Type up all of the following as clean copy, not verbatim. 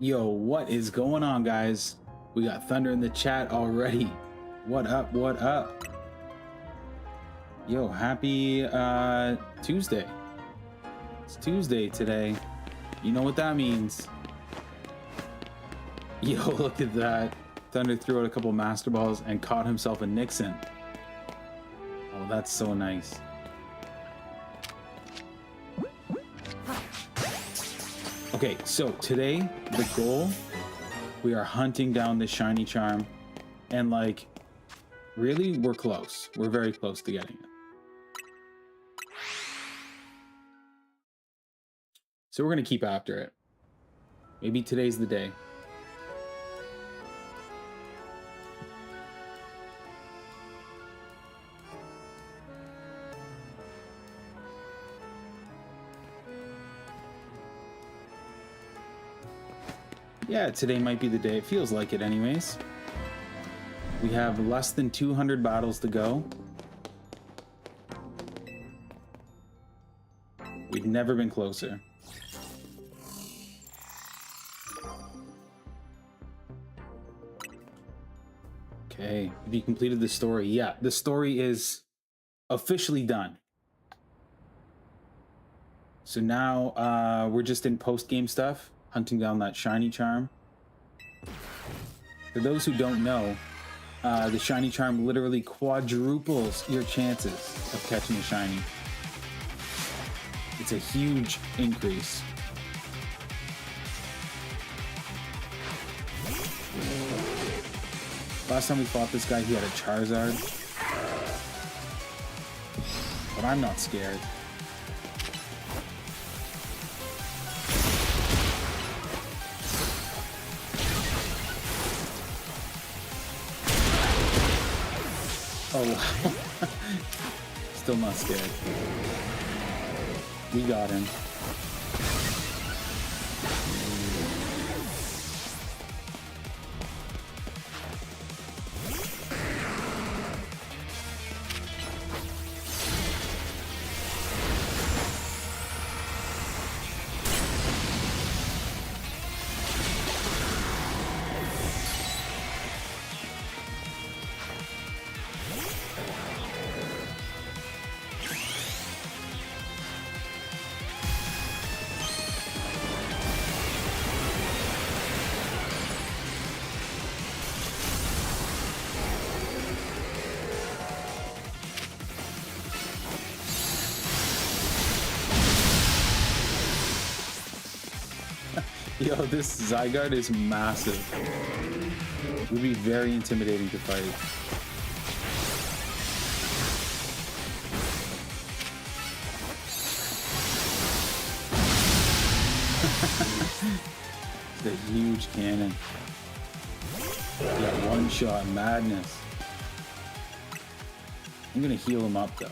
Yo, what is going on, guys? We got Thunder in the chat already. What up? What up? Yo, happy Tuesday. It's Tuesday today. You know what that means. Yo, look at that. Thunder threw out a couple master balls and caught himself a Nixon. Oh, that's so nice. Okay, so today, the goal, we are hunting down this shiny charm, and like, really, we're close. We're very close to getting it. So we're gonna keep after it. Maybe today's the day. Yeah, today might be the day. It feels like it anyways. We have less than 200 battles to go. We've never been closer. Okay, have you completed the story? Yeah, the story is officially done. So now we're just in post-game stuff, hunting down that shiny charm. For those who don't know, the shiny charm literally quadruples your chances of catching a shiny. It's a huge increase. Last time we fought this guy, he had a Charizard. But I'm not scared. Oh, wow. Still not scared. We got him. Yo, this Zygarde is massive. It would be very intimidating to fight. The huge cannon. Yeah, one shot madness. I'm gonna heal him up though.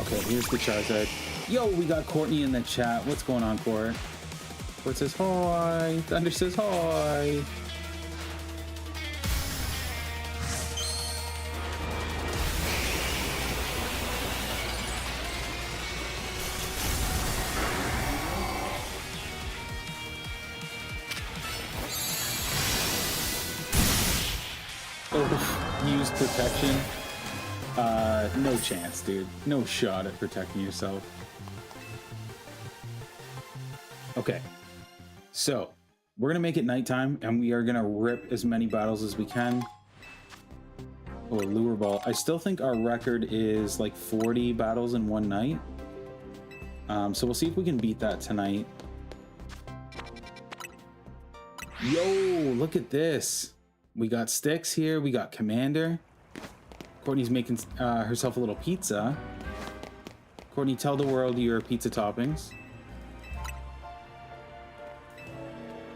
Okay, here's the Charizard. Yo, we got Courtney in the chat. What's going on, Court? Court says hi. Thunder says hi. Oh, use protection. No chance, dude. No shot at protecting yourself. Okay, so we're gonna make it nighttime, and we are gonna rip as many battles as we can. Oh, a lure ball. I still think our record is like 40 battles in one night. So we'll see if we can beat that tonight. Yo, look at this. We got Sticks here. We got Commander. Courtney's making herself a little pizza. Courtney, tell the world your pizza toppings.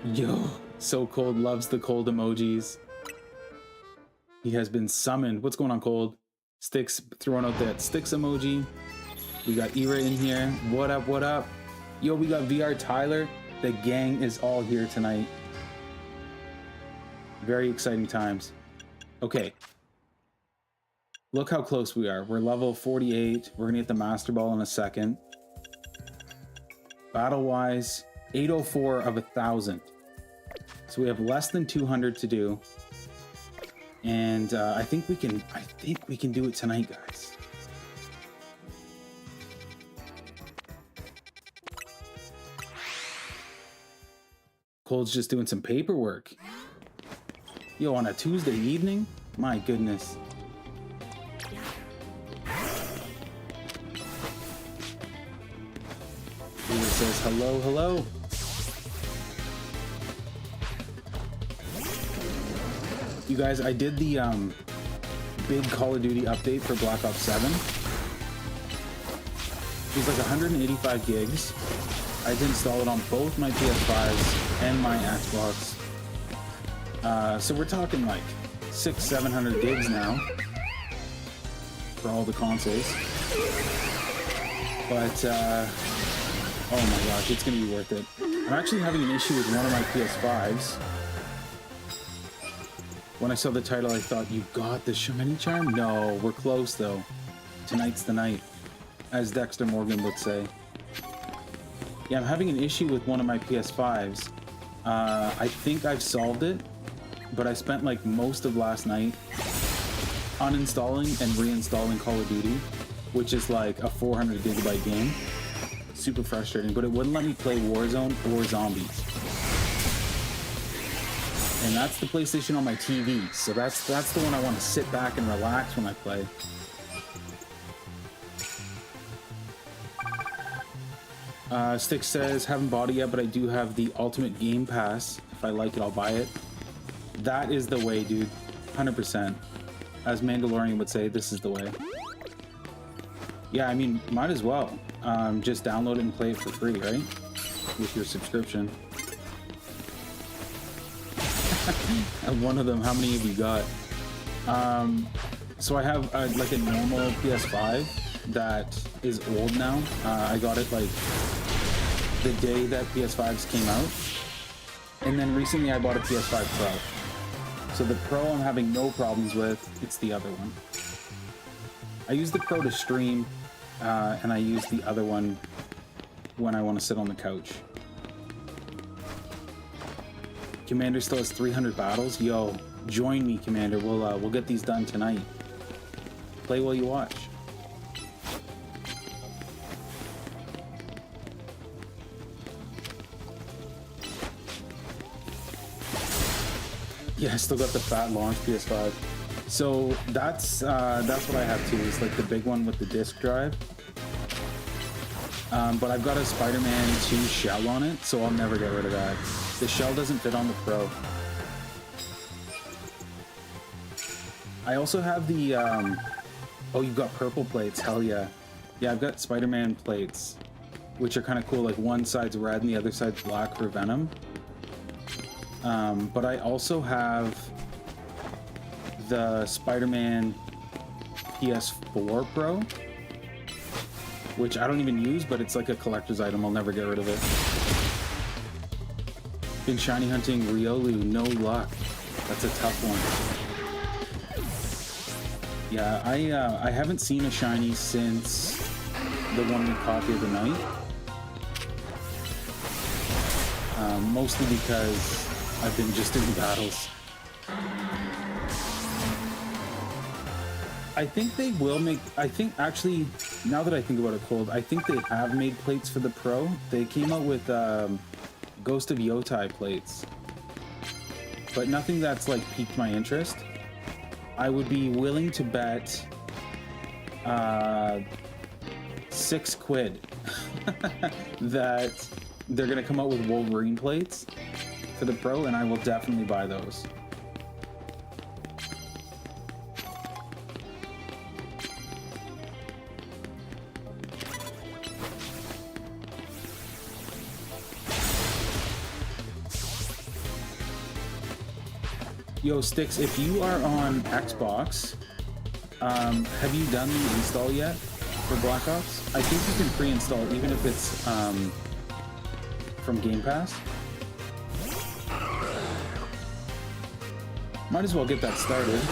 Yo, So Cold loves the cold emojis. He has been summoned. What's going on, Cold? Sticks throwing out that Sticks emoji. We got Ira in here. What up, what up? Yo, we got VR Tyler. The gang is all here tonight. Very exciting times. Okay, Look how close we are. We're level 48. We're gonna get the Master Ball in a second. Battle-wise, 804 of 1,000. So we have less than 200 to do. And I think we can do it tonight, guys. Cole's just doing some paperwork. Yo, on a Tuesday evening? My goodness. Peter says hello, hello. You guys, I did the big Call of Duty update for Black Ops 7. It was like 185 gigs. I did install it on both my PS5s and my Xbox. So we're talking like 600-700 gigs now for all the consoles. But oh my gosh, it's gonna be worth it. I'm actually having an issue with one of my PS5s. When I saw the title, I thought, you got the shiny charm? No, we're close though. Tonight's the night, as Dexter Morgan would say. Yeah, I'm having an issue with one of my PS5s. I think I've solved it, but I spent like most of last night uninstalling and reinstalling Call of Duty, which is like a 400 gigabyte game. Super frustrating, but it wouldn't let me play Warzone or Zombies. And that's the PlayStation on my TV, so that's the one I want to sit back and relax when I play. Stick says, haven't bought it yet, but I do have the Ultimate Game Pass. If I like it, I'll buy it. That is the way, dude. 100%. As Mandalorian would say, this is the way. Yeah, I mean, might as well. Just download it and play it for free, right? With your subscription. One of them, how many have you got? So I have like a normal PS5 that is old now. I got it like the day that PS5s came out. And then recently I bought a PS5 Pro. So the Pro I'm having no problems with, it's the other one. I use the Pro to stream, and I use the other one when I want to sit on the couch. Commander still has 300 battles. Yo, join me, Commander. We'll get these done tonight. Play while you watch. Yeah, I still got the fat launch PS5. So that's what I have too. It's like the big one with the disc drive. But I've got a Spider-Man 2 shell on it, so I'll never get rid of that. The shell doesn't fit on the Pro. I also have the, oh, you've got purple plates, hell yeah. Yeah, I've got Spider-Man plates, which are kind of cool, like one side's red and the other side's black for Venom. But I also have the Spider-Man PS4 Pro, which I don't even use, but it's like a collector's item. I'll never get rid of it. Been shiny hunting Riolu, no luck. That's a tough one. Yeah, I haven't seen a shiny since the one we caught the other night. Mostly because I've been just in battles. I think they will make, I think actually, now that I think about it, Cold, I think they have made plates for the Pro. They came out with Ghost of Yotai plates, but nothing that's like piqued my interest. I would be willing to bet £6 that they're gonna come out with Wolverine plates for the Pro, and I will definitely buy those. Yo, Sticks, if you are on Xbox, have you done the install yet for Black Ops? I think you can pre-install even if it's from Game Pass. Might as well get that started.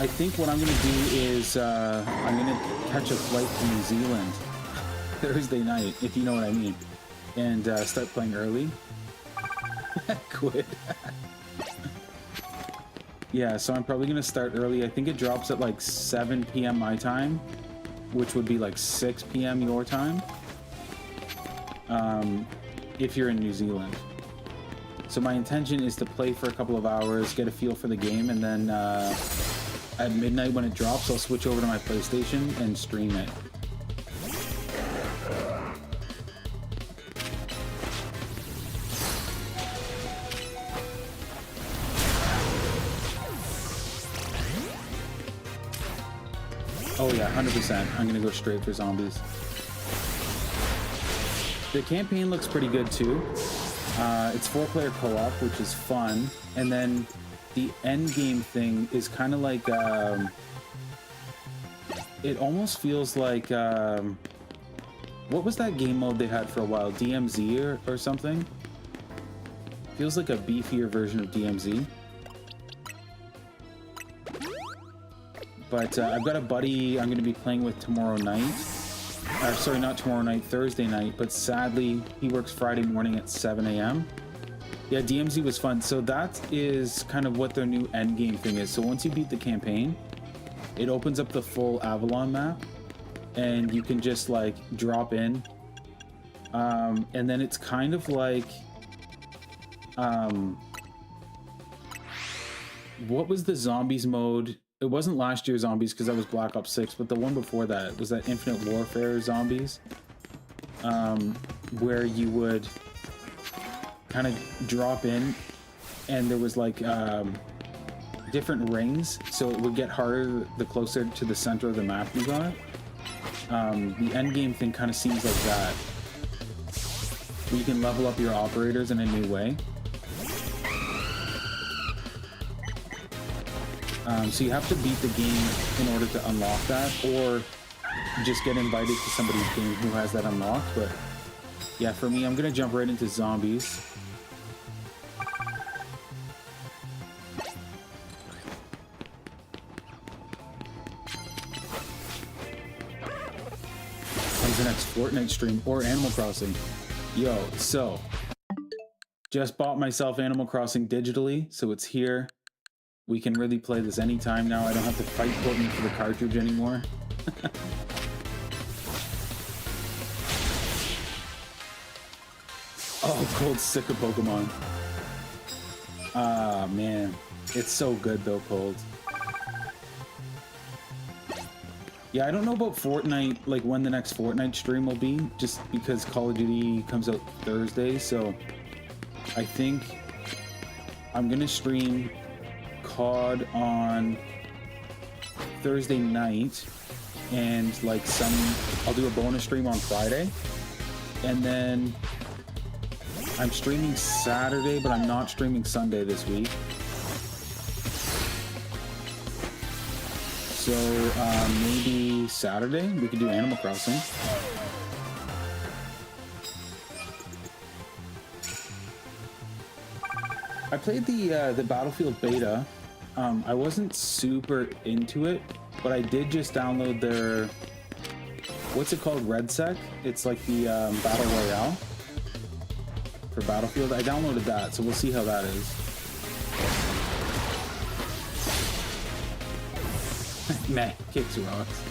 I think what I'm gonna do is I'm gonna catch a flight to New Zealand Thursday night, if you know what I mean, and start playing early. Quit. Yeah, so I'm probably gonna start early. I think it drops at like 7 p.m. my time, which would be like 6 p.m. your time, if you're in New Zealand. So my intention is to play for a couple of hours, get a feel for the game, and then at midnight when it drops, I'll switch over to my PlayStation and stream it. Oh yeah, 100%. I'm gonna go straight for zombies. The campaign looks pretty good too. It's 4-player co-op, which is fun. And then the end game thing is kind of like, it almost feels like, what was that game mode they had for a while? DMZ or something? Feels like a beefier version of DMZ. But I've got a buddy I'm going to be playing with tomorrow night. Sorry, not tomorrow night, Thursday night. But sadly, he works Friday morning at 7 a.m. Yeah, DMZ was fun. So that is kind of what their new endgame thing is. So once you beat the campaign, it opens up the full Avalon map. And you can just, like, drop in. And then it's kind of like... what was the zombies mode? It wasn't last year's zombies because that was Black Ops 6, but the one before that was that Infinite Warfare zombies, where you would kind of drop in and there was like different rings, so it would get harder the closer to the center of the map you got. The end game thing kind of seems like that. You can level up your operators in a new way. So you have to beat the game in order to unlock that, or just get invited to somebody's game who has that unlocked. But yeah, for me, I'm gonna jump right into zombies. When's the next Fortnite stream or Animal Crossing? Yo, so just bought myself Animal Crossing digitally, so it's here. We can really play this anytime now. I don't have to fight Courtney for the cartridge anymore. Oh, Cold's sick of Pokemon. Ah, man. It's so good though, Cold. Yeah, I don't know about Fortnite, like when the next Fortnite stream will be, just because Call of Duty comes out Thursday, so I think I'm gonna stream COD on Thursday night, and like I'll do a bonus stream on Friday, and then I'm streaming Saturday, but I'm not streaming Sunday this week. So maybe Saturday we could do Animal Crossing. I played the Battlefield beta. I wasn't super into it, but I did just download their, what's it called, RedSec? It's like the Battle Royale for Battlefield. I downloaded that, so we'll see how that is. Meh, kicks rocks.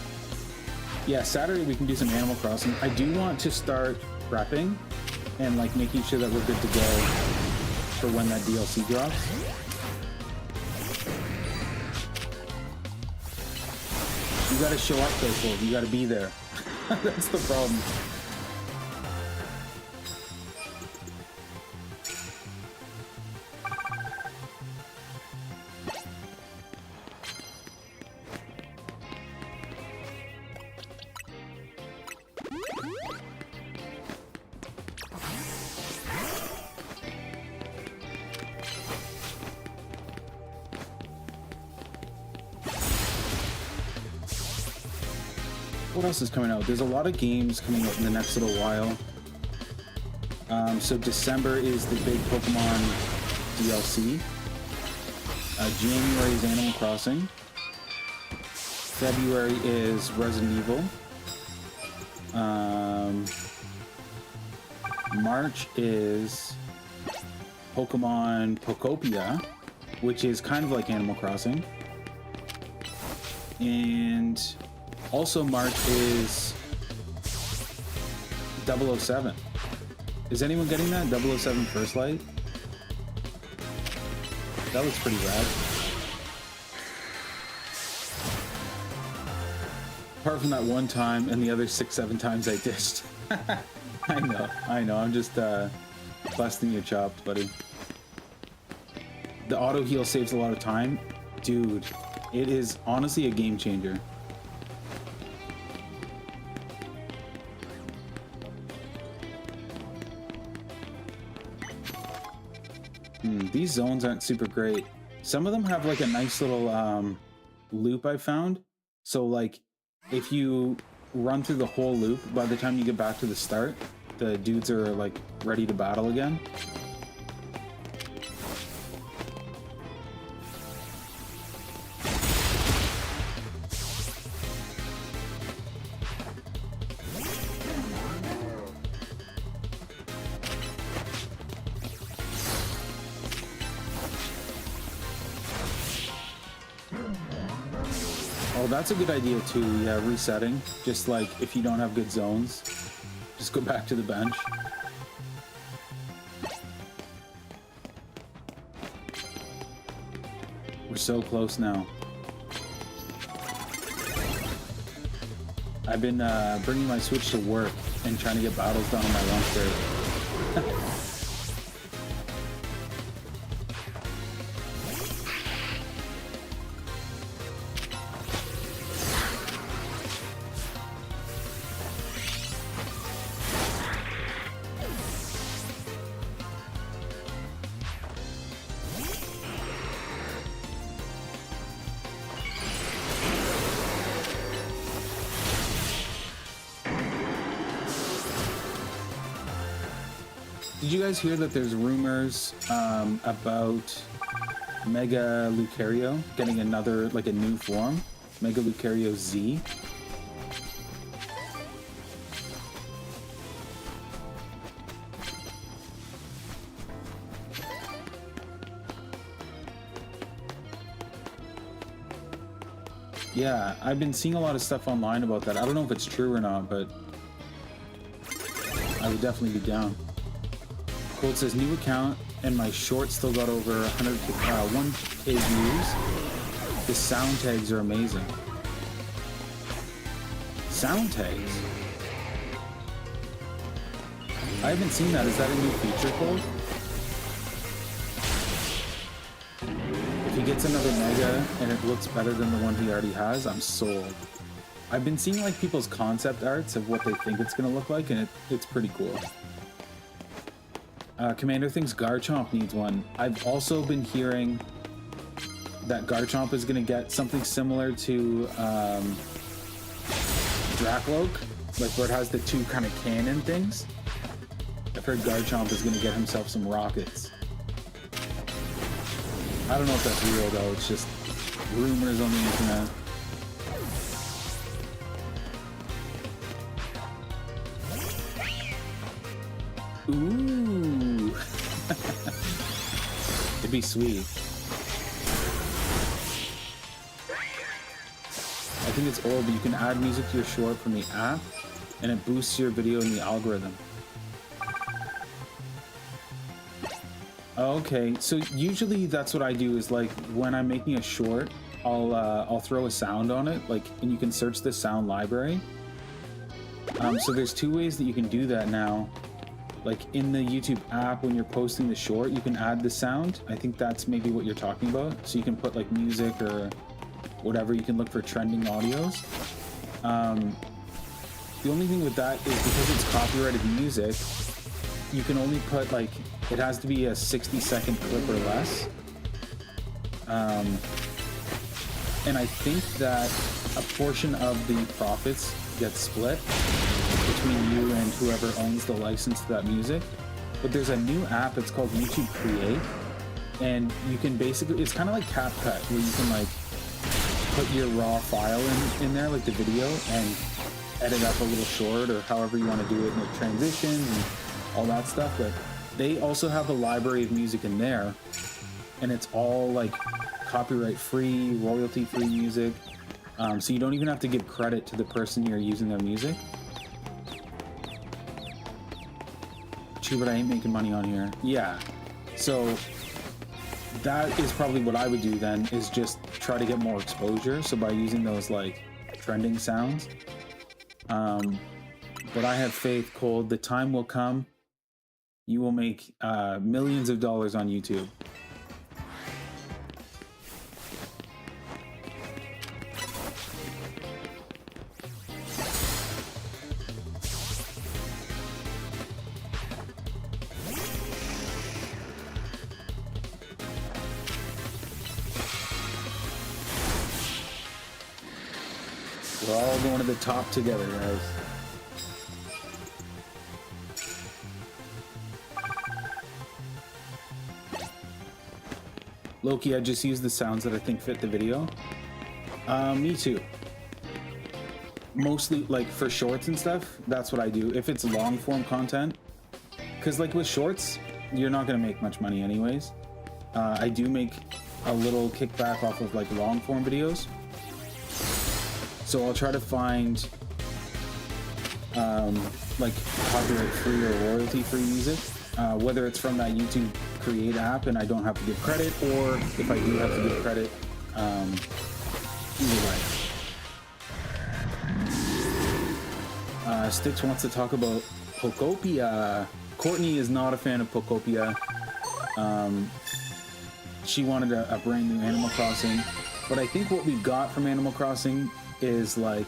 Yeah, Saturday we can do some Animal Crossing. I do want to start prepping and like making sure that we're good to go for when that DLC drops. You gotta show up though, Cole. You gotta be there. That's the problem. What else is coming out? There's a lot of games coming out in the next little while. So December is the big Pokemon DLC. January is Animal Crossing. February is Resident Evil. March is Pokemon Pokopia, which is kind of like Animal Crossing. And also March is 007. Is anyone getting that? 007 First Light? That looks pretty rad. Apart from that one time and the other 6-7 times I dished. I know. I'm just busting your chops, buddy. The auto heal saves a lot of time. Dude, it is honestly a game changer. These zones aren't super great. Some of them have like a nice little loop I found. So like if you run through the whole loop, by the time you get back to the start, the dudes are like ready to battle again. Oh, that's a good idea too. Yeah, resetting. Just like if you don't have good zones, just go back to the bench. We're so close now. I've been bringing my Switch to work and trying to get battles done on my lunch break. Did you guys hear that there's rumors about Mega Lucario getting another, like a new form? Mega Lucario Z? Yeah, I've been seeing a lot of stuff online about that. I don't know if it's true or not, but I would definitely be down. Cold says, new account, and my short still got over 1K views. The sound tags are amazing. Sound tags? I haven't seen that. Is that a new feature, Cold? If he gets another Mega and it looks better than the one he already has, I'm sold. I've been seeing like people's concept arts of what they think it's going to look like, and it's pretty cool. Commander thinks Garchomp needs one. I've also been hearing that Garchomp is going to get something similar to Dracloak, like where it has the two kind of cannon things. I've heard Garchomp is going to get himself some rockets. I don't know if that's real though, it's just rumors on the internet. Ooh. It'd be sweet. I think it's old, but you can add music to your short from the app, and it boosts your video in the algorithm. Okay, so usually that's what I do is like when I'm making a short, I'll throw a sound on it, like, and you can search the sound library. So there's two ways that you can do that now. Like in the YouTube app, when you're posting the short, you can add the sound. I think that's maybe what you're talking about. So you can put like music or whatever. You can look for trending audios. The only thing with that is because it's copyrighted music, you can only put like, it has to be a 60-second clip or less. And I think that a portion of the profits gets split between you and whoever owns the license to that music. But there's a new app, it's called YouTube Create, and you can basically, it's kind of like CapCut, where you can like put your raw file in there, like the video, and edit up a little short or however you want to do it, like transition and all that stuff. But they also have a library of music in there, and it's all like copyright free, royalty free music. So you don't even have to give credit to the person you're using their music. True, but I ain't making money on here. Yeah. So that is probably what I would do then, is just try to get more exposure. So by using those like trending sounds. But I have faith, Cold. The time will come. You will make millions of dollars on YouTube. We're all going to the top together, guys. Loki, I just used the sounds that I think fit the video. Me too. Mostly, like, for shorts and stuff, that's what I do. If it's long-form content, because, like, with shorts, you're not going to make much money anyways. I do make a little kickback off of, like, long-form videos. So I'll try to find like copyright-free or royalty-free music, whether it's from that YouTube Create app and I don't have to give credit, or if I do have to give credit, either way. Styx wants to talk about Pokopia. Courtney is not a fan of Pokopia. She wanted a brand new Animal Crossing, but I think what we got from Animal Crossing is like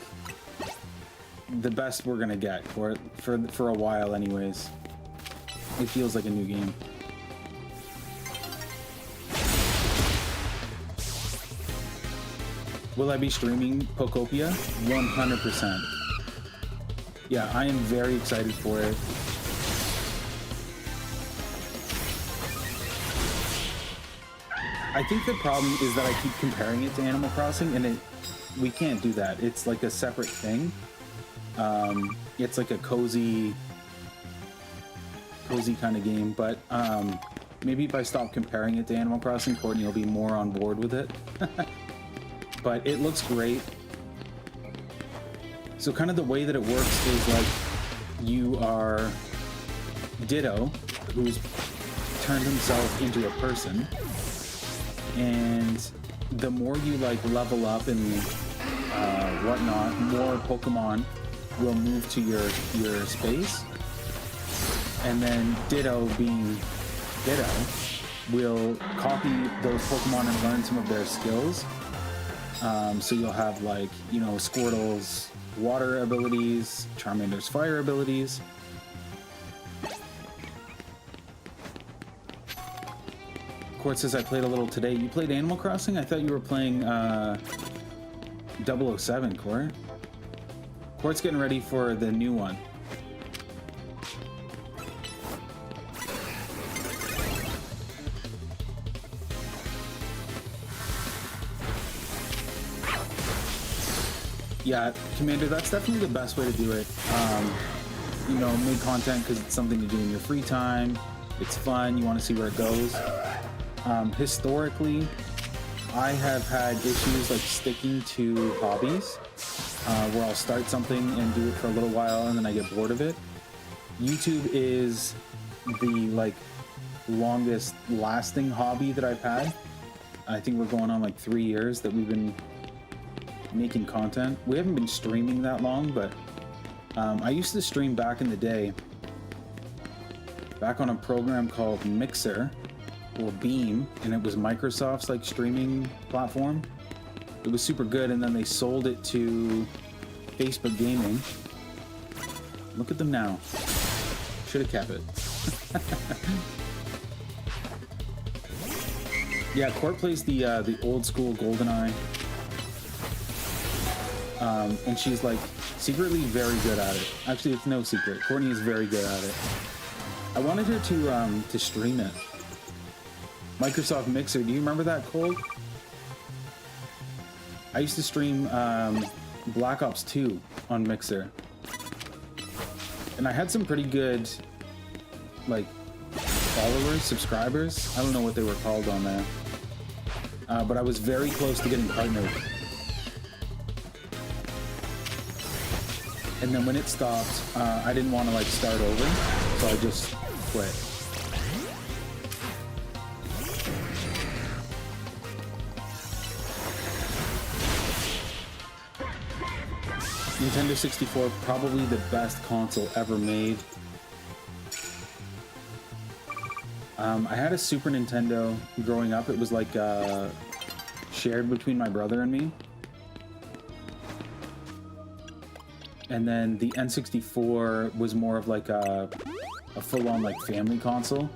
the best we're gonna get for a while anyways. It feels like a new game. Will I be streaming Pokopia? 100%. Yeah, I am very excited for it. I think the problem is that I keep comparing it to Animal Crossing, and we can't do that. It's like a separate thing. It's like a cozy kind of game, but maybe if I stop comparing it to Animal Crossing, Courtney will be more on board with it. But it looks great. So kind of the way that it works is like you are Ditto, who's turned himself into a person, and the more you like level up and whatnot, more Pokemon will move to your space, and then Ditto, being Ditto, will copy those Pokemon and learn some of their skills. So you'll have, like, you know, Squirtle's water abilities, Charmander's fire abilities. Court says I played a little today. You played Animal Crossing? I thought you were playing 007, Court. Court's getting ready for the new one. Yeah, Commander, that's definitely the best way to do it. You know, make content because it's something to do in your free time. It's fun. You want to see where it goes. Historically, I have had issues like sticking to hobbies, where I'll start something and do it for a little while and then I get bored of it. YouTube is the like longest lasting hobby that I've had. I think we're going on like 3 years that we've been making content. We haven't been streaming that long, but I used to stream back in the day, back on a program called Mixer or Beam, and it was Microsoft's like streaming platform. It was super good, and then they sold it to Facebook Gaming. Look at them now. Should have kept it. Yeah, Court plays the old school GoldenEye. And she's like secretly very good at it. Actually, it's no secret. Courtney is very good at it. I wanted her to stream it. Microsoft Mixer, do you remember that, Cole? I used to stream Black Ops 2 on Mixer. And I had some pretty good, like, followers, subscribers. I don't know what they were called on there. But I was very close to getting partnered. And then when it stopped, I didn't want to, like, start over, so I just quit. Nintendo 64, probably the best console ever made. I had a Super Nintendo growing up. It was like shared between my brother and me. And then the N64 was more of like a full-on like family console.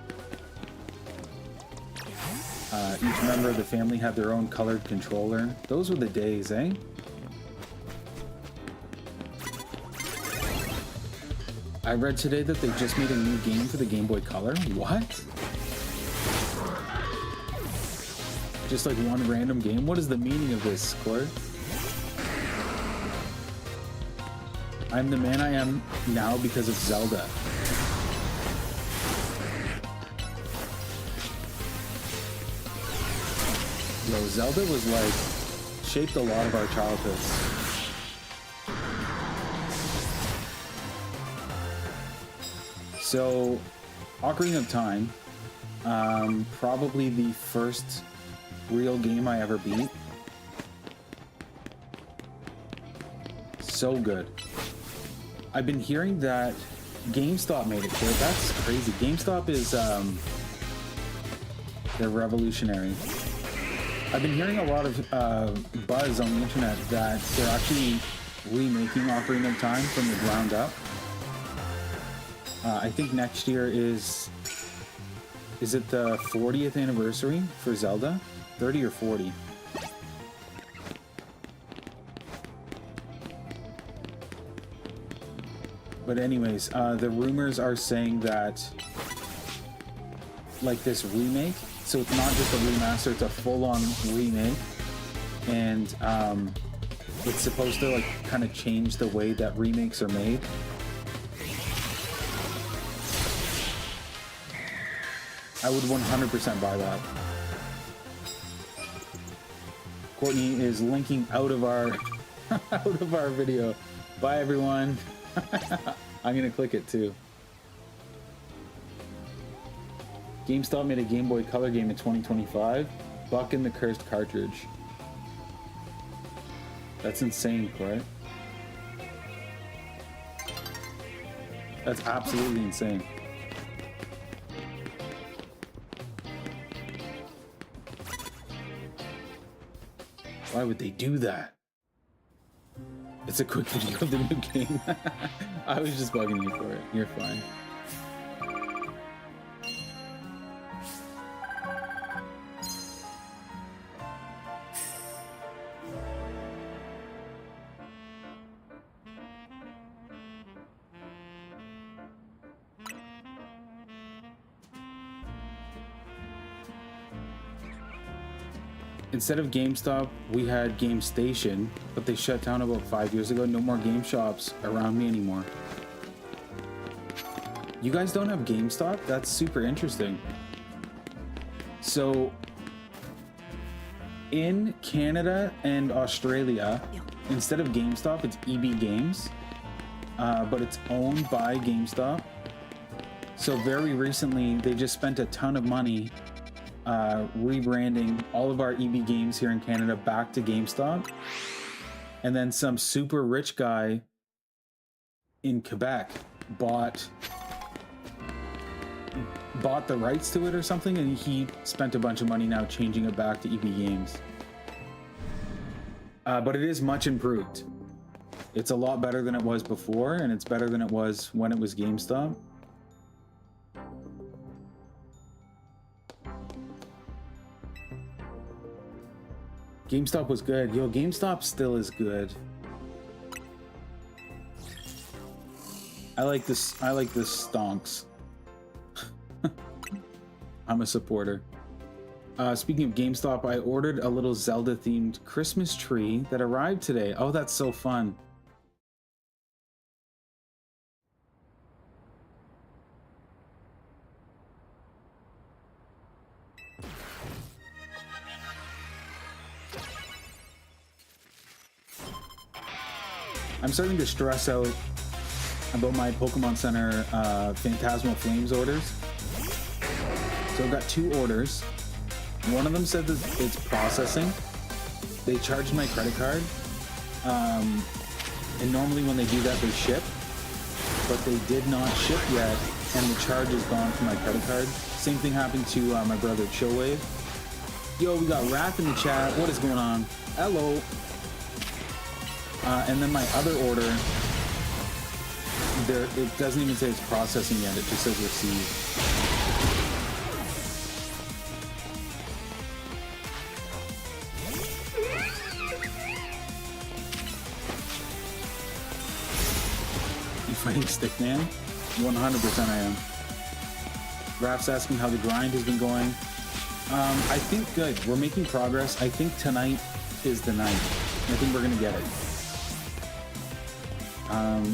Each member of the family had their own colored controller. Those were the days, eh? I read today that they just made a new game for the Game Boy Color. What? Just like one random game? What is the meaning of this, Court? I'm the man I am now because of Zelda. Yo, Zelda was like, shaped a lot of our childhoods. So, Ocarina of Time, probably the first real game I ever beat. So good. I've been hearing that GameStop made it, kid. That's crazy. GameStop is, they're revolutionary. I've been hearing a lot of buzz on the internet that they're actually remaking Ocarina of Time from the ground up. I think next year is it the 40th anniversary for Zelda? 30 or 40? But anyways, the rumors are saying that like this remake, so it's not just a remaster, it's a full-on remake, and it's supposed to like kind of change the way that remakes are made. I would 100% buy that. Courtney is linking out of our video. Bye everyone. I'm gonna click it too. GameStop made a Game Boy Color game in 2025. Buck in the cursed cartridge. That's insane, Court. That's absolutely insane. Why would they do that? It's a quick video of the new game. I was just bugging you for it. You're fine. Instead of GameStop, we had Game Station, but they shut down about 5 years ago. No more game shops around me anymore. You guys don't have GameStop? That's super interesting. So, in Canada and Australia, instead of GameStop, it's EB Games, but it's owned by GameStop. So very recently, they just spent a ton of money rebranding all of our EB Games here in Canada back to GameStop, and then some super rich guy in Quebec bought the rights to it or something, and he spent a bunch of money now changing it back to EB Games. But it is much improved. It's a lot better than it was before, and it's better than it was when it was GameStop. GameStop was good. Yo, GameStop still is good. I like this stonks. I'm a supporter. Speaking of GameStop, I ordered a little Zelda-themed Christmas tree that arrived today. Oh, that's so fun. I'm starting to stress out about my Pokemon Center Phantasmal Flames orders. So I've got 2 orders. One of them said that it's processing. They charged my credit card. And normally when they do that, they ship. But they did not ship yet, and the charge is gone from my credit card. Same thing happened to my brother Chillwave. Yo, we got Wrath in the chat. What is going on? Hello. And then my other order, it doesn't even say it's processing yet. It just says received. Fighting Stickman? 100% I am. Raph's asking how the grind has been going. I think good. We're making progress. I think tonight is the night. I think we're gonna get it.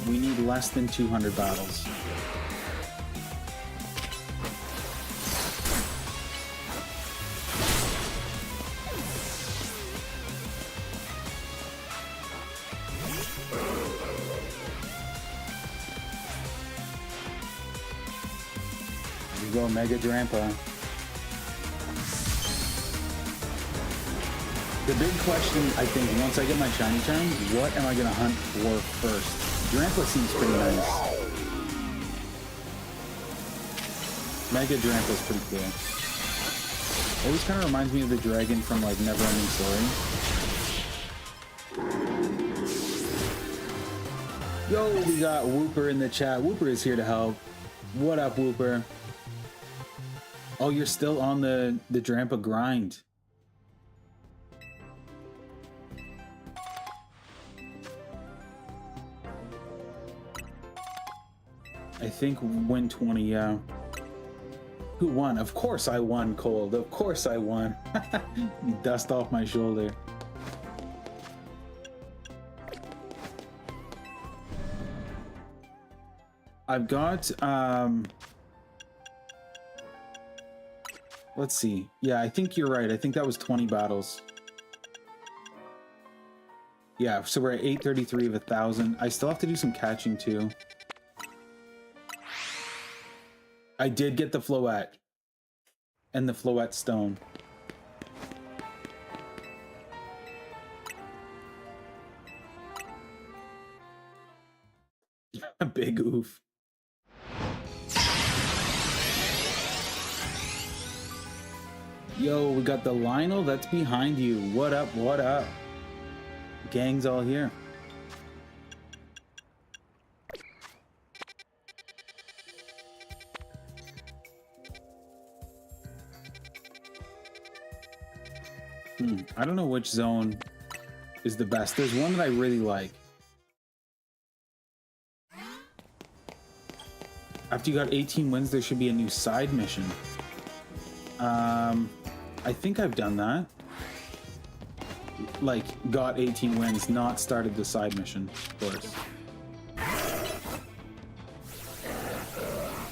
We need less than 200 battles. Go Mega Drampa. The big question, I think, once I get my shiny turn, what am I going to hunt for first? Drampa seems pretty nice. Mega Drampa is pretty cool. Always kind of reminds me of the dragon from like Neverending Story. Yo, we got Whooper in the chat. Whooper is here to help. What up, Whooper? Oh, you're still on the Drampa grind. I think win 20, yeah. Who won? Of course I won, Cold. Of course I won. You dust off my shoulder. I've got, let's see. Yeah, I think you're right. I think that was 20 battles. Yeah, so we're at 833 of 1,000. I still have to do some catching too. I did get the Floette. And the Floette Stone. A big oof. Yo, we got the Lionel that's behind you. What up, what up? Gang's all here. I don't know which zone is the best. There's one that I really like. After you got 18 wins, there should be a new side mission. I think I've done that. Like, got 18 wins, not started the side mission, of course.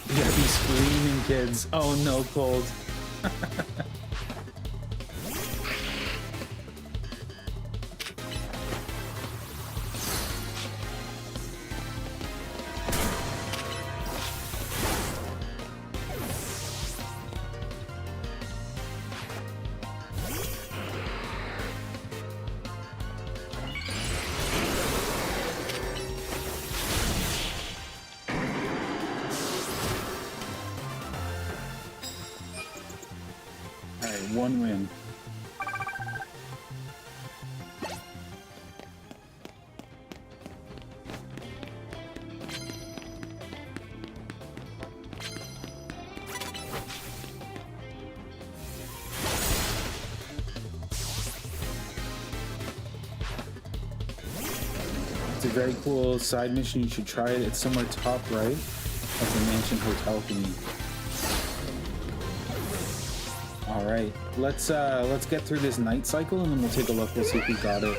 You gotta be screaming, kids. Oh no, Cold. One win. It's a very cool side mission. You should try it. It's somewhere top right of the Mansion Hotel thingy. All right, let's get through this night cycle and then we'll take a look. We'll see if we got it.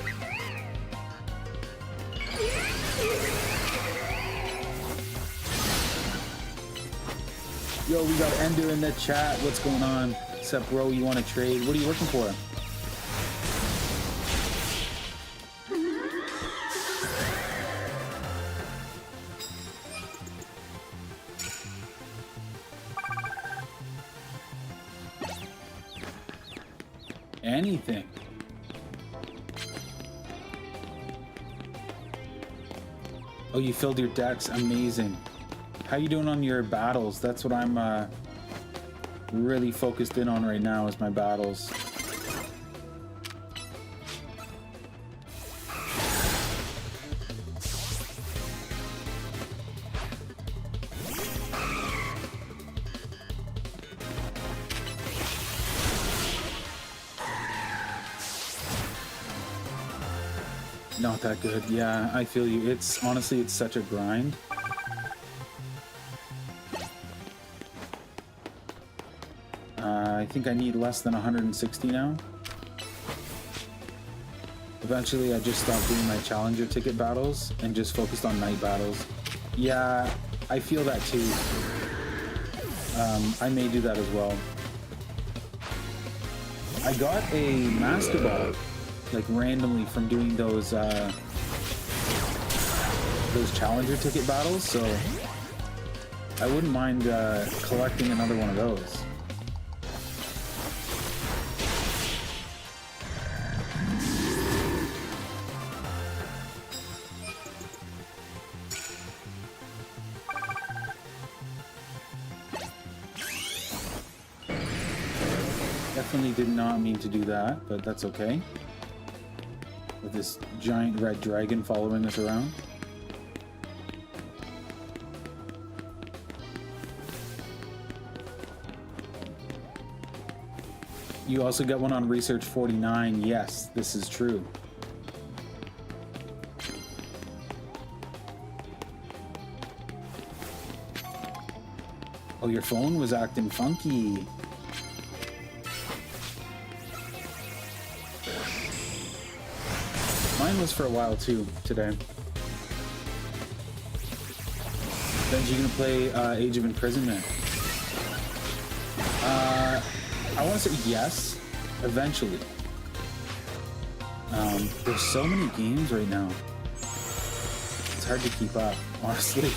Yo, we got Ender in the chat. What's going on? What's up, bro? You want to trade? What are you looking for? Anything. Oh, you filled your decks. Amazing. How you doing on your battles? That's what I'm really focused in on right now is my battles. Not that good. Yeah, I feel you. It's honestly, it's such a grind. I think I need less than 160 now. Eventually, I just stopped doing my challenger ticket battles and just focused on night battles. Yeah, I feel that too. I may do that as well. I got a Master Ball, like randomly from doing those challenger ticket battles, so I wouldn't mind collecting another one of those. Definitely did not mean to do that, but that's okay. With this giant red dragon following us around. You also get one on Research 49. Yes, this is true. Oh, your phone was acting funky. Mine was for a while too, today. Benji, you gonna play Age of Imprisonment? I want to say yes, eventually. There's so many games right now. It's hard to keep up, honestly.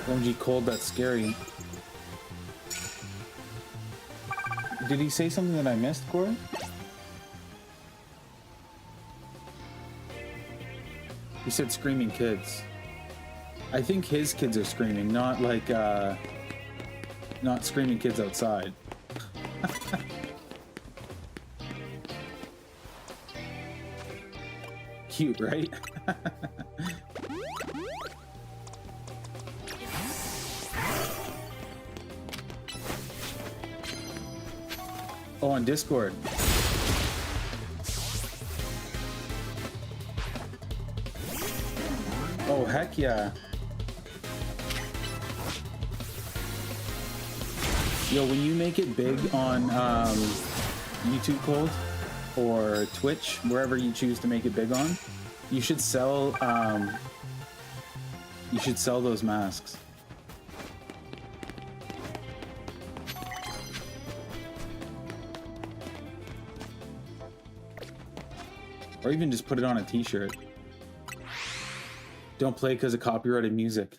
OMG cold, that's scary. Did he say something that I missed, Corey? He said screaming kids. I think his kids are screaming, not like, not screaming kids outside. Cute, right? Oh, on Discord. Oh, heck yeah. Yo, when you make it big on YouTube Cold or Twitch, wherever you choose to make it big on, you should sell those masks. Or even just put it on a t-shirt. Don't play because of copyrighted music.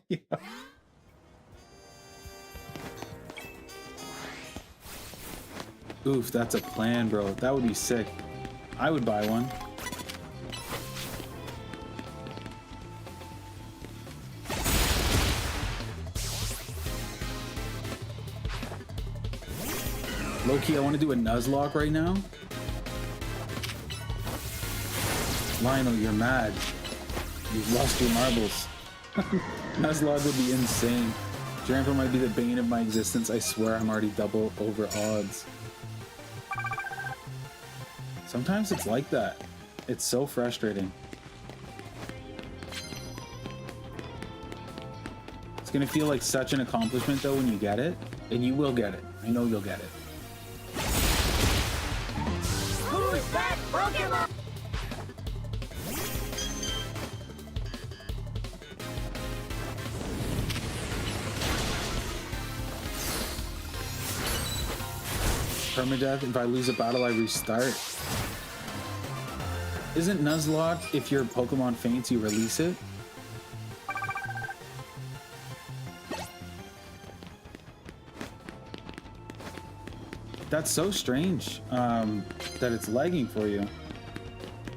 Yeah. Oof, that's a plan, bro. That would be sick. I would buy one. Low-key, I want to do a Nuzlocke right now. Lionel, you're mad. You've lost your marbles. Nuzlocke would be insane. Dramper might be the bane of my existence. I swear I'm already double over odds. Sometimes it's like that. It's so frustrating. gonna feel like such an accomplishment though when you get it, and you will get it. I know you'll get it. Who's that Pokemon? Permadeath, if I lose a battle, I restart. Isn't Nuzlocke, if your Pokemon faints, you release it? That's so strange that it's lagging for you.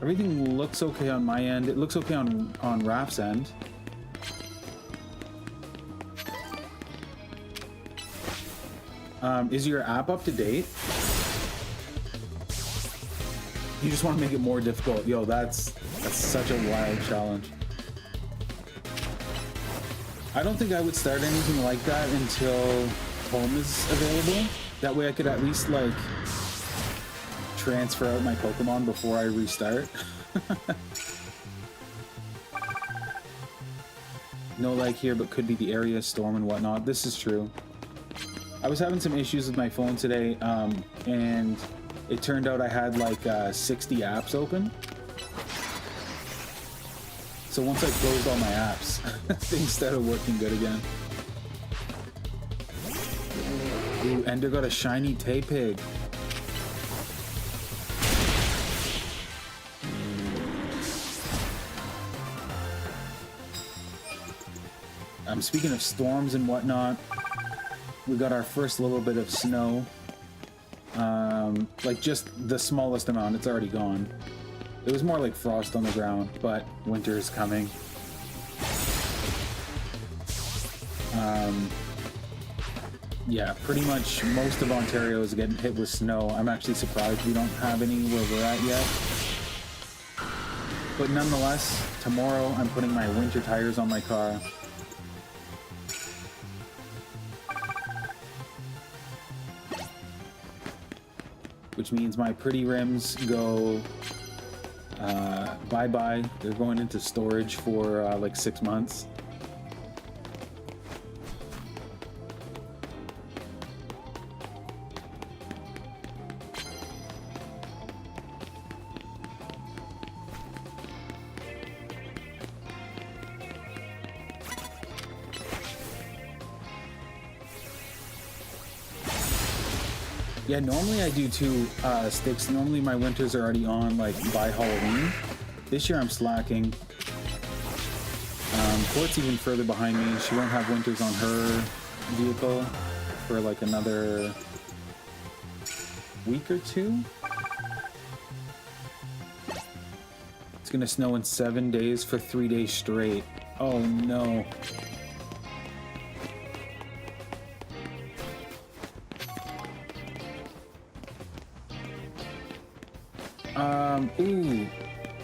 Everything looks okay on my end. It looks okay on Raph's end. Is your app up to date? You just want to make it more difficult. Yo, that's such a wild challenge. I don't think I would start anything like that until home is available. That way I could at least like transfer out my Pokemon before I restart. No lag here, but could be the area, storm and whatnot. This is true. I was having some issues with my phone today, and it turned out I had like 60 apps open. So once I closed all my apps, things started working good again. Ooh, Ender got a shiny Tepig. Speaking of storms and whatnot, we got our first little bit of snow. Like just the smallest amount, it's already gone. It was more like frost on the ground, but winter is coming. Yeah, pretty much most of Ontario is getting hit with snow. I'm actually surprised we don't have any where we're at yet. But nonetheless, tomorrow I'm putting my winter tires on my car. Which means my pretty rims go bye-bye. They're going into storage for like 6 months. Yeah, normally I do 2 sticks. Normally my winters are already on, like, by Halloween. This year I'm slacking. Court's even further behind me. She won't have winters on her vehicle for, like, another week or 2. It's gonna snow in 7 days for 3 days straight. Oh, no. Ooh,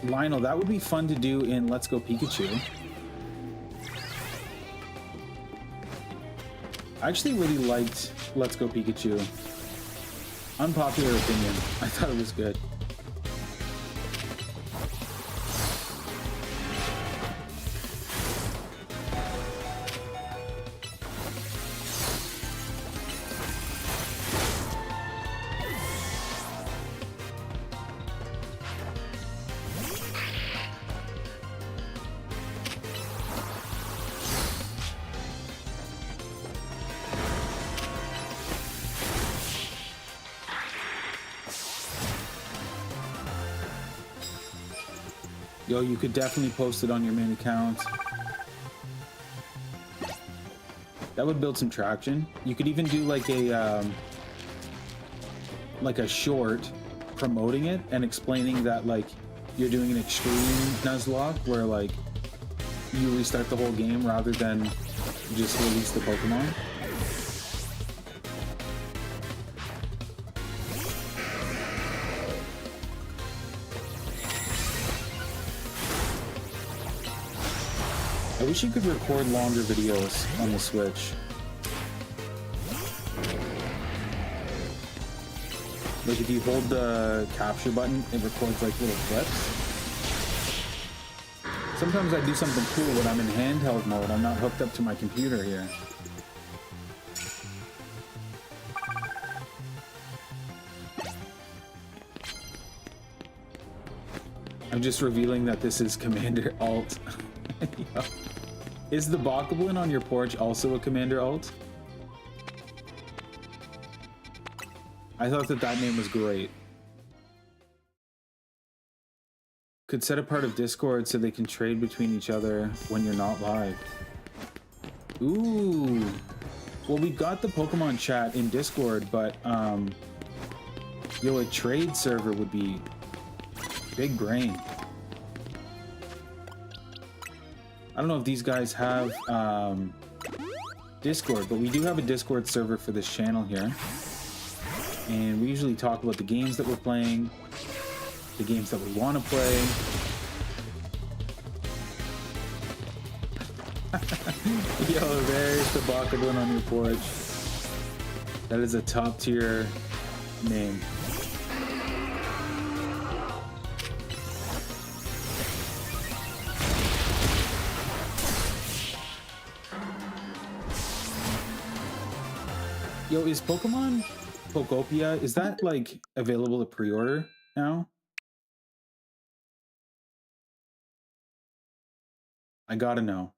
Lionel, that would be fun to do in Let's Go Pikachu. I actually really liked Let's Go Pikachu. Unpopular opinion. I thought it was good. Yo, you could definitely post it on your main account. That would build some traction. You could even do like a short promoting it and explaining that like you're doing an extreme Nuzlocke where like you restart the whole game rather than just release the Pokemon. I wish you could record longer videos on the Switch. Like if you hold the capture button, it records like little clips. Sometimes I do something cool when I'm in handheld mode. I'm not hooked up to my computer here. I'm just revealing that this is Commander Alt. Yeah. Is the Bokoblin on your porch also a Commander Alt? I thought that that name was great. Could set a part of Discord so they can trade between each other when you're not live. Ooh. Well, we got the Pokemon chat in Discord, but yo, a trade server would be big brain. I don't know if these guys have Discord, but we do have a Discord server for this channel here. And we usually talk about the games that we're playing, the games that we want to play. Yo, there's the Bokoblin on your porch. That is a top tier name. Yo, is Pokemon Pokopia, is that like available to pre-order now? I gotta know.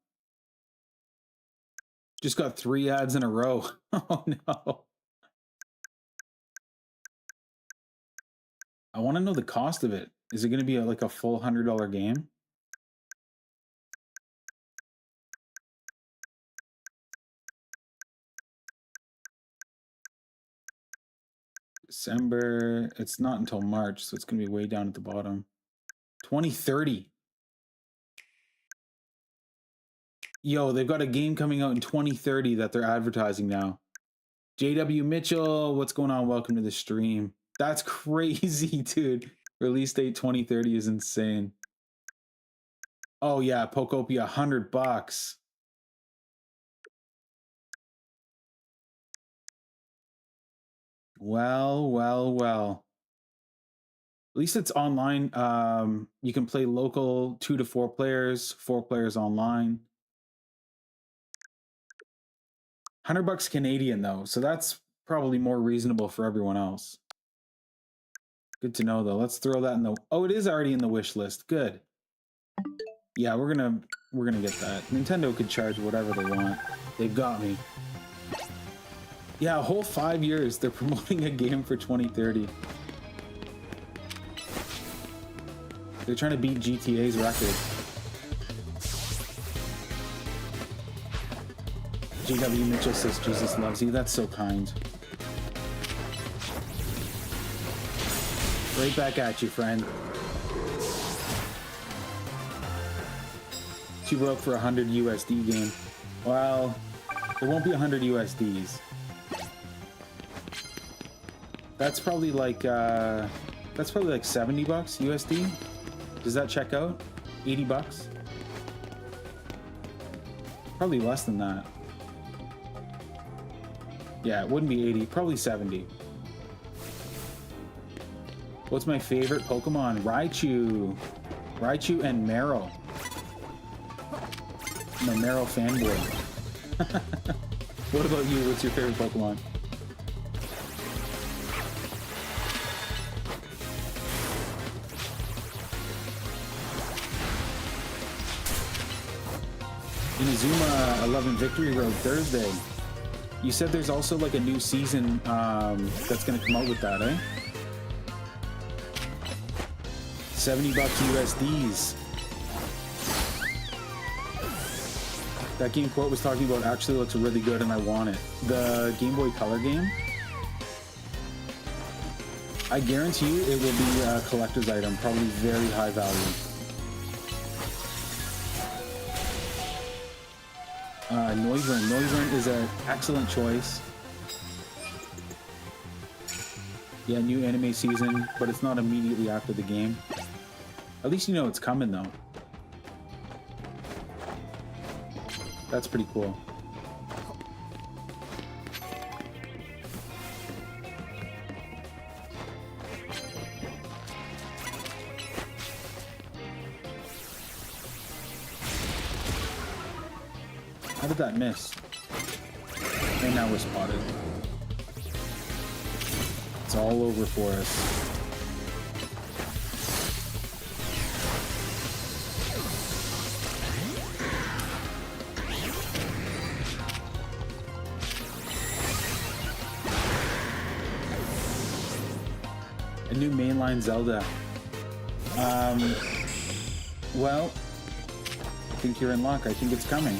Just got 3 ads in a row. Oh no. I want to know the cost of it. Is it going to be like a full $100 game? December. It's not until March, so it's going to be way down at the bottom. 2030. Yo, they've got a game coming out in 2030 that they're advertising now. JW Mitchell, what's going on? Welcome to the stream. That's crazy, dude. Release date 2030 is insane. Oh yeah, Pokopia, $100. Well, well, well. At least it's online. You can play local 2 to 4 players, 4 players online. $100 Canadian though, so that's probably more reasonable for everyone else. Good to know though. Let's throw that in the. Oh, it is already in the wish list. Good. Yeah, we're gonna get that. Nintendo could charge whatever they want. They've got me. Yeah, a whole 5 years they're promoting a game for 2030. They're trying to beat GTA's record. JW Mitchell says Jesus loves you. That's so kind. Right back at you, friend. Too broke for 100 USD game. Well, it won't be 100 USDs. That's probably like $70 USD. Does that check out? $80? Probably less than that. Yeah, it wouldn't be 80, probably 70. What's my favorite Pokemon? Raichu. Raichu and Meryl. I'm a Meryl fanboy. What about you? What's your favorite Pokemon? Inazuma 11 Victory Road Thursday. You said there's also like a new season that's gonna come out with that, eh? $70 USDs. That game Quote was talking about actually looks really good and I want it. The Game Boy Color game. I guarantee you it will be a collector's item, probably very high value. Noivern. Noivern is an excellent choice. Yeah, new anime season, but it's not immediately after the game. At least you know it's coming, though. That's pretty cool. How did that miss? And now we're spotted. It's all over for us. A new mainline Zelda. Well, I think you're in luck. I think it's coming.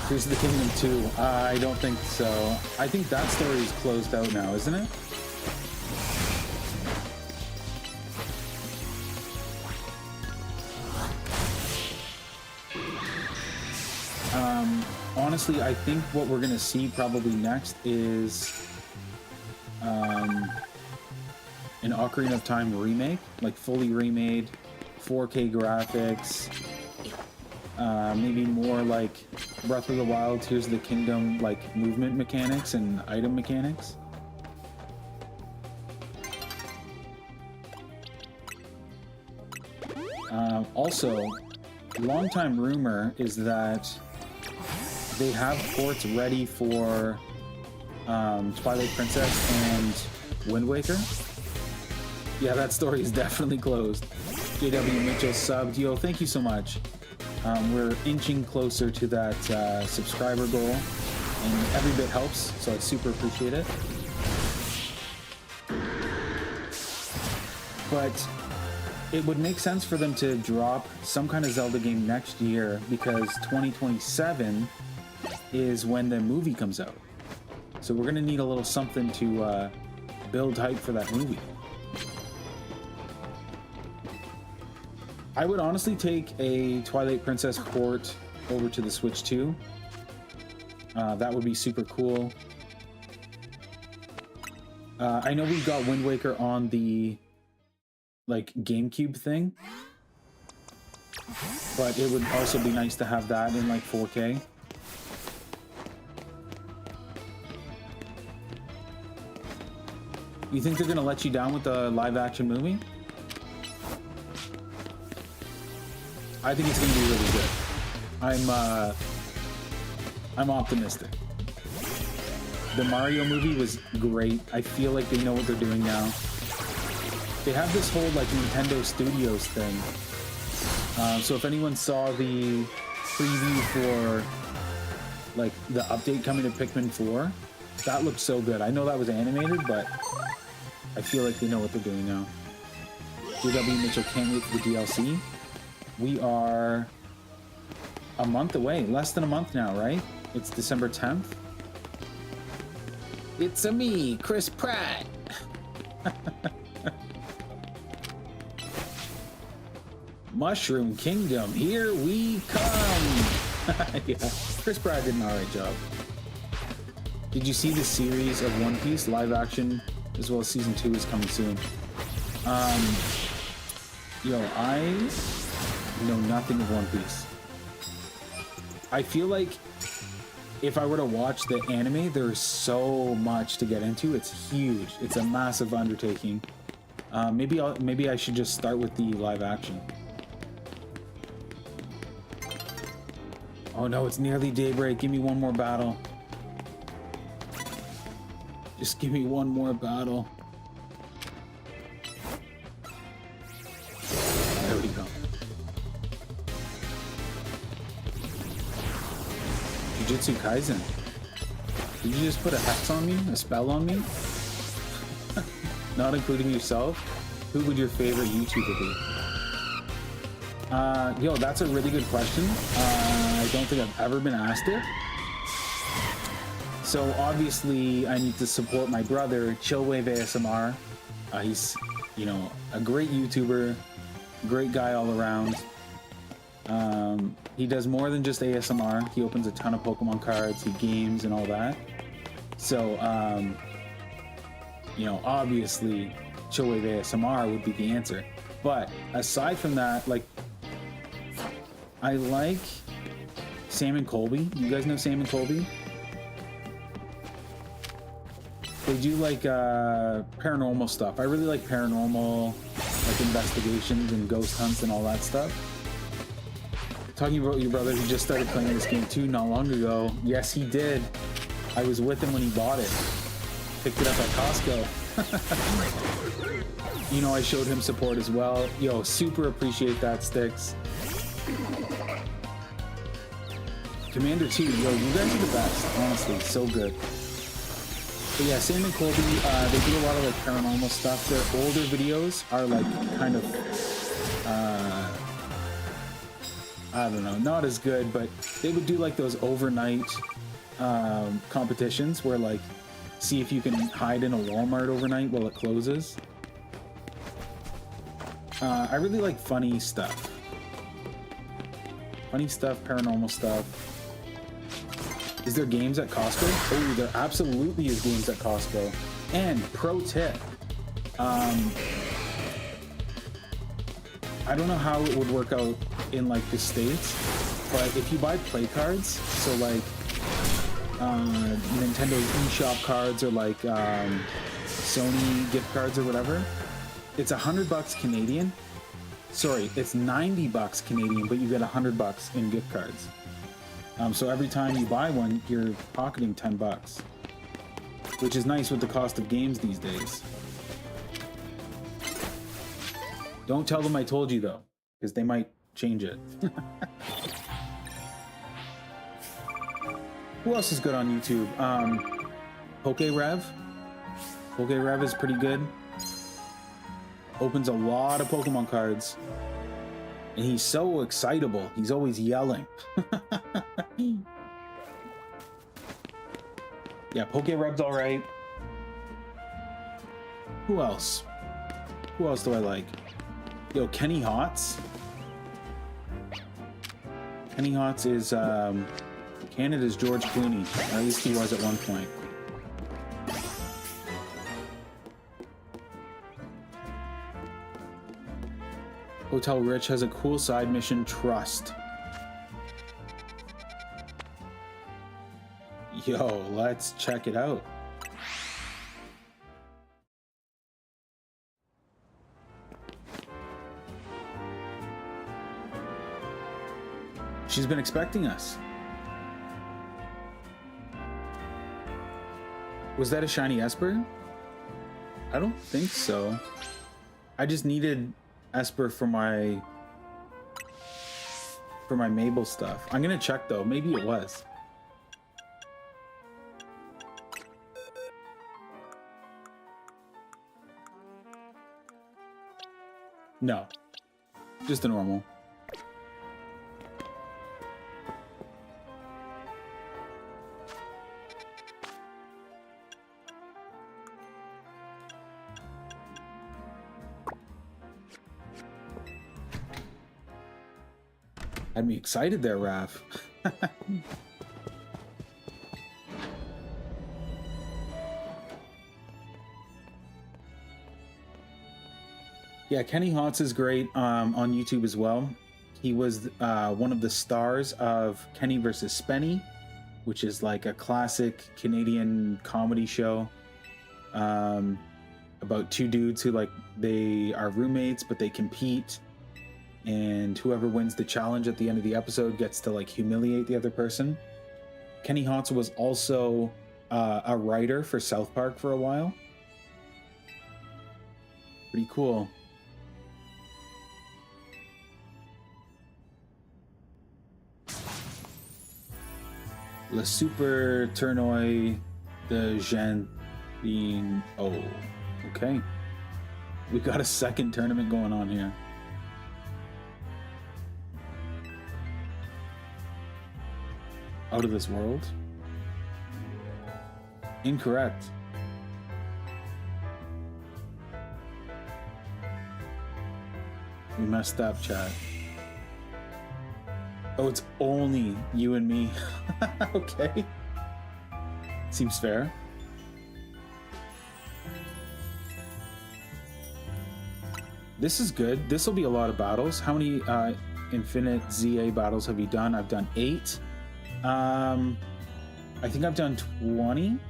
Here's the Kingdom 2. I don't think so. I think that story is closed out now, isn't it? Honestly, I think what we're gonna see probably next is an Ocarina of Time remake, like fully remade, 4K graphics, maybe more like Breath of the Wild, Tears of the Kingdom, like movement mechanics and item mechanics. Also, long-time rumor is that they have ports ready for Twilight Princess and Wind Waker. Yeah, that story is definitely closed. JW Mitchell subbed. Yo, thank you so much. We're inching closer to that subscriber goal, and every bit helps, so I super appreciate it. But it would make sense for them to drop some kind of Zelda game next year, because 2027 is when the movie comes out. So we're gonna need a little something to build hype for that movie. I would honestly take a Twilight Princess port over to the Switch 2. That would be super cool. I know we got Wind Waker on the like GameCube thing, but it would also be nice to have that in like 4K. You think they're gonna let you down with the live-action movie? I think it's gonna be really good. I'm optimistic. The Mario movie was great. I feel like they know what they're doing now. They have this whole like Nintendo Studios thing. So if anyone saw the preview for like the update coming to Pikmin 4, that looked so good. I know that was animated, but I feel like they know what they're doing now. JW Mitchell can't wait for the DLC. We are a month away, less than a month now, right? It's December 10th. It's a me, Chris Pratt. Mushroom Kingdom, here we come. Yeah, Chris Pratt did an alright job. Did you see the series of One Piece live action, as well as season 2 is coming soon? Yo, I know nothing of One Piece. I feel like if I were to watch the anime, there's so much to get into. It's huge. It's a massive undertaking. Maybe I should just start with the live action. Oh no, it's nearly daybreak. Give me one more battle. Just give me one more battle. There we go. Jujutsu Kaisen. Did you just put a hex on me? A spell on me? Not including yourself? Who would your favorite YouTuber be? Yo, that's a really good question. I don't think I've ever been asked it. So obviously I need to support my brother, Chillwave ASMR. He's, you know, a great YouTuber, great guy all around. He does more than just ASMR. He opens a ton of Pokemon cards, he games and all that. So, you know, obviously Chillwave ASMR would be the answer. But aside from that, like, I like Sam and Colby. You guys know Sam and Colby? They do like paranormal stuff. I really like paranormal, like investigations and ghost hunts and all that stuff. Talking about your brother, he just started playing this game too not long ago. Yes, he did. I was with him when he bought it. Picked it up at Costco. You know, I showed him support as well. Yo, super appreciate that, Sticks. Commander 2, yo, you guys are the best, honestly, so good. But yeah, Sam and Colby, they do a lot of like paranormal stuff. Their older videos are like kind of, I don't know, not as good, but they would do like those overnight competitions where like, see if you can hide in a Walmart overnight while it closes. I really like funny stuff. Funny stuff, paranormal stuff. Is there games at Costco? Oh, there absolutely is games at Costco. And pro tip, I don't know how it would work out in like the States, but if you buy play cards, so like Nintendo's eShop cards or like Sony gift cards or whatever, it's $100 Canadian. Sorry, it's $90 Canadian, but you get $100 in gift cards. So every time you buy one, you're pocketing $10, which is nice with the cost of games these days. Don't tell them I told you though, because they might change it. Who else is good on YouTube? PokeRev. PokeRev is pretty good. Opens a lot of Pokemon cards. And he's so excitable. He's always yelling. Yeah, PokeRev's all right. Who else? Who else do I like? Yo, Kenny Hotz. Kenny Hotz is Canada's George Clooney. Or at least he was at one point. Hotel Rich has a cool side mission, Trust. Yo, let's check it out. She's been expecting us. Was that a shiny Esper? I don't think so. I just needed Esper for my Mabel stuff. I'm gonna check though. Maybe it was. No, just a normal. Had me excited there, Raph. Yeah, Kenny Hotz is great on YouTube as well. He was one of the stars of Kenny versus Spenny, which is like a classic Canadian comedy show about two dudes who like they are roommates but they compete, and whoever wins the challenge at the end of the episode gets to like humiliate the other person. Kenny Hotz was also a writer for South Park for a while. Pretty cool. Le Super Tournoi de Jean being... Oh, okay. We got a second tournament going on here. Out of this world? Incorrect. We messed up, chat. Oh, it's only you and me. Okay. Seems fair. This is good. This will be a lot of battles. How many Infinite ZA battles have you done? I've done 8. I think I've done 20.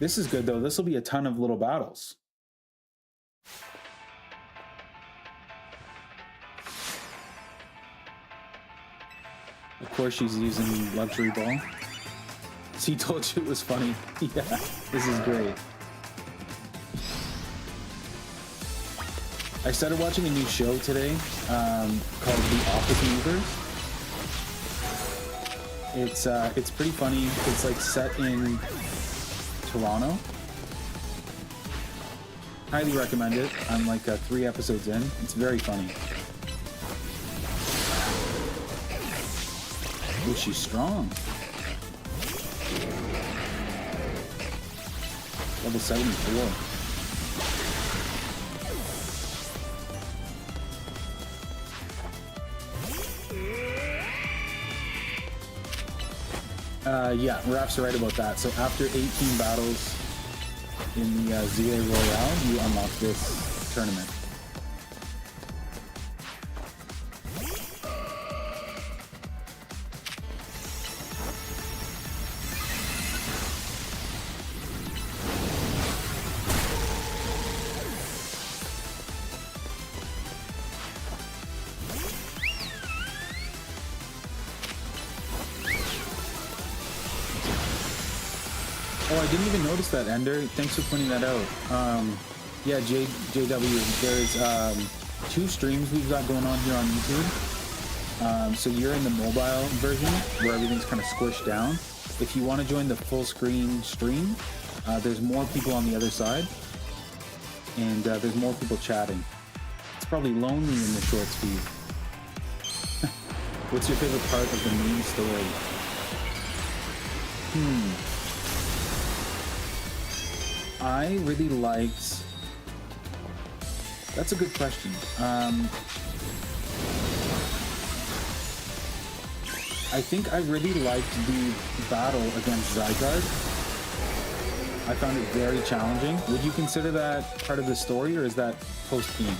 This is good though. This will be a ton of little battles. Of course she's using luxury ball. She told you it was funny. Yeah, this is great. I started watching a new show today called The Office Movers. It's pretty funny. It's like set in Toronto. Highly recommend it. I'm like 3 episodes in. It's very funny. Oh, she's strong. Level 74. Yeah, Raph's right about that. So after 18 battles in the ZA Royale, you unlock this tournament. Oh, I didn't even notice that, Ender. Thanks for pointing that out. Yeah, JW, there's 2 streams we've got going on here on YouTube. So you're in the mobile version where everything's kind of squished down. If you want to join the full screen stream, there's more people on the other side, and there's more people chatting. It's probably lonely in the short speed. What's your favorite part of the main story? I really liked... That's a good question. I think I really liked the battle against Zygarde. I found it very challenging. Would you consider that part of the story, or is that post-game?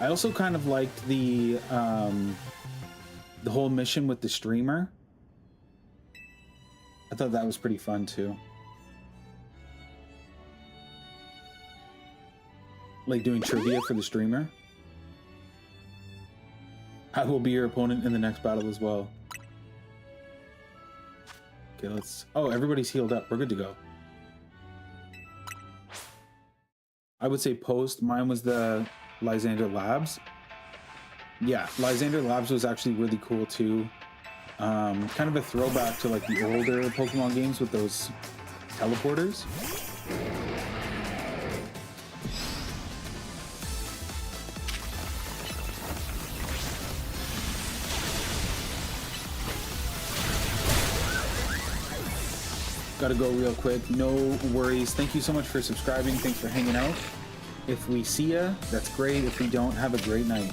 I also kind of liked the whole mission with the streamer. I thought that was pretty fun too. Like doing trivia for the streamer. I will be your opponent in the next battle as well. Okay, let's... Oh, everybody's healed up. We're good to go. I would say post. Mine was the Lysander Labs. Yeah, Lysander Labs was actually really cool too. Kind of a throwback to like the older Pokemon games with those teleporters. Gotta go real quick. No worries. Thank you so much for subscribing. Thanks for hanging out. If we see ya, that's great. If we don't, have a great night.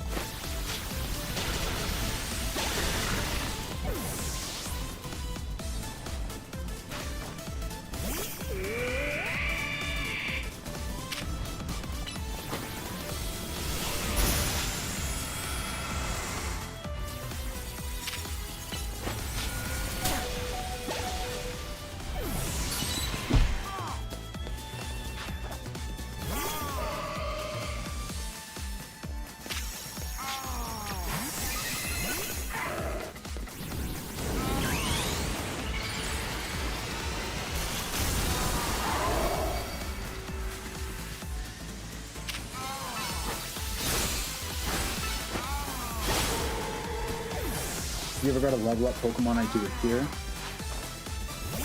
You ever got a level up Pokemon? I do it here.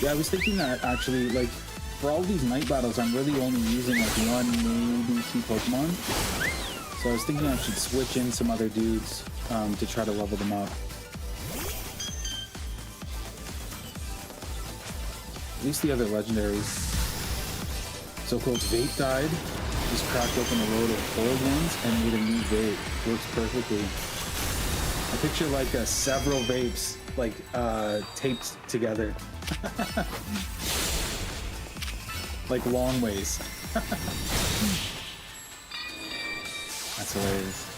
Yeah, I was thinking that actually, like, for all these night battles, I'm really only using like 1, maybe 2 Pokemon. So I was thinking I should switch in some other dudes to try to level them up. At least the other legendaries. So-called Vape died. Just cracked open a load of old ones and made a new vape. Works perfectly. I picture like several vapes like taped together. Like long ways. That's hilarious.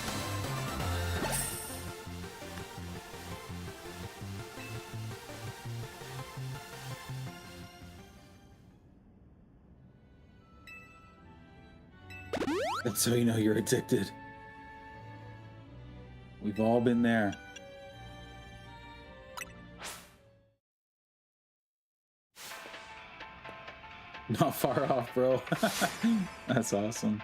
That's so you know you're addicted. We've all been there. Not far off, bro. That's awesome.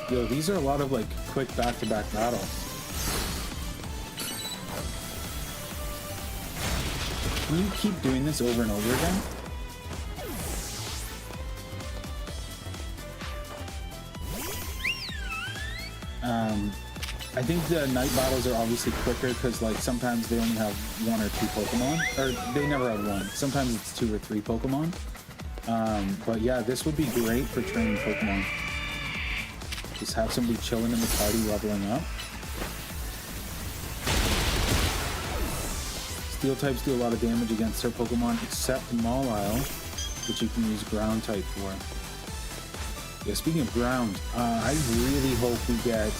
Yo, these are a lot of like quick back-to-back battles. Can you keep doing this over and over again? I think the night battles are obviously quicker because like sometimes they only have 1 or 2 Pokemon, or they never have 1. Sometimes it's 2 or 3 Pokemon. But yeah, this would be great for training Pokemon. Just have somebody chilling in the party leveling up. Steel types do a lot of damage against their Pokemon except Mawile, which you can use ground type for. Yeah, speaking of ground, I really hope we get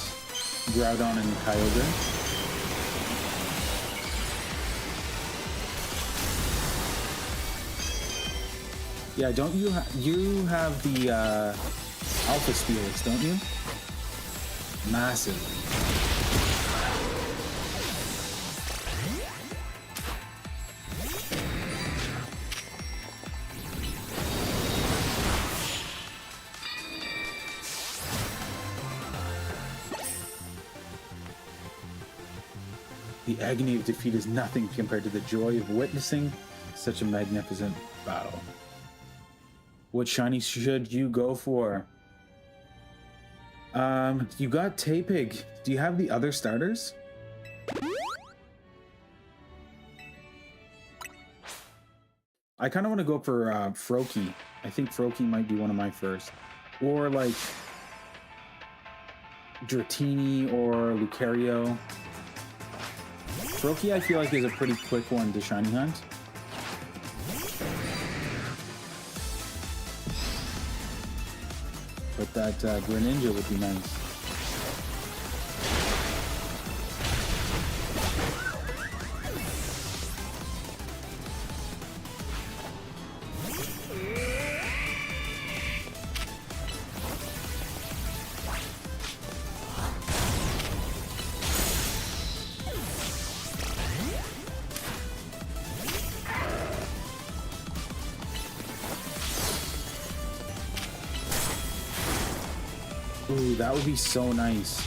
Groudon and Kyogre. Yeah, don't you you have the Alpha Steelix, don't you? Massive. The agony of defeat is nothing compared to the joy of witnessing such a magnificent battle. What shiny should you go for? You got Tapig. Do you have the other starters? I kind of want to go for Froakie. I think Froakie might be one of my first. Or like Dratini or Lucario. Froakie I feel like is a pretty quick one to shiny hunt. But that Greninja would be nice. Ooh, that would be so nice.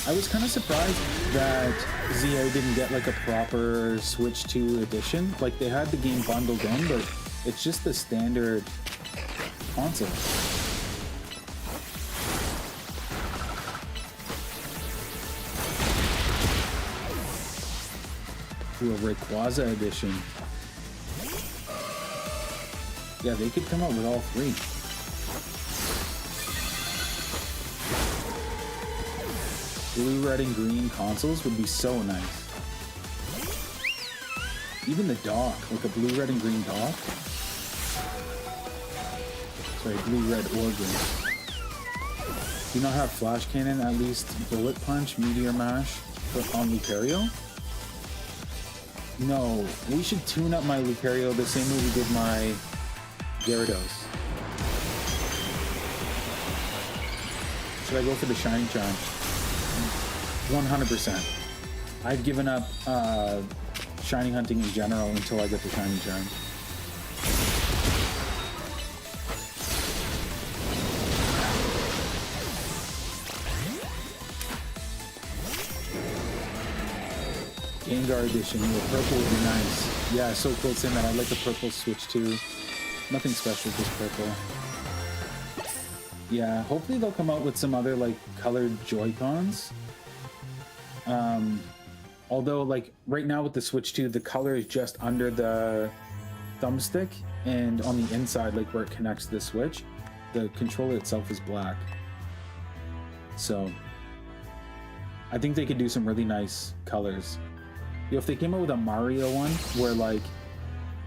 I was kind of surprised that ZA didn't get like a proper Switch 2 edition. Like they had the game bundled in, but it's just the standard console. Ooh, a Rayquaza edition. Yeah, they could come out with all 3. Blue, red, and green consoles would be so nice. Even the dock, like a blue, red, and green dock. Sorry, blue, red, or green. Do you not have Flash Cannon, at least Bullet Punch, Meteor Mash on Lucario? No, we should tune up my Lucario the same way we did my Gyarados. Should I go for the Shiny Charm? 100%. I've given up shiny hunting in general until I get the Shiny Charm. Gengar edition, the purple would be nice. Yeah, so cool saying that. I like the purple Switch too. Nothing special, just purple. Yeah, hopefully they'll come out with some other like colored Joy-Cons. Although like right now with the Switch 2, the color is just under the thumbstick, and on the inside, like where it connects to the Switch, the controller itself is black. So I think they could do some really nice colors. You know, if they came out with a Mario one where like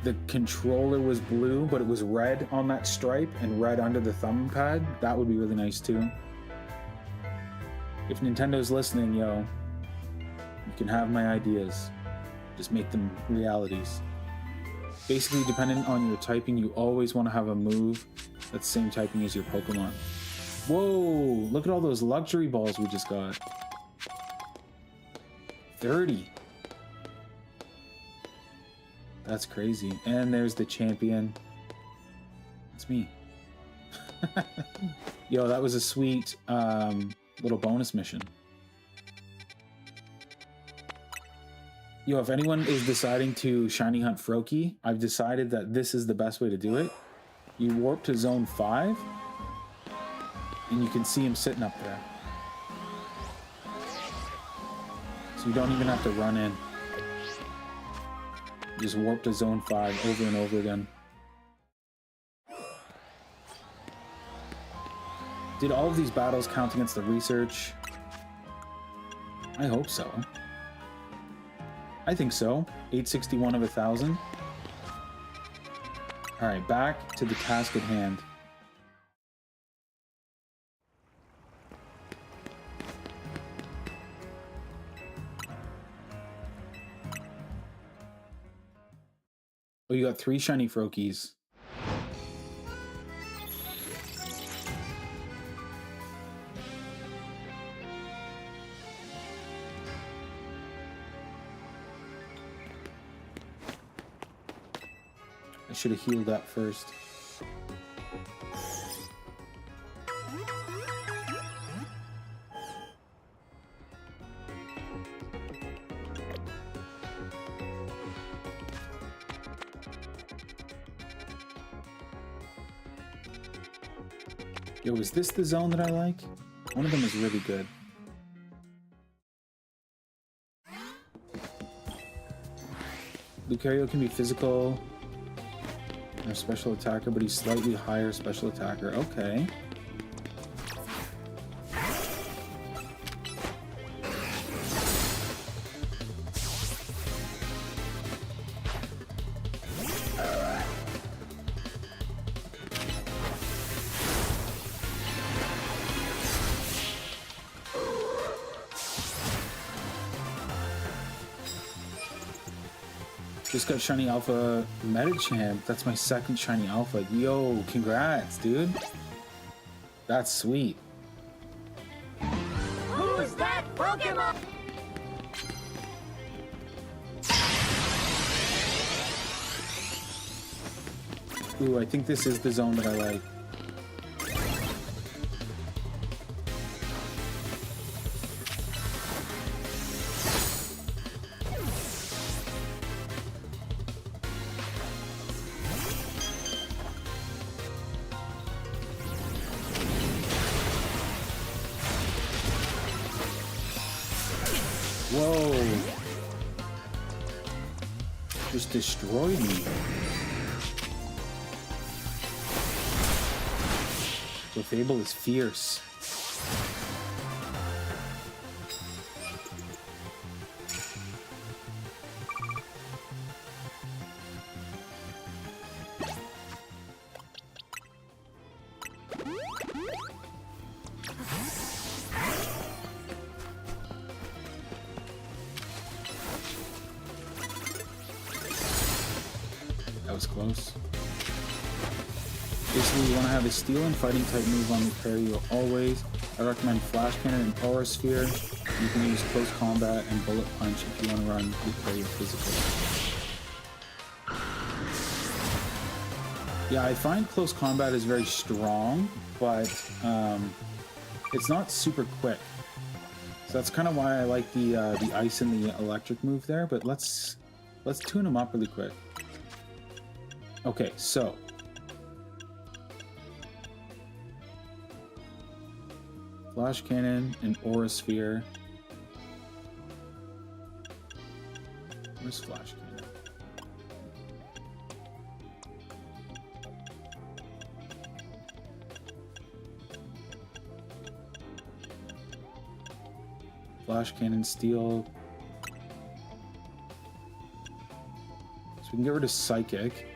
the controller was blue, but it was red on that stripe and red under the thumb pad, that would be really nice too. If Nintendo's listening, yo, you can have my ideas. Just make them realities. Basically, depending on your typing, you always want to have a move that's the same typing as your Pokemon. Whoa, look at all those luxury balls we just got. 30. That's crazy. And there's the champion. It's me. Yo, that was a sweet little bonus mission. Yo, if anyone is deciding to shiny hunt Froakie, I've decided that this is the best way to do it. You warp to zone 5, and you can see him sitting up there. So you don't even have to run in. You just warp to zone 5 over and over again. Did all of these battles count against the research? I hope so. I think so. 861 of 1,000. Alright, back to the task at hand. Oh, you got 3 shiny Froakies. I should have healed up first. Yo, is this the zone that I like? One of them is really good. Lucario can be physical or special attacker, but he's slightly higher special attacker. Okay. Just got shiny alpha Metachamp. That's my second shiny alpha. Yo, congrats, dude. That's sweet. Who's that Pokemon? Ooh, I think this is the zone that I like. Whoa. Just destroyed me. Clefable is fierce. That was close. Basically, you want to have a steel and fighting type move on Lucario always. I recommend Flash Cannon and Aura Sphere. You can use close combat and bullet punch if you want to run Lucario physical. Yeah, I find close combat is very strong, but it's not super quick. So that's kind of why I like the ice and the electric move there. But let's tune them up really quick. Okay, so Flash Cannon and Aura Sphere. Where's Flash Cannon? Flash Cannon, Steel. So we can get rid of Psychic.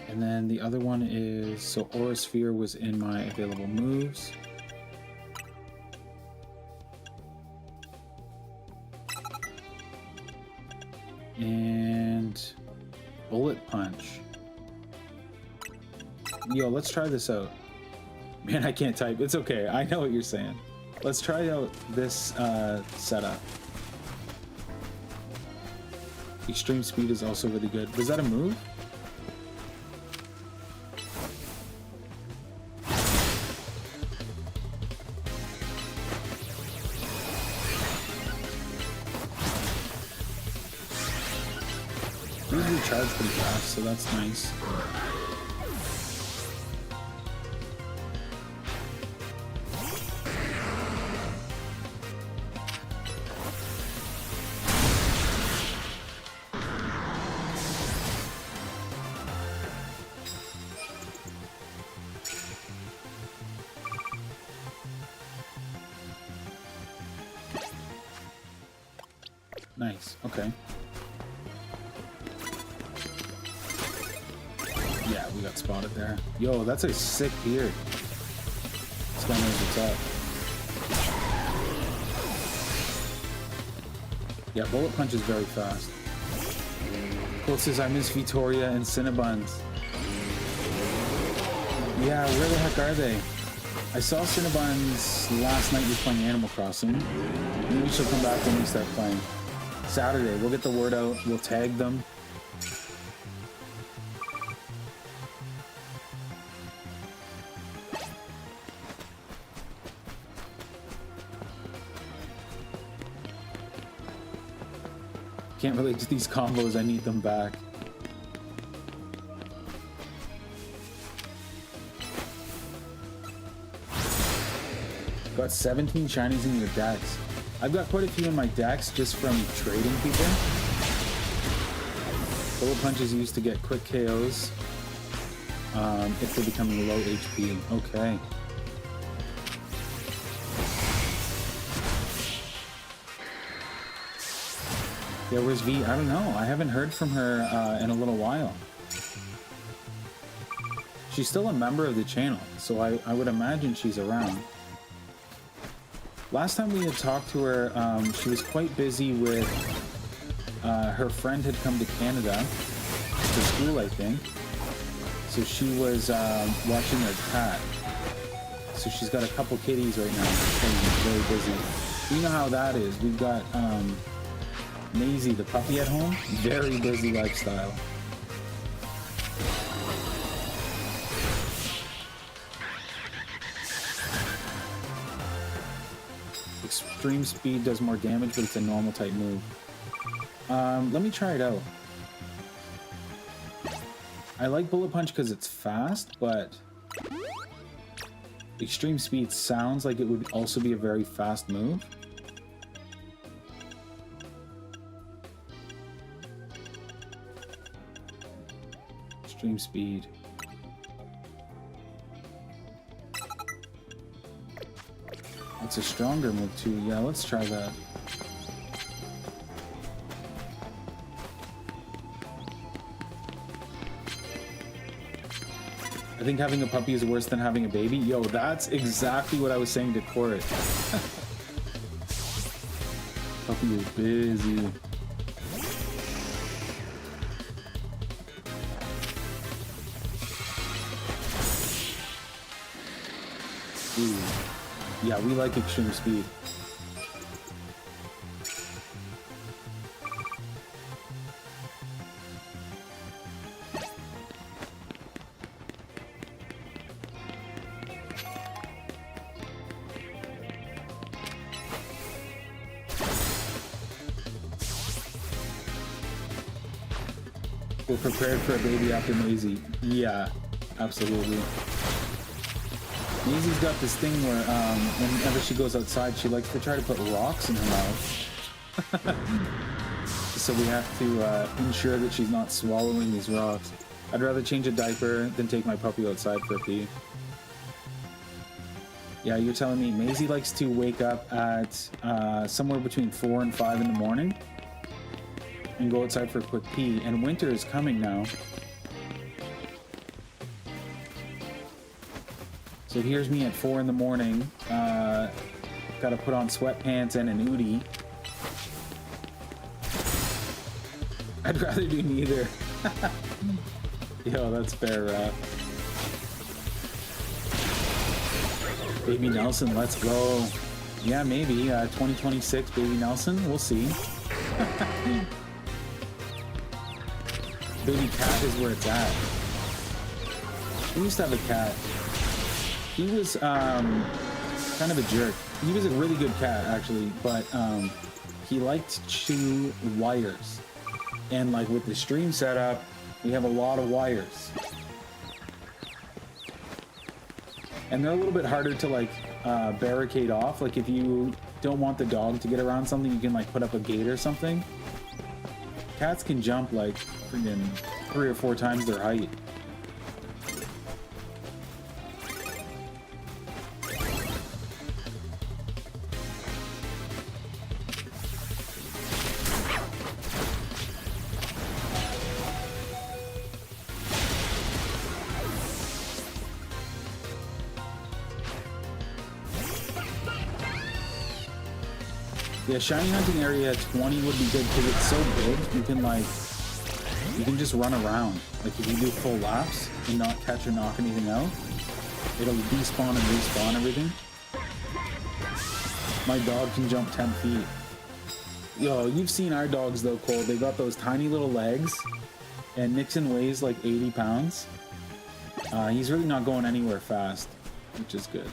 And then the other one is, so Aura Sphere was in my available moves. And Bullet Punch. Yo, let's try this out. Man, I can't type. It's okay. I know what you're saying. Let's try out this setup. Extreme Speed is also really good. Was that a move? These recharge pretty fast, so that's nice. Nice, okay. Yeah, we got spotted there. Yo, that's a sick beard. This guy knows what's up. Yeah, Bullet Punch is very fast. Colt says, I miss Vittoria and Cinnabuns. Yeah, where the heck are they? I saw Cinnabuns last night. We were playing Animal Crossing. Maybe she'll come back when we start playing. Saturday, we'll get the word out. We'll tag them. Can't relate to these combos. I need them back. Got 17 shinies in your decks. I've got quite a few in my decks just from trading people. Bullet Punch is used to get quick KOs if they're becoming low HP. Okay. Yeah, where's V? I don't know. I haven't heard from her in a little while. She's still a member of the channel, so I would imagine she's around. Last time we had talked to her, she was quite busy with her friend had come to Canada for school, I think. So she was watching their cat. So she's got a couple kitties right now. She's very busy. You know how that is. We've got Maisie, the puppy at home. Very busy lifestyle. Extreme Speed does more damage, but it's a normal type move. Let me try it out. I like Bullet Punch because it's fast, but Extreme Speed sounds like it would also be a very fast move. Extreme Speed. It's a stronger move too. Yeah, let's try that. I think having a puppy is worse than having a baby. Yo, that's exactly what I was saying to Court. Puppy is busy. Ooh. Yeah, we like Extreme Speed. We're prepared for a baby after Maisie. Yeah, absolutely. Maisie's got this thing where whenever she goes outside, she likes to try to put rocks in her mouth. so we have to ensure that she's not swallowing these rocks. I'd rather change a diaper than take my puppy outside for a pee. Yeah, you're telling me Maisie likes to wake up at somewhere between 4 and 5 in the morning and go outside for a quick pee, and winter is coming now. So here's me at 4 in the morning, gotta put on sweatpants and an Udi. I'd rather do neither. Yo, that's fair, Baby Nelson, let's go. Yeah, maybe, 2026 Baby Nelson, we'll see. Baby cat is where it's at. We used to have a cat. He was, kind of a jerk. He was a really good cat, actually, but, he liked to chew wires. And, like, with the stream setup, we have a lot of wires. And they're a little bit harder to, like, barricade off. Like, if you don't want the dog to get around something, you can, like, put up a gate or something. Cats can jump, like, freaking 3 or 4 times their height. Yeah, shiny hunting area 20 would be good because it's so big. You can just run around. Like if you do full laps and not catch or knock anything out, it'll despawn and respawn everything. My dog can jump 10 feet. Yo, you've seen our dogs though, Cole. They got those tiny little legs, and Nixon weighs like 80 pounds. He's really not going anywhere fast, which is good.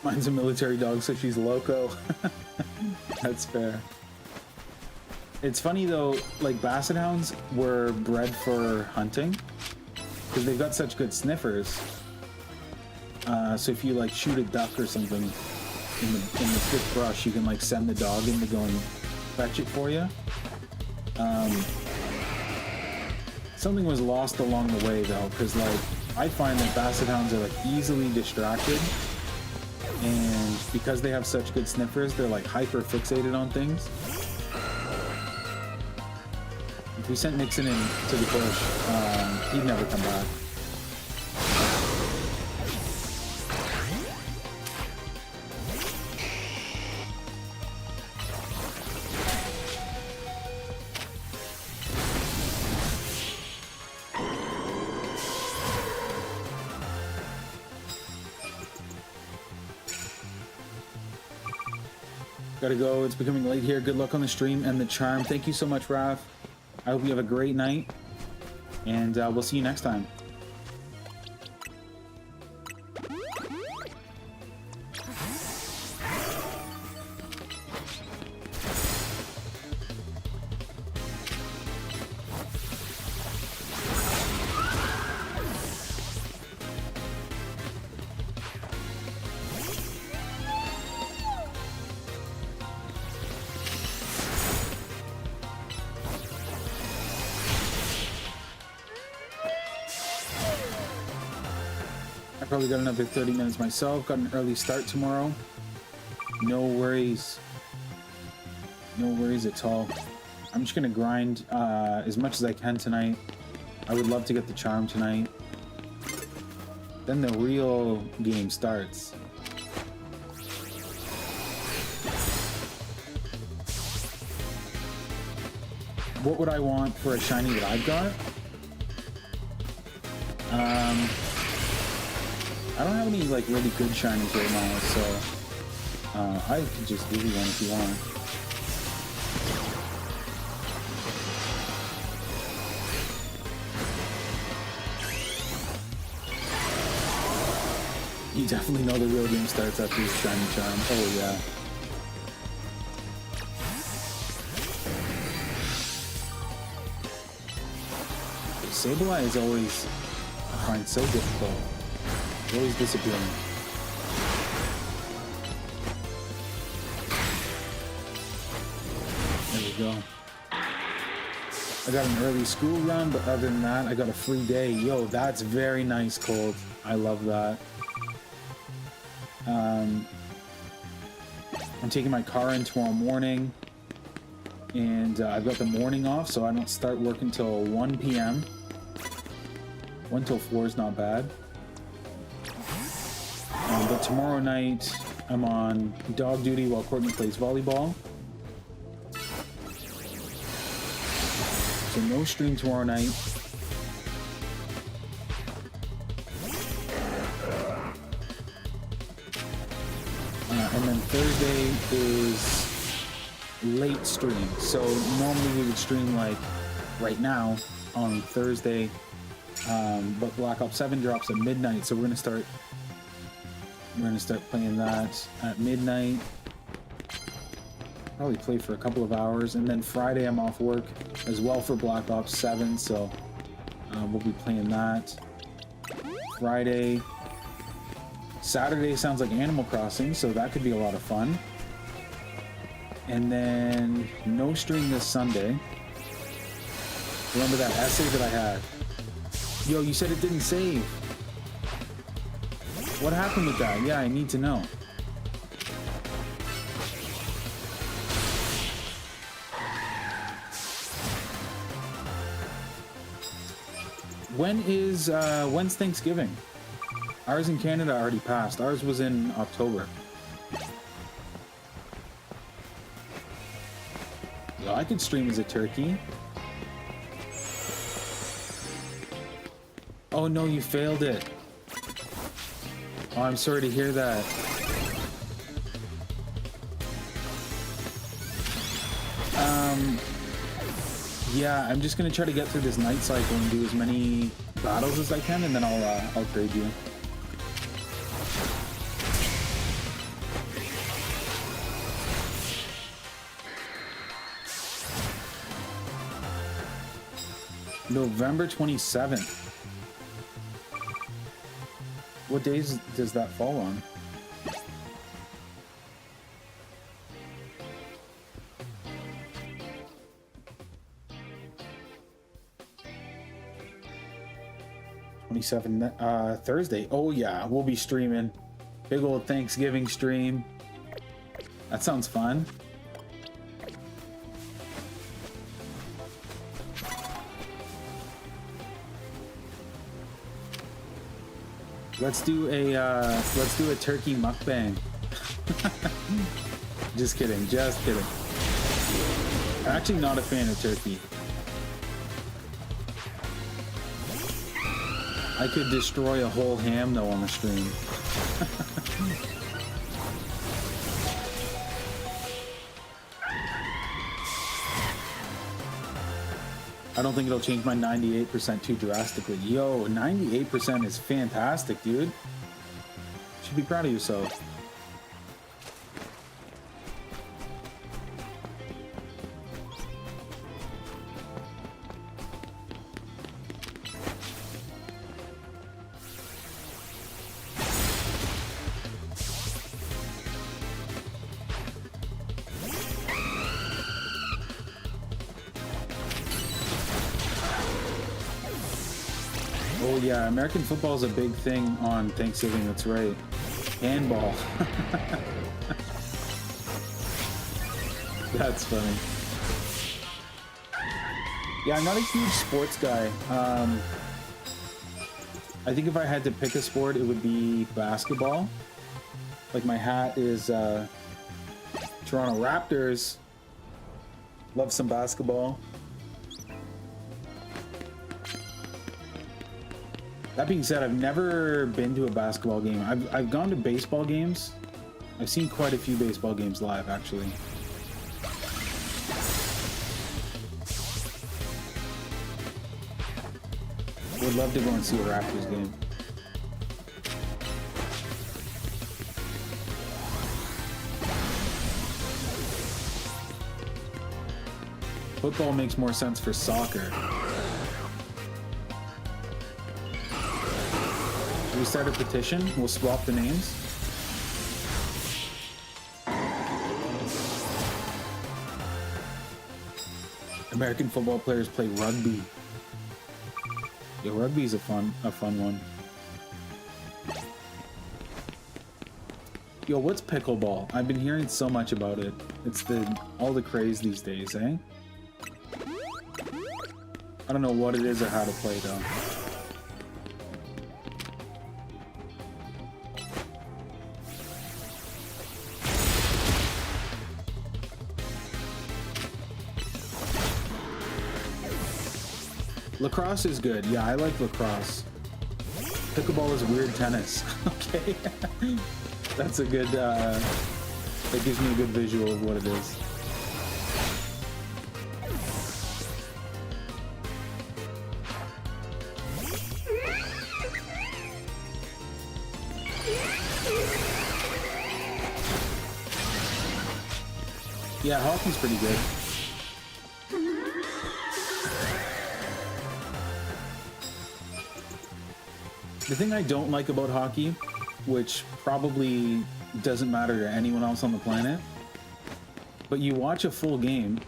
Mine's a military dog, so she's loco. That's fair. It's funny though, like basset hounds were bred for hunting because they've got such good sniffers. So if you like shoot a duck or something in the thick brush, you can like send the dog in to go and fetch it for you. Something was lost along the way though, because like I find that basset hounds are like easily distracted. And because they have such good sniffers, they're like hyper fixated on things. If we sent Nixon in to the bush, he'd never come back. Gotta go. It's becoming late here. Good luck on the stream and the charm. Thank you so much, Raph. I hope you have a great night, and we'll see you next time. Probably got another 30 minutes myself. Got an early start tomorrow. No worries. No worries at all. I'm just gonna grind as much as I can tonight. I would love to get the charm tonight. Then the real game starts. What would I want for a shiny that I've got? I don't have any like really good shinies right now, so I could just give you one if you want. You definitely know the real game starts after your shiny charm. Oh yeah. Sableye is always, I find so difficult. It's always disappearing. There we go. I got an early school run, but other than that, I got a free day. Yo, that's very nice, Cold. I love that. I'm taking my car in tomorrow morning, and I've got the morning off, so I don't start work until 1 p.m. 1 till 4 is not bad. But tomorrow night, I'm on dog duty while Courtney plays volleyball. So no stream tomorrow night. And then Thursday is late stream. So normally we would stream like right now on Thursday, but Black Ops 7 drops at midnight. So we're gonna start playing that at midnight. Probably play for a couple of hours, and then Friday I'm off work as well for Black Ops 7. So we'll be playing that Friday. Saturday sounds like Animal Crossing, so that could be a lot of fun. And then no stream this Sunday. Remember that essay that I had? Yo, you said it didn't save. What happened with that? Yeah, I need to know. When's Thanksgiving? Ours in Canada already passed. Ours was in October. Yo, I could stream as a turkey. Oh no, you failed it. Oh, I'm sorry to hear that. Yeah, I'm just gonna try to get through this night cycle and do as many battles as I can, and then I'll trade you. November 27th. What days does that fall on? Thursday. Oh yeah, we'll be streaming. Big old Thanksgiving stream. That sounds fun. Let's do a turkey mukbang. Just kidding, just kidding. I'm actually not a fan of turkey. I could destroy a whole ham though on the stream. I don't think it'll change my 98% too drastically. Yo, 98% is fantastic, dude. You should be proud of yourself. Yeah, American football is a big thing on Thanksgiving, that's right. Handball. That's funny. Yeah, I'm not a huge sports guy. I think if I had to pick a sport, it would be basketball. Like my hat is Toronto Raptors. Love some basketball. That being said, I've never been to a basketball game. I've gone to baseball games. I've seen quite a few baseball games live, actually. Would love to go and see a Raptors game. Football makes more sense for soccer. Should we start a petition? We'll swap the names. American football players play rugby. Yeah, rugby's a fun one. Yo, what's pickleball? I've been hearing so much about it. It's all the craze these days, eh? I don't know what it is or how to play though. Lacrosse is good. Yeah, I like lacrosse. Pickleball is weird tennis. Okay. That's a good, that gives me a good visual of what it is. Yeah, hockey's pretty good. The thing I don't like about hockey, which probably doesn't matter to anyone else on the planet, but you watch a full game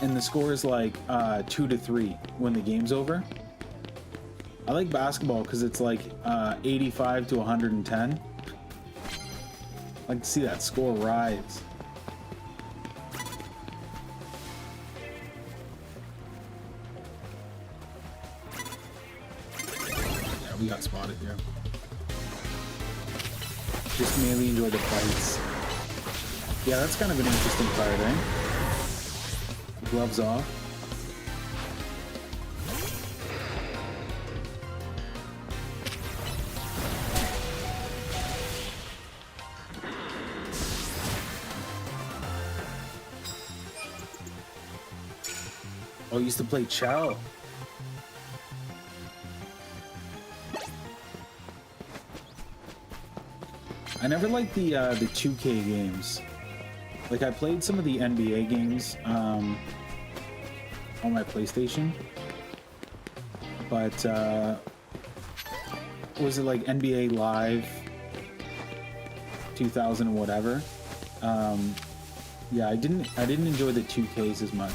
and the score is like 2-3 when the game's over. I like basketball because it's like 85 to 110. I like to see that score rise. We got spotted here. Just mainly enjoy the fights. Yeah, that's kind of an interesting part, eh? Gloves off. Oh, I used to play Chow. I never liked the 2K games. Like I played some of the NBA games on my PlayStation, but was it like NBA Live 2000 or whatever? Yeah, I didn't enjoy the 2Ks as much.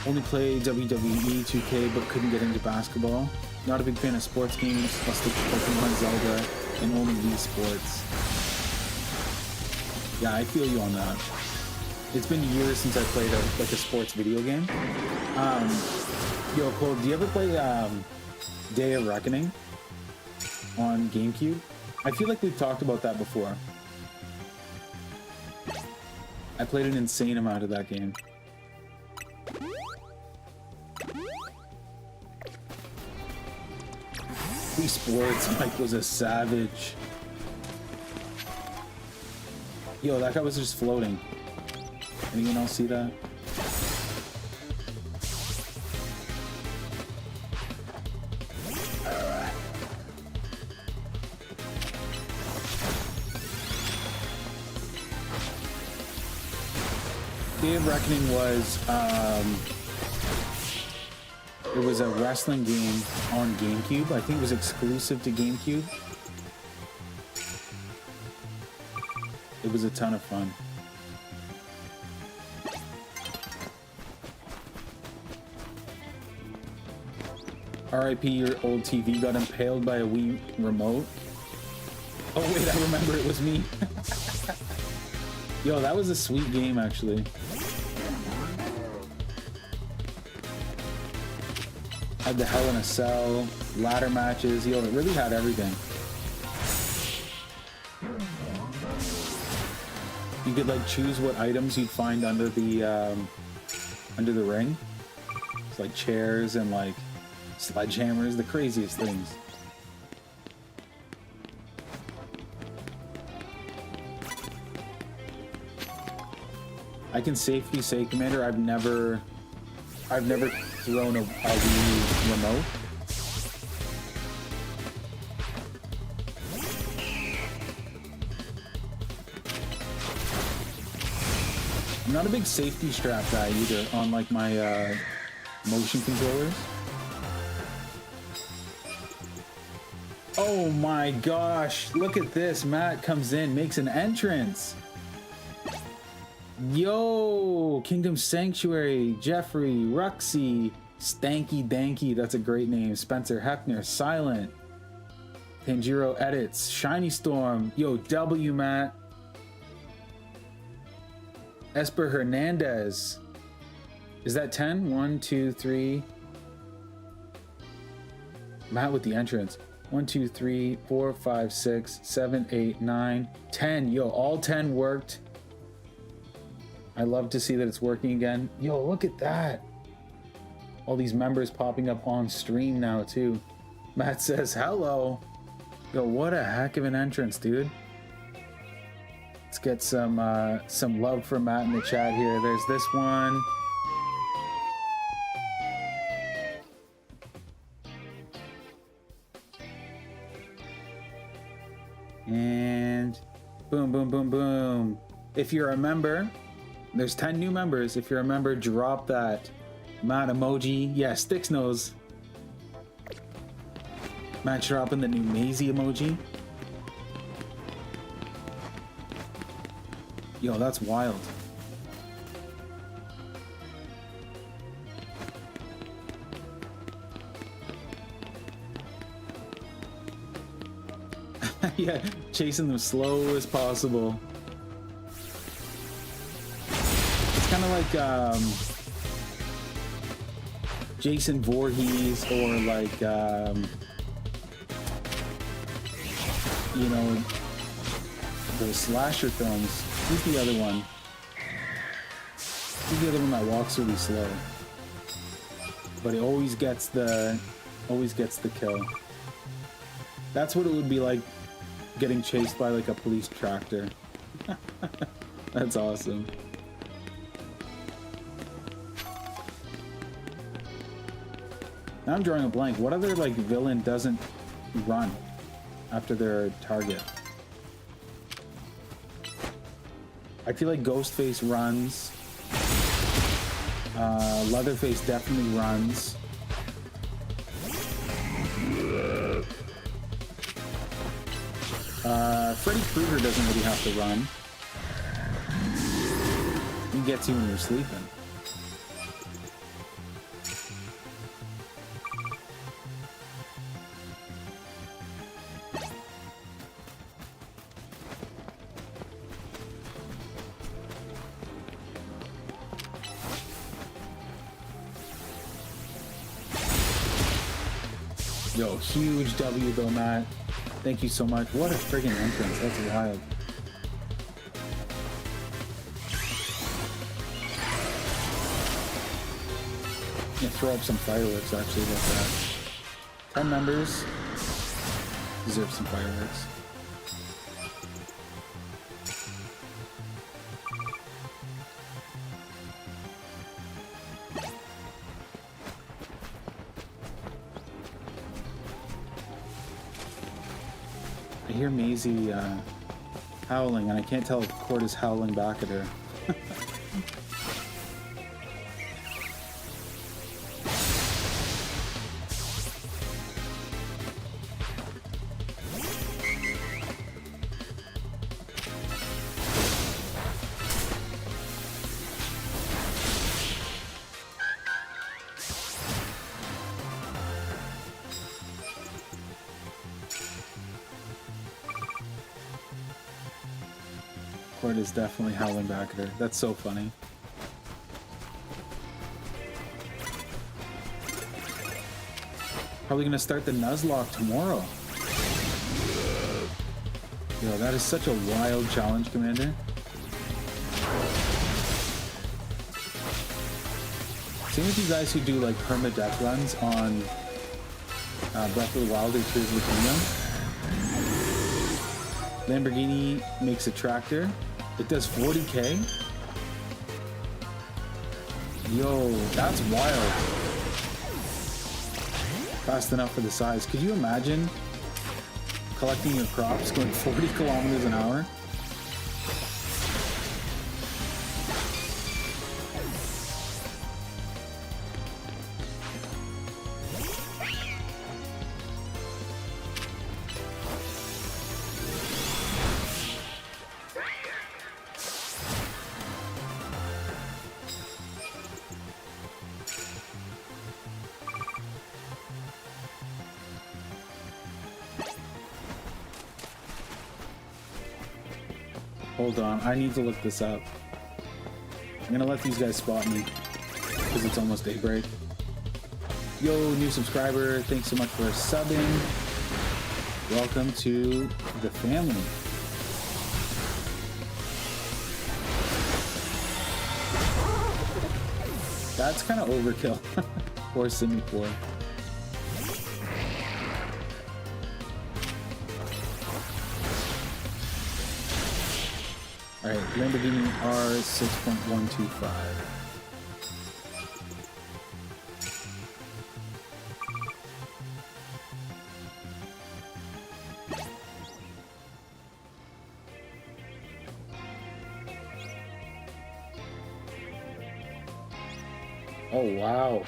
Only play WWE 2K, but couldn't get into basketball. Not a big fan of sports games. I'll stick to Pokémon, Zelda, and only Wii Sports. Yeah, I feel you on that. It's been years since I played a sports video game. Yo, Cole, do you ever play Day of Reckoning on GameCube? I feel like we've talked about that before. I played an insane amount of that game. Wii Sports, Mike was a savage. Yo, that guy was just floating. Anyone else see that? Day of Reckoning was it was a wrestling game on GameCube. I think it was exclusive to GameCube. It was a ton of fun. RIP, your old TV got impaled by a Wii remote. Oh wait, I remember it was me. Yo, that was a sweet game actually. Had the Hell in a Cell, ladder matches, yo, it really had everything. You could like choose what items you'd find under the ring. It's like chairs and like sledgehammers, the craziest things. I can safely say, Commander, I've never thrown a Wii remote. I'm not a big safety strap guy either on like my motion controllers. Oh my gosh, look at this. Matt comes in, makes an entrance. Yo, Kingdom Sanctuary, Jeffrey, Ruxy, Stanky Danky, that's a great name. Spencer Hefner, Silent, Tanjiro Edits, Shiny Storm, yo, W Matt, Esper Hernandez. Is that 10? 1, 2, 3. Matt with the entrance. 1, 2, 3, 4, 5, 6, 7, 8, 9, 10. Yo, all 10 worked. I love to see that it's working again. Yo, look at that. All these members popping up on stream now too. Matt says, hello. Yo, what a heck of an entrance, dude. Let's get some love from Matt in the chat here. There's this one. And boom, boom, boom, boom. If you're a member, there's 10 new members. If you're a member, drop that Matt emoji. Yeah, Sticks knows. Matt dropping the new Maisie emoji. Yo, that's wild. Yeah, chasing them slow as possible. It's kind of like Jason Voorhees or like you know, those slasher films. Who's the other one? Who's the other one that walks really slow? But it always gets the kill. That's what it would be like getting chased by like a police tractor. That's awesome. Now I'm drawing a blank. What other like villain doesn't run after their target? I feel like Ghostface runs. Leatherface definitely runs. Freddy Krueger doesn't really have to run. He gets you when you're sleeping. Yo, huge W though, Matt. Thank you so much. What a friggin' entrance. That's wild. Yeah, throw up some fireworks actually about that. 10 members deserve some fireworks. I hear Maisie howling, and I can't tell if Cord is howling back at her. Cord is definitely howling back at her. That's so funny. Probably gonna start the Nuzlocke tomorrow. Yo, that is such a wild challenge, Commander. Same with you guys who do like permadeath runs on Breath of the Wild or Tears of the Kingdom. Lamborghini makes a tractor. It does 40k. Yo, that's wild. Fast enough for the size. Could you imagine collecting your crops going 40 kilometers an hour? Hold on, I need to look this up. I'm gonna let these guys spot me because it's almost daybreak. Yo, new subscriber, thanks so much for subbing. Welcome to the family. That's kind of overkill. Poor Simi 4. Alright, Lamborghini R6.125. Oh, wow.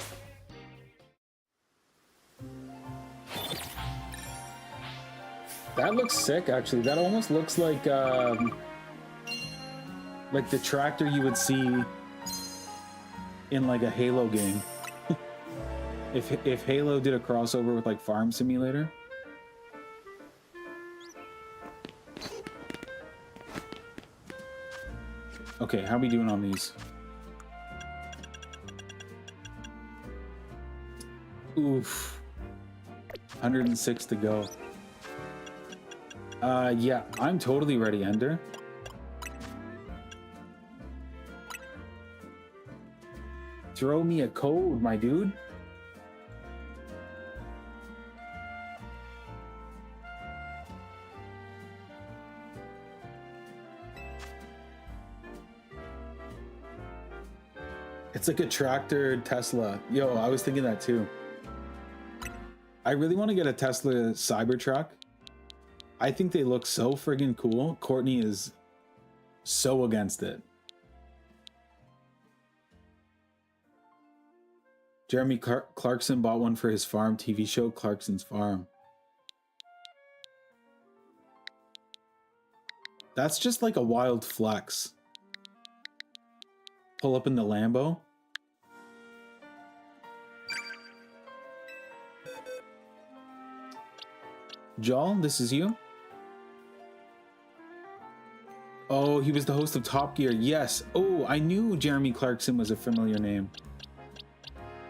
That looks sick, actually. That almost looks like the tractor you would see in like a Halo game. if Halo did a crossover with like Farm Simulator. Okay, how are we doing on these? Oof. 106 to go. Yeah, I'm totally ready, Ender. Throw me a code, my dude. It's like a tractor Tesla. Yo, I was thinking that too. I really want to get a Tesla Cybertruck. I think they look so friggin' cool. Courtney is so against it. Jeremy Clarkson bought one for his farm TV show, Clarkson's Farm. That's just like a wild flex. Pull up in the Lambo. Jal, this is you? Oh, he was the host of Top Gear. Yes. Oh, I knew Jeremy Clarkson was a familiar name.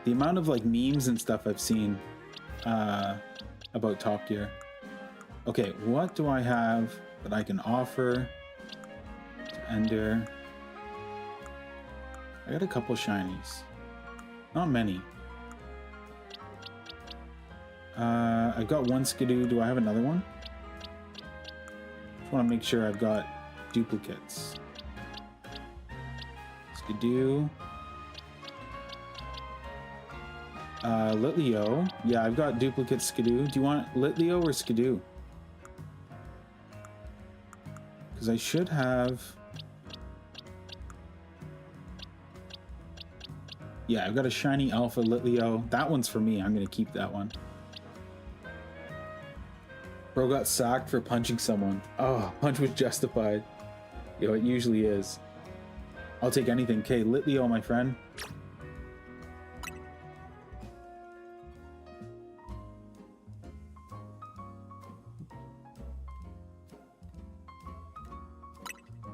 The amount of like memes and stuff I've seen about Top Gear. Okay, what do I have that I can offer to Ender? I got a couple shinies. Not many. I've got one Skidoo. Do I have another one? Just want to make sure I've got duplicates. Skidoo. Litleo. Yeah, I've got duplicate Skidoo. Do you want Litleo or Skidoo? Because I should have... Yeah, I've got a shiny alpha Litleo. That one's for me. I'm going to keep that one. Bro got sacked for punching someone. Oh, punch was justified. Yo, it usually is. I'll take anything. Okay, Litleo, my friend.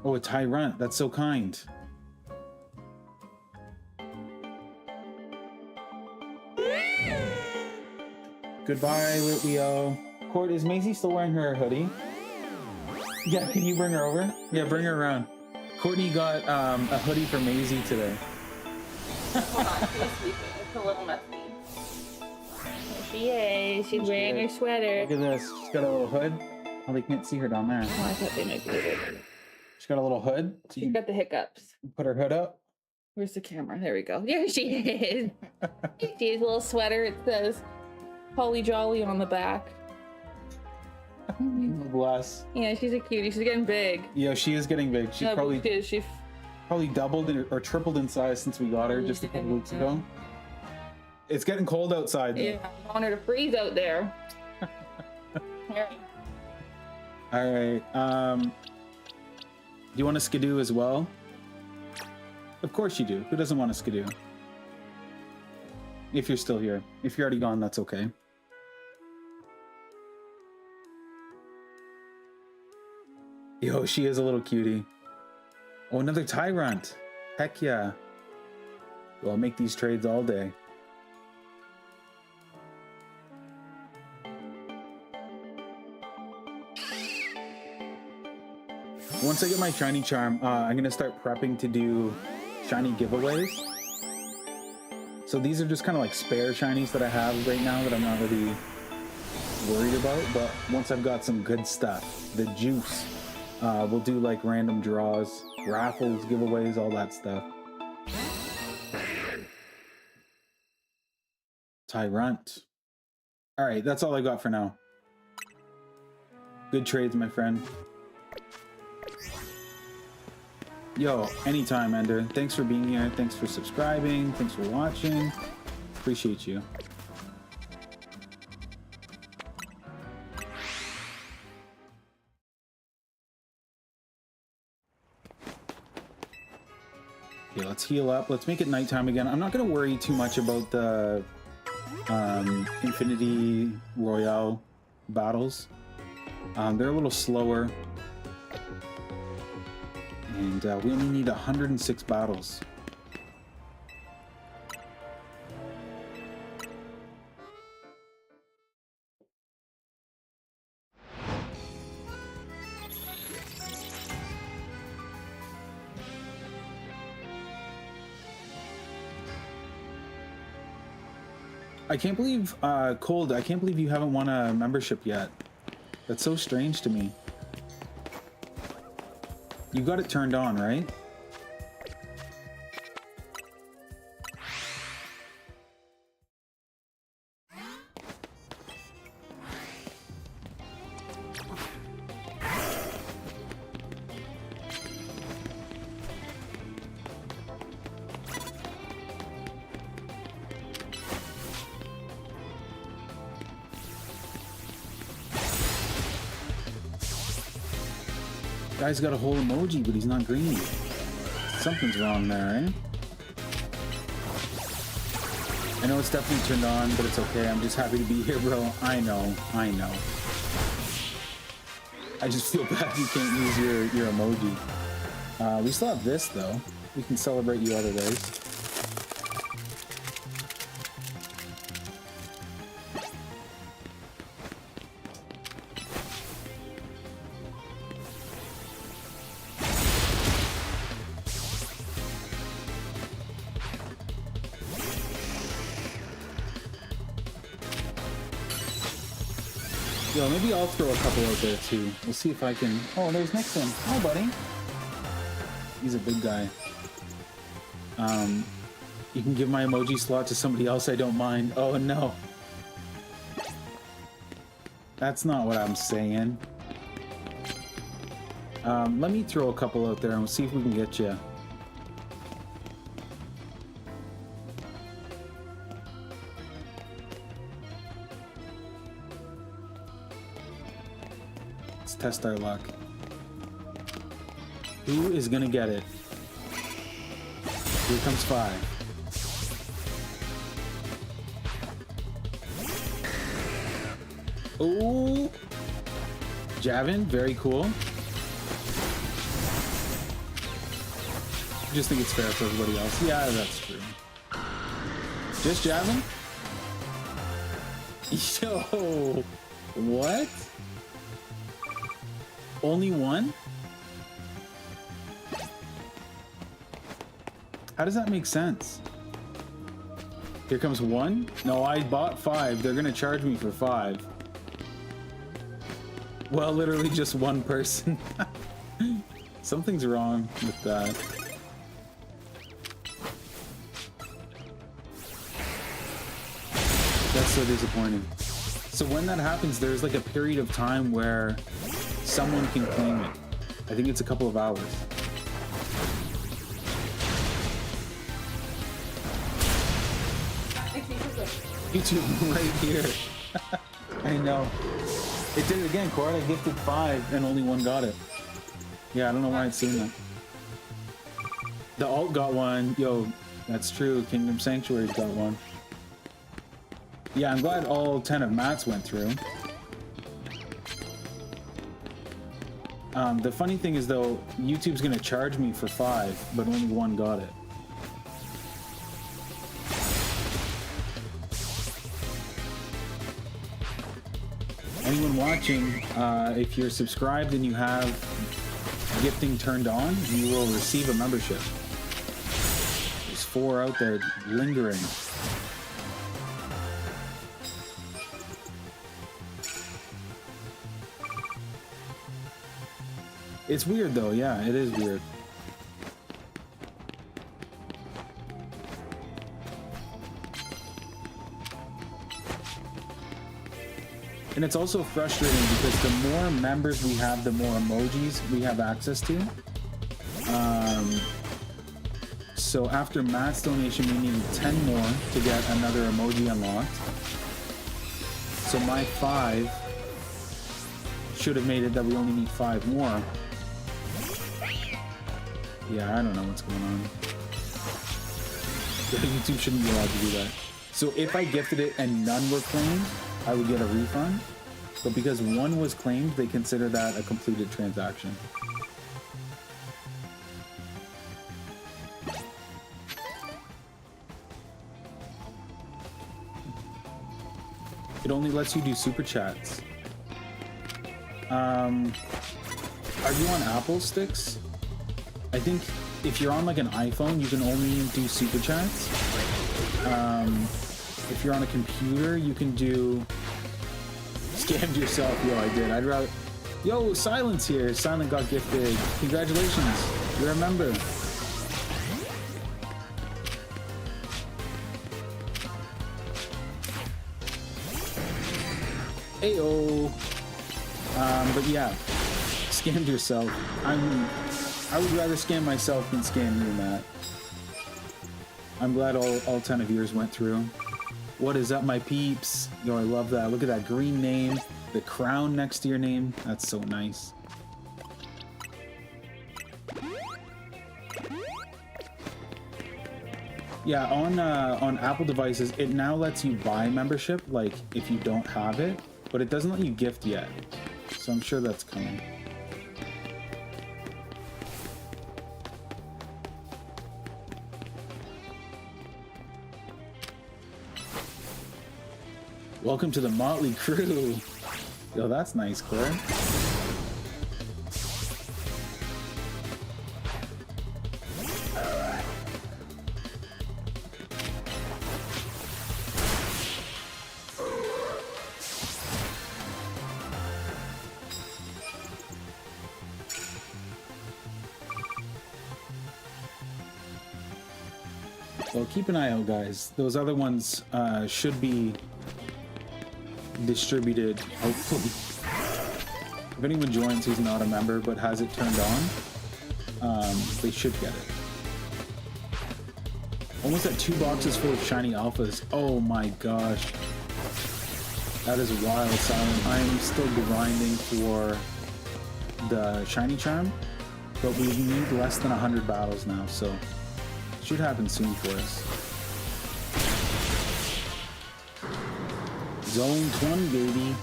Oh, a Tyrant. That's so kind. Goodbye, Leo. Court, is Maisie still wearing her hoodie? Yeah, can you bring her over? Yeah, bring her around. Courtney got a hoodie for Maisie today. Hold on, she's sleeping. It's a little messy. There she is. She's wearing her sweater. Look at this. She's got a little hood. Oh, they can't see her down there. Oh, I thought they might be able to. She's got a little hood. So She's you got the hiccups. put her hood up. Where's the camera? There we go. There she is. She has a little sweater. It says Holly Jolly on the back. Bless. Yeah, she's a cutie. She's getting big. Yeah, she is getting big. She's No, but probably she is. She probably doubled or tripled in size since we got her just a couple weeks ago. It's getting cold outside though. yeah, I want her to freeze out there. Here. All right. Do you want a skidoo as well? Of course you do. Who doesn't want a skidoo? If you're still here. If you're already gone, that's okay. Yo, she is a little cutie. Oh, another Tyrant. Heck yeah. Well, I'll make these trades all day. Once I get my shiny charm, I'm gonna start prepping to do shiny giveaways. So these are just kind of like spare shinies that I have right now that I'm not really worried about. But once I've got some good stuff, the juice, we'll do like random draws, raffles, giveaways, all that stuff. Tyrant. All right, that's all I got for now. Good trades, my friend. Yo, anytime, Ender. Thanks for being here. Thanks for subscribing. Thanks for watching. Appreciate you. Okay, let's heal up. Let's make it nighttime again. I'm not going to worry too much about the Infinity Royale battles. They're a little slower. And we only need 106 battles. I can't believe, Cold, I can't believe you haven't won a membership yet. That's so strange to me. You got it turned on, right? Guy's got a whole emoji, but he's not green. Something's wrong there, eh? I know it's definitely turned on, but it's okay. I'm just happy to be here, bro. I know. I just feel bad you can't use your emoji. We still have this, though. We can celebrate you other ways. Yo, maybe I'll throw a couple out there too. We'll see if I can. Oh, there's Nixon. Hi, buddy. He's a big guy. You can give my emoji slot to somebody else. I don't mind. Oh no, that's not what I'm saying. Let me throw a couple out there and we'll see if we can get you. Test our luck. Who is gonna get it? Here comes 5. Oh, Javin, very cool. just think it's fair for everybody else. Yeah, that's true. Just jabbing? Yo, what? Only one? How does that make sense? Here comes one? No, I bought 5. They're gonna charge me for 5. Well, literally just one person. Something's wrong with that. That's so disappointing. So when that happens, there's like a period of time where someone can claim it. I think it's a couple of hours. YouTube right here. I know. It did it again, Cord. I gifted 5 and only one got it. Yeah, I don't know why it's doing that. The alt got one. Yo, that's true. Kingdom Sanctuary's got one. Yeah, I'm glad all 10 of Matt's went through. The funny thing is, though, YouTube's gonna charge me for 5, but only one got it. Anyone watching, if you're subscribed and you have gifting turned on, you will receive a membership. There's 4 out there lingering. It's weird though, yeah, it is weird. And it's also frustrating because the more members we have, the more emojis we have access to. So after Matt's donation, we needed 10 more to get another emoji unlocked. So my 5 should have made it that we only need 5 more. Yeah, I don't know what's going on. YouTube shouldn't be allowed to do that. So if I gifted it and none were claimed, I would get a refund. But because one was claimed, they consider that a completed transaction. It only lets you do super chats. Are you on Apple sticks? I think if you're on like an iPhone, you can only do super chats. If you're on a computer, you can do... Scammed yourself. Yo, I did. I'd rather... Yo, Silence here. Silent got gifted. Congratulations. You're a member. Ayo. But yeah, scammed yourself. I would rather scam myself than scam you, Matt. I'm glad all 10 of yours went through. What is up, my peeps? Yo, I love that. Look at that green name, the crown next to your name. That's so nice. Yeah, on Apple devices, it now lets you buy membership, like if you don't have it, but it doesn't let you gift yet. So I'm sure that's coming. Welcome to the Motley Crew. Yo, that's nice, Claire. Well, keep an eye out, guys. Those other ones should be distributed, hopefully. If anyone joins who's not a member but has it turned on, they should get it. Almost at 2 boxes full of shiny alphas. Oh my gosh. That is wild, Silent. I'm still grinding for the shiny charm, but we need less than 100 battles now, so it should happen soon for us. Zone 20, baby.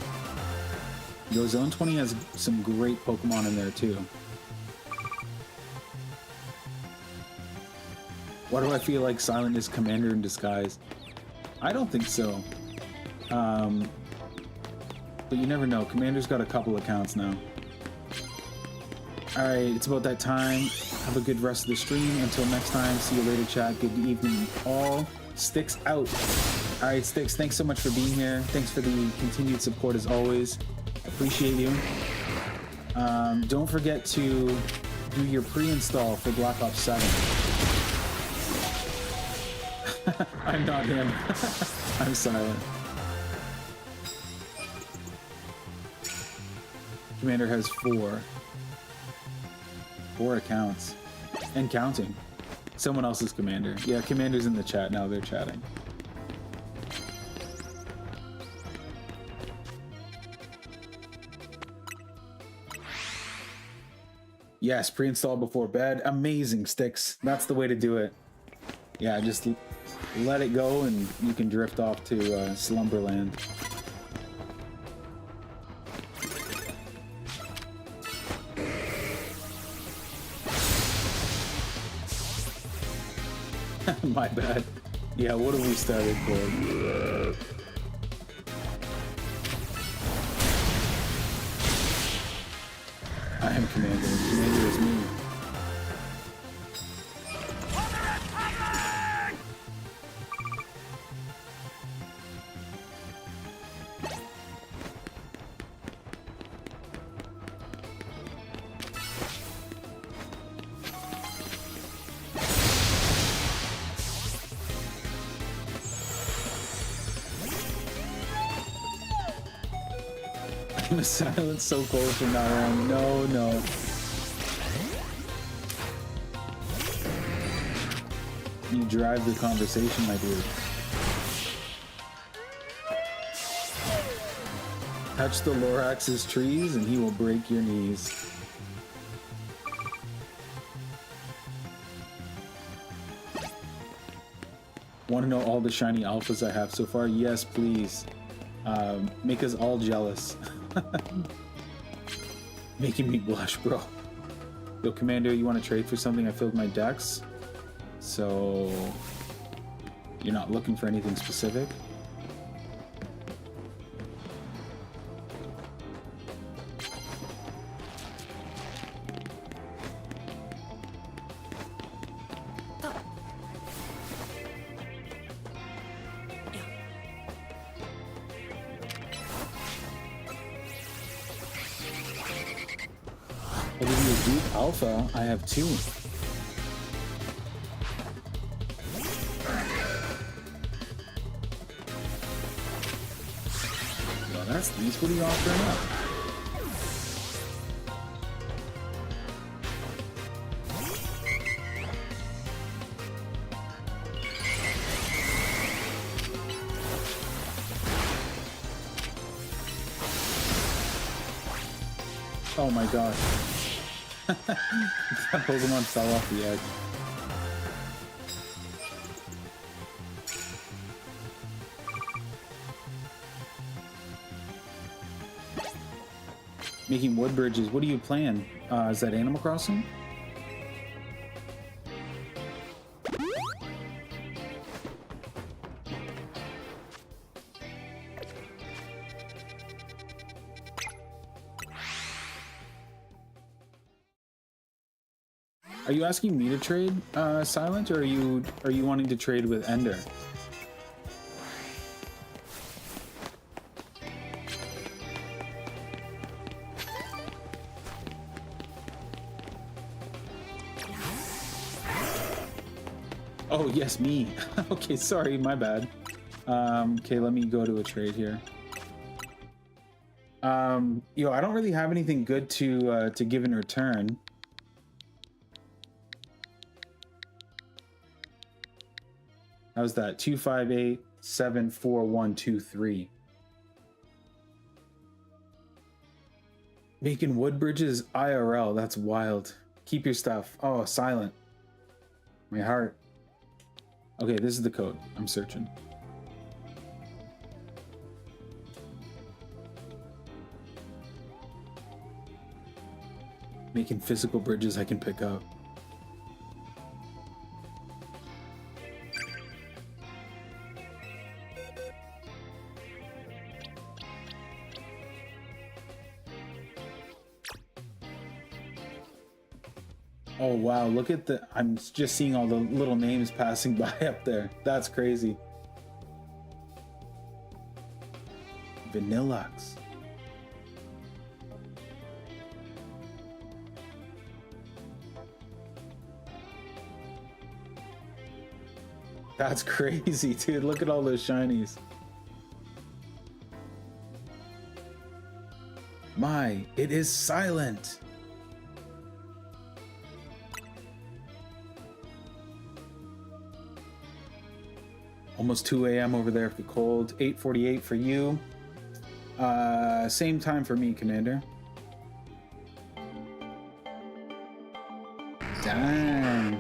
Yo, Zone 20 has some great Pokemon in there, too. Why do I feel like Silent is Commander in disguise? I don't think so. But you never know. Commander's got a couple accounts now. Alright, it's about that time. Have a good rest of the stream. Until next time, see you later, chat. Good evening, all. Sticks out. Alright, Sticks, thanks so much for being here. Thanks for the continued support as always. Appreciate you. Don't forget to do your pre-install for Black Ops 7. I'm not him. I'm Silent. Commander has 4 accounts. And counting. Someone else's Commander. Yeah, Commander's in the chat now. They're chatting. Yes, pre-install before bed. Amazing, Sticks. That's the way to do it. Yeah, just let it go and you can drift off to Slumberland. My bad. Yeah, what have we started for? I am Commander. Commander is me. The silence so cold from now on. No, no. You drive the conversation, my dude. Touch the Lorax's trees and he will break your knees. Want to know all the shiny alphas I have so far? Yes, please. Make us all jealous. Making me blush, bro. Yo, Commander, you want to trade for something? I filled my decks. So... You're not looking for anything specific? I'll give you a deep alpha. I have 2. Well, that's nice. What are you offering up? Oh my gosh. That Pokemon fell off the edge. Making wood bridges. What do you plan? Is that Animal Crossing? Are you asking me to trade, Silent, or are you wanting to trade with Ender? Oh yes, me. Okay, sorry, my bad. Okay, let me go to a trade here. Yo, I don't really have anything good to give in return. How's that? 258-74123. Making wood bridges IRL. That's wild. Keep your stuff. Oh, Silent. My heart. Okay, this is the code. I'm searching. Making physical bridges I can pick up. Oh wow, look at the, I'm just seeing all the little names passing by up there. That's crazy. Vanillux. That's crazy, dude. Look at all those shinies. My, it is silent. Almost 2 a.m. over there for the cold. 8:48 for you. Same time for me, Commander. Dang.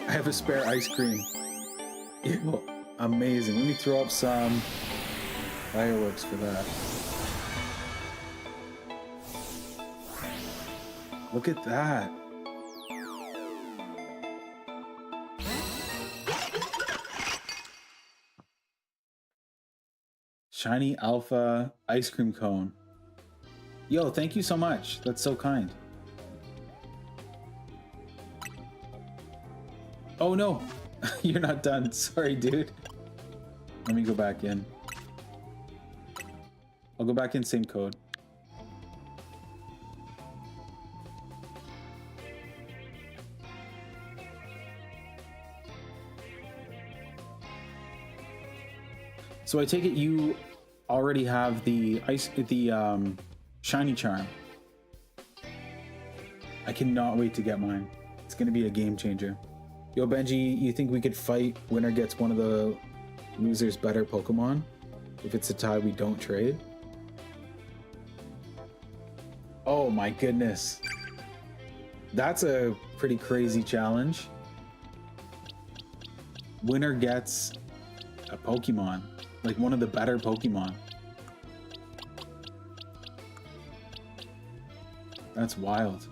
I have a spare ice cream. Ew, amazing. Let me throw up some fireworks for that. Look at that. Shiny Alpha ice cream cone. Yo, thank you so much. That's so kind. Oh no, you're not done. Sorry, dude. Let me go back in. I'll go back in, same code. So I take it you already have the shiny charm. I cannot wait to get mine. It's gonna be a game changer. Yo, Benji, you think we could fight? Winner gets one of the losers' better Pokemon? If it's a tie, we don't trade? Oh my goodness. That's a pretty crazy challenge. Winner gets a Pokemon. Like one of the better Pokemon. That's wild.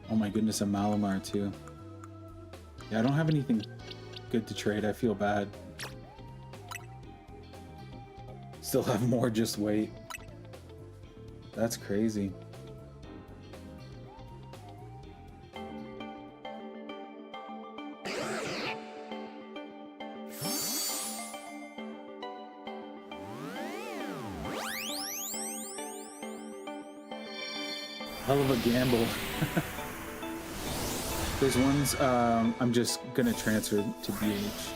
Oh my goodness, a Malamar too. Yeah, I don't have anything good to trade. I feel bad. Still have more, just wait. That's crazy. Hell of a gamble. There's ones I'm just gonna transfer to BH.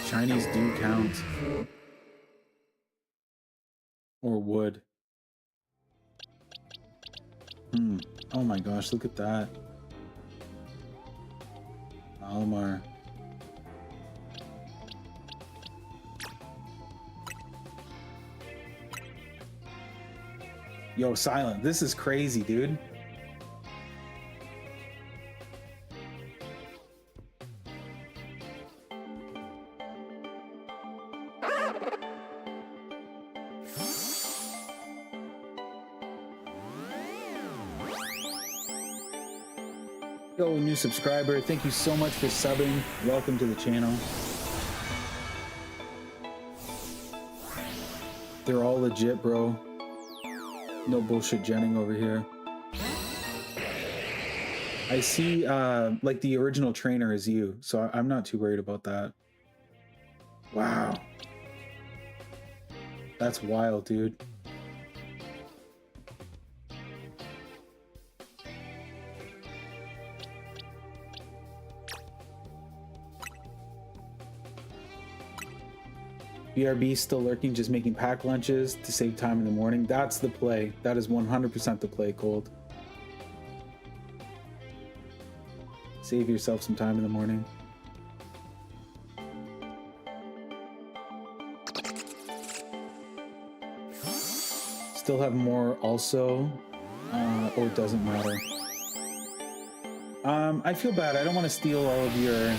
Shinies do count. Or would. Oh my gosh, look at that. Malamar. Yo, Silent, this is crazy, dude. Yo, new subscriber, thank you so much for subbing. Welcome to the channel. They're all legit, bro. No bullshit genning over here. I see, like the original trainer is you, so I'm not too worried about that. Wow. That's wild, dude. BRB still lurking, just making pack lunches to save time in the morning. That's the play. That is 100% the play, Cold. Save yourself some time in the morning. Still have more also, or it doesn't matter. I feel bad. I don't want to steal all of your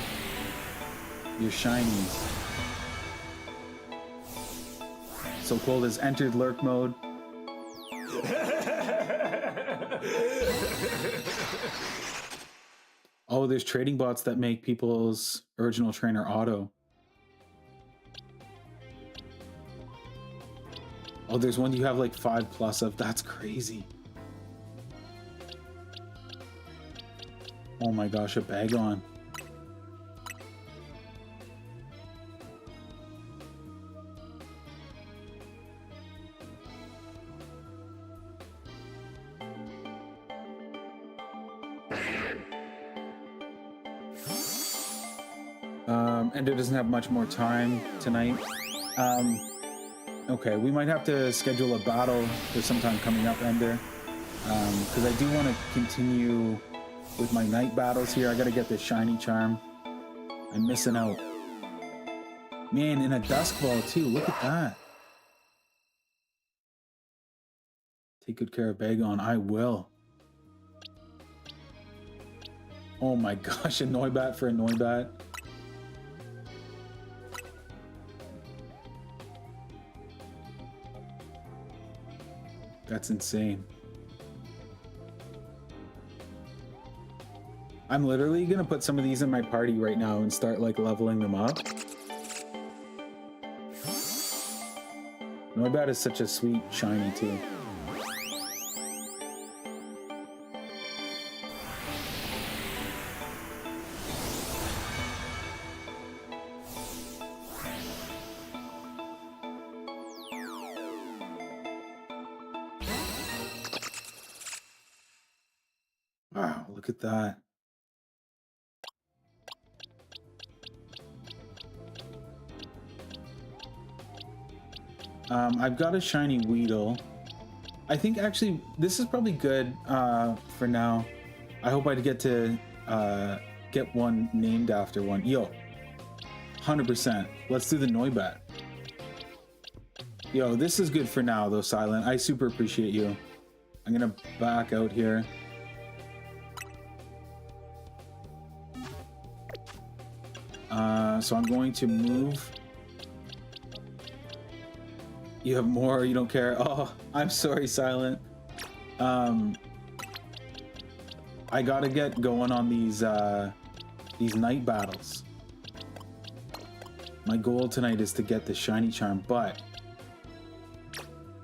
shinies. So Cold has entered lurk mode. Oh, there's trading bots that make people's original trainer auto. Oh, there's one you have like 5+ of. That's crazy. Oh my gosh, a Bagon. Ender doesn't have much more time tonight. Okay, we might have to schedule a battle for sometime coming up, Ender. Because I do want to continue with my night battles here. I gotta get this shiny charm. I'm missing out. Man, in a dusk ball too. Look at that. Take good care of Bagon. I will. Oh my gosh, a Noibat for a Noibat. That's insane. I'm literally gonna put some of these in my party right now and start like leveling them up. Noibat is such a sweet shiny too. Wow, look at that. I've got a shiny Weedle. I think actually this is probably good for now. I hope I get to get one named after one. Yo, 100%. Let's do the Noibat. Yo, this is good for now though, Silent. I super appreciate you. I'm gonna back out here. So I'm going to move. You have more, you don't care. Oh, I'm sorry, Silent. I gotta get going on these night battles. My goal tonight is to get the shiny charm, but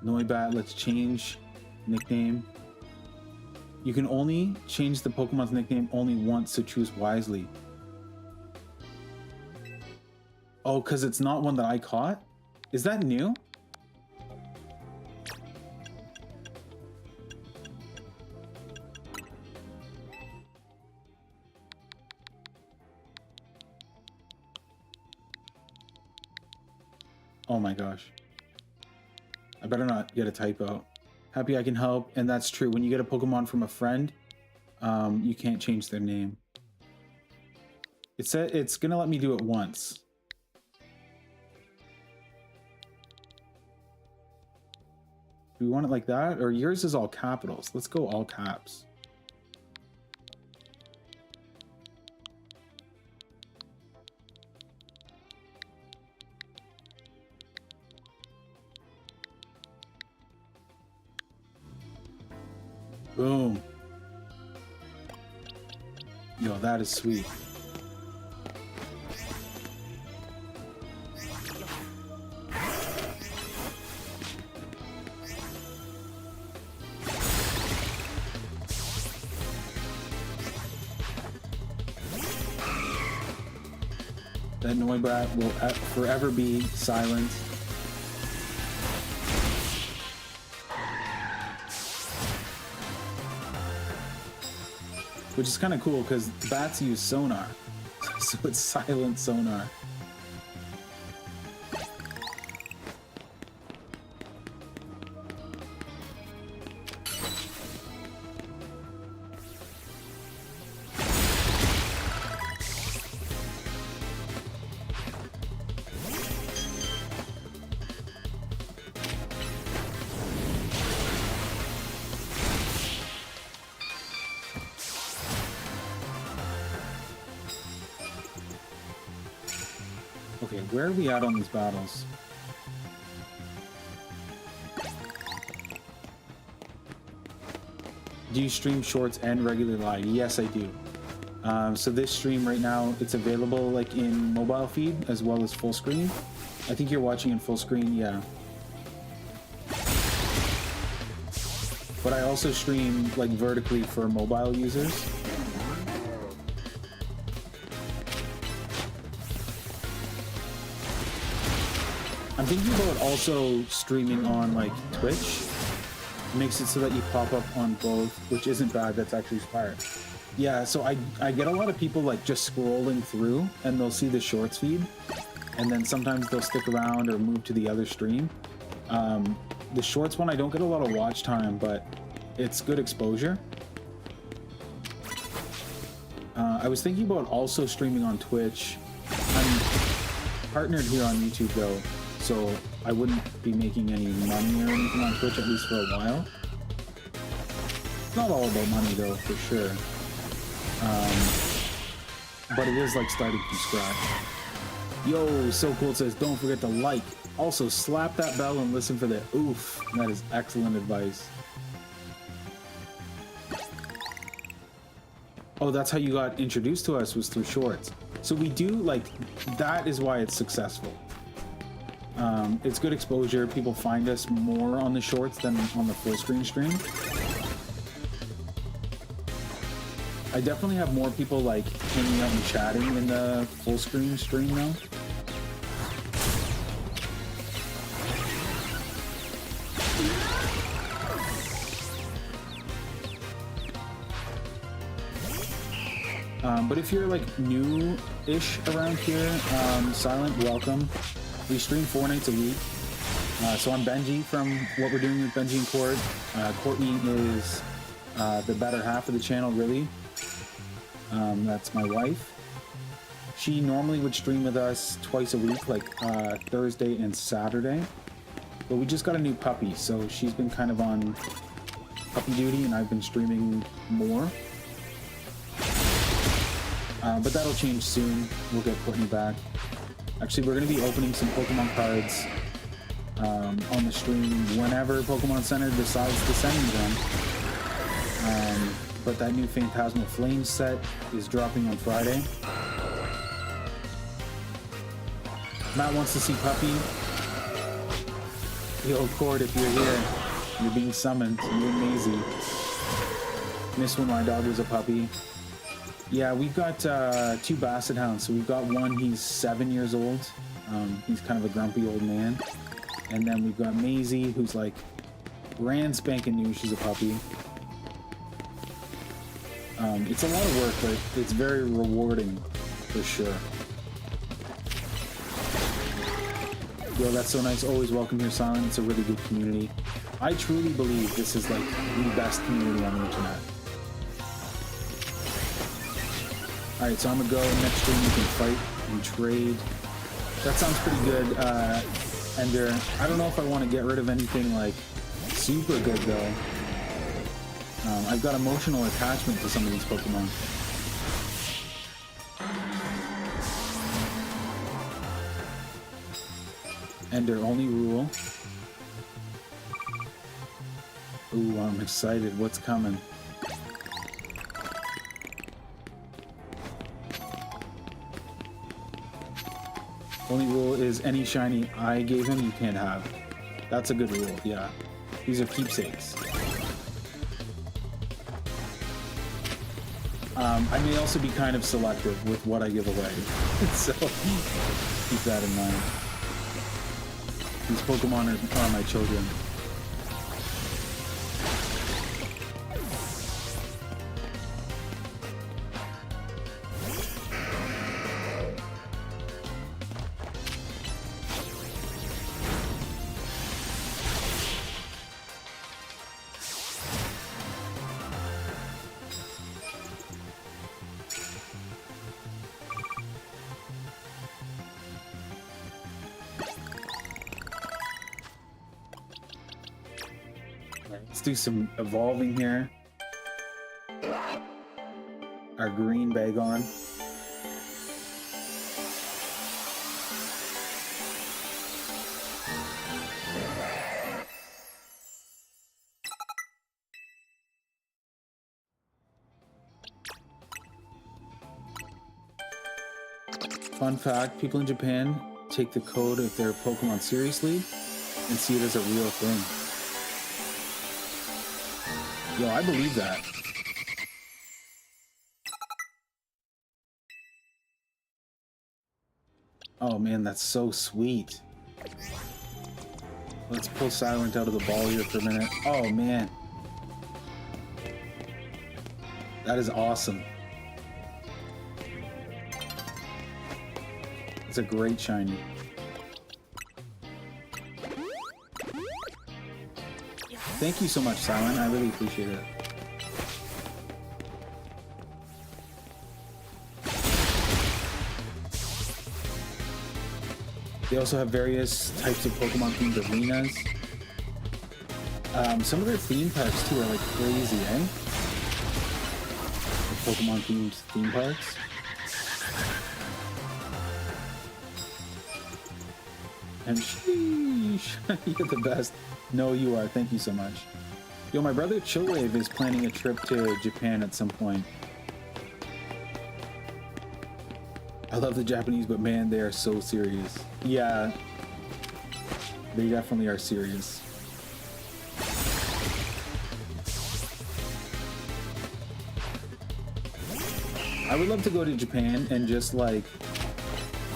Noibat, let's change nickname. You can only change the Pokemon's nickname only once, so choose wisely. Oh, because it's not one that I caught? Is that new? Oh my gosh. I better not get a typo. Happy I can help, and that's true. When you get a Pokemon from a friend, you can't change their name. It said it's gonna let me do it once. Do we want it like that? Or yours is all capitals? Let's go all caps. Boom. Yo, that is sweet. That Noibat will forever be silent. Which is kind of cool because bats use sonar, so it's silent sonar. Okay, where are we at on these battles? Do you stream shorts and regular live? Yes, I do. So this stream right now, it's available like in mobile feed as well as full screen. I think you're watching in full screen, yeah. but I also stream like vertically for mobile users. I'm thinking about also streaming on like Twitch. It makes it so that you pop up on both, which isn't bad. That's actually smart. Yeah, so I get a lot of people like just scrolling through and they'll see the shorts feed, and then sometimes they'll stick around or move to the other stream. The shorts one, I don't get a lot of watch time, but it's good exposure. I was thinking about also streaming on Twitch. I'm partnered here on YouTube though, so I wouldn't be making any money or anything on Twitch, at least for a while. It's not all about money though, for sure. But it is like starting from scratch. Yo, So Cool says, don't forget to like. Also, slap that bell and listen for the oof. That is excellent advice. Oh, that's how you got introduced to us, was through shorts. So we do, like, that is why it's successful. It's good exposure. People find us more on the shorts than on the full screen stream. I definitely have more people like hanging out and chatting in the full screen stream though. But if you're like new-ish around here, Silent, welcome. We stream 4 nights a week. So I'm Benji from What We're Doing with Benji and Court. Courtney is the better half of the channel, really. That's my wife. She normally would stream with us twice a week, like Thursday and Saturday. But we just got a new puppy, so she's been kind of on puppy duty, and I've been streaming more. But that'll change soon. We'll get Courtney back. Actually, we're going to be opening some Pokemon cards on the stream whenever Pokemon Center decides to send me them. But that new Phantasmal Flames set is dropping on Friday. Matt wants to see Puppy. Yo, Cord, if you're here, you're being summoned. You and Maisie. Missed when my dog was a puppy. Yeah, we've got 2 Basset Hounds. So we've got one, he's 7 years old. He's kind of a grumpy old man. And then we've got Maisie, who's like brand spanking new. She's a puppy. It's a lot of work, but it's very rewarding for sure. Yo, that's so nice. Always welcome here, Silent. It's a really good community. I truly believe this is like the best community on the internet. Alright, so I'm gonna go next stream. We can fight and trade. That sounds pretty good, Ender. I don't know if I want to get rid of anything like super good though. I've got emotional attachment to some of these Pokemon. Ender, only rule. Ooh, I'm excited. What's coming? Only rule is any shiny I gave him, you can't have. That's a good rule, yeah. These are keepsakes. I may also be kind of selective with what I give away, so keep that in mind. These Pokemon are my children. Let's do some evolving here. Our green bag on. Fun fact, people in Japan take the code of their Pokemon seriously and see it as a real thing. Yo, I believe that. Oh man, that's so sweet. Let's pull Silent out of the ball here for a minute. Oh man. That is awesome. It's a great shiny. Thank you so much, Silent. I really appreciate it. They also have various types of Pokemon themed arenas. Some of their theme parks too are like crazy, eh? The Pokemon themed theme parks. And sheesh, you're the best. No, you are. Thank you so much. Yo, my brother Chillwave is planning a trip to Japan at some point. I love the Japanese, but man, they are so serious. Yeah, they definitely are serious. I would love to go to Japan and just like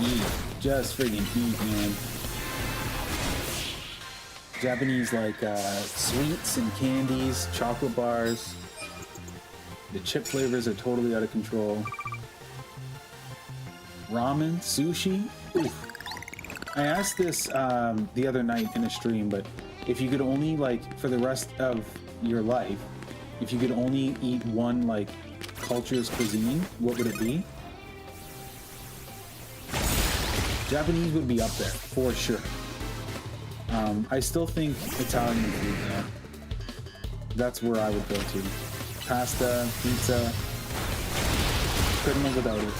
eat, just friggin' eat, man. Japanese like sweets and candies, chocolate bars. The chip flavors are totally out of control. Ramen, sushi. Oof. I asked this the other night in a stream, but if you could only like for the rest of your life, if you could only eat one like culture's cuisine, what would it be? Japanese would be up there for sure. I still think Italian food though. That's where I would go to. Pasta, pizza. Couldn't live without it.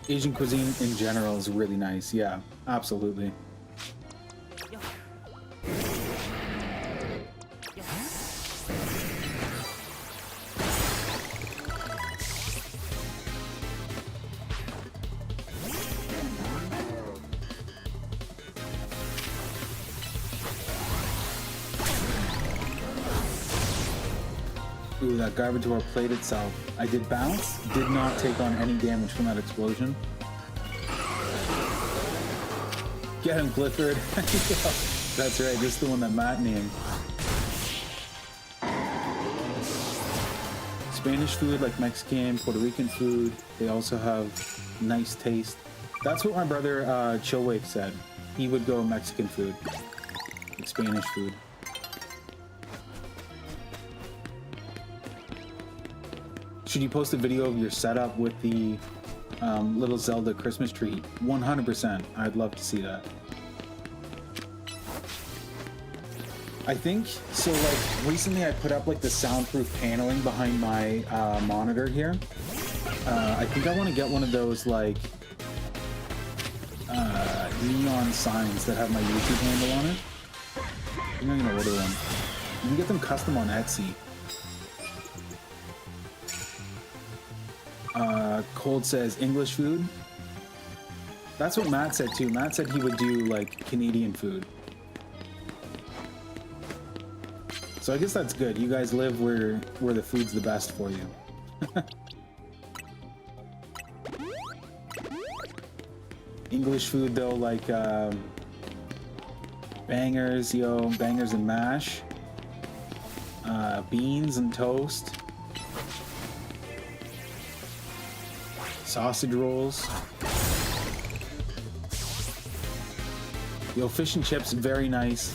Asian cuisine in general is really nice. Yeah, absolutely. Ooh, that Garbodor played itself. I did bounce, did not take on any damage from that explosion. Get him, Clifford. That's right, this is the one that Matt named. Spanish food like Mexican, Puerto Rican food, they also have nice taste. That's what my brother Chillwave said. He would go Mexican food, like Spanish food. Should you post a video of your setup with the little Zelda Christmas tree? 100%. I'd love to see that. I think, so like recently I put up like the soundproof paneling behind my monitor here. I think I want to get one of those like neon signs that have my YouTube handle on it. I think I'm gonna order one. You can get them custom on Etsy. Cold says English food. That's what Matt said too. Matt said he would do like Canadian food. So I guess that's good. You guys live where the food's the best for you. English food though, like bangers, bangers and mash, beans and toast. Sausage rolls. Yo, fish and chips, very nice.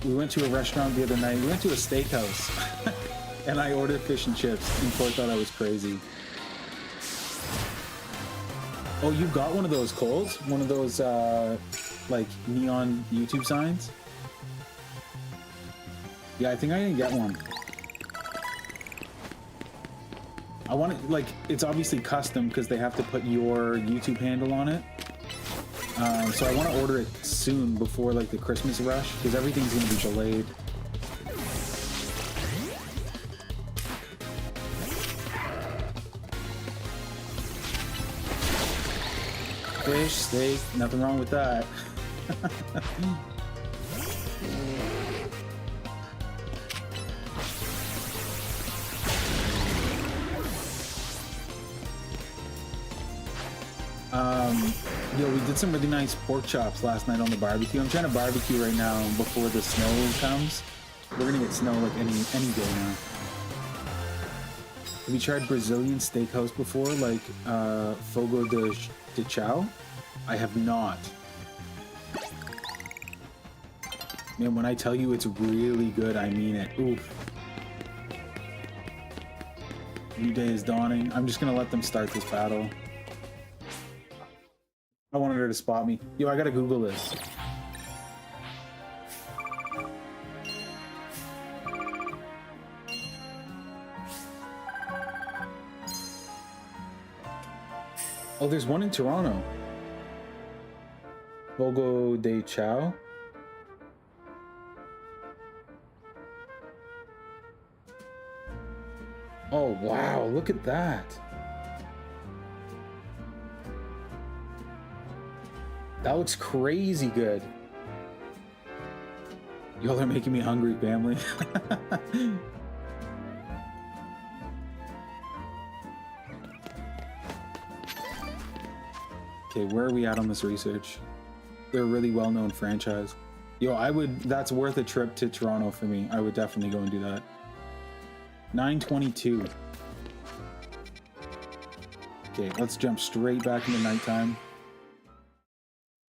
We went to a restaurant the other night. We went to a steakhouse. And I ordered fish and chips. And Cole thought I was crazy. Oh, you got one of those, Coles? One of those, like, neon YouTube signs? Yeah, I think I didn't get one. I want it, like, it's obviously custom because they have to put your YouTube handle on it. So I want to order it soon before like the Christmas rush because everything's going to be delayed. Fish, steak, nothing wrong with that. Yo, we did some really nice pork chops last night on the barbecue. I'm trying to barbecue right now before the snow comes. We're gonna get snow like any day now. Have you tried Brazilian steakhouse before, like Fogo de Chao? I have not. Man, when I tell you it's really good, I mean it. Oof. New day is dawning. I'm just gonna let them start this battle. I wanted her to spot me. Yo, I gotta Google this. Oh, there's one in Toronto. Fogo de Chao. Oh, wow, look at that. That looks crazy good. Y'all are making me hungry, family. Okay, where are we at on this research? They're a really well-known franchise. Yo, that's worth a trip to Toronto for me. I would definitely go and do that. 9:22. Okay, let's jump straight back into nighttime.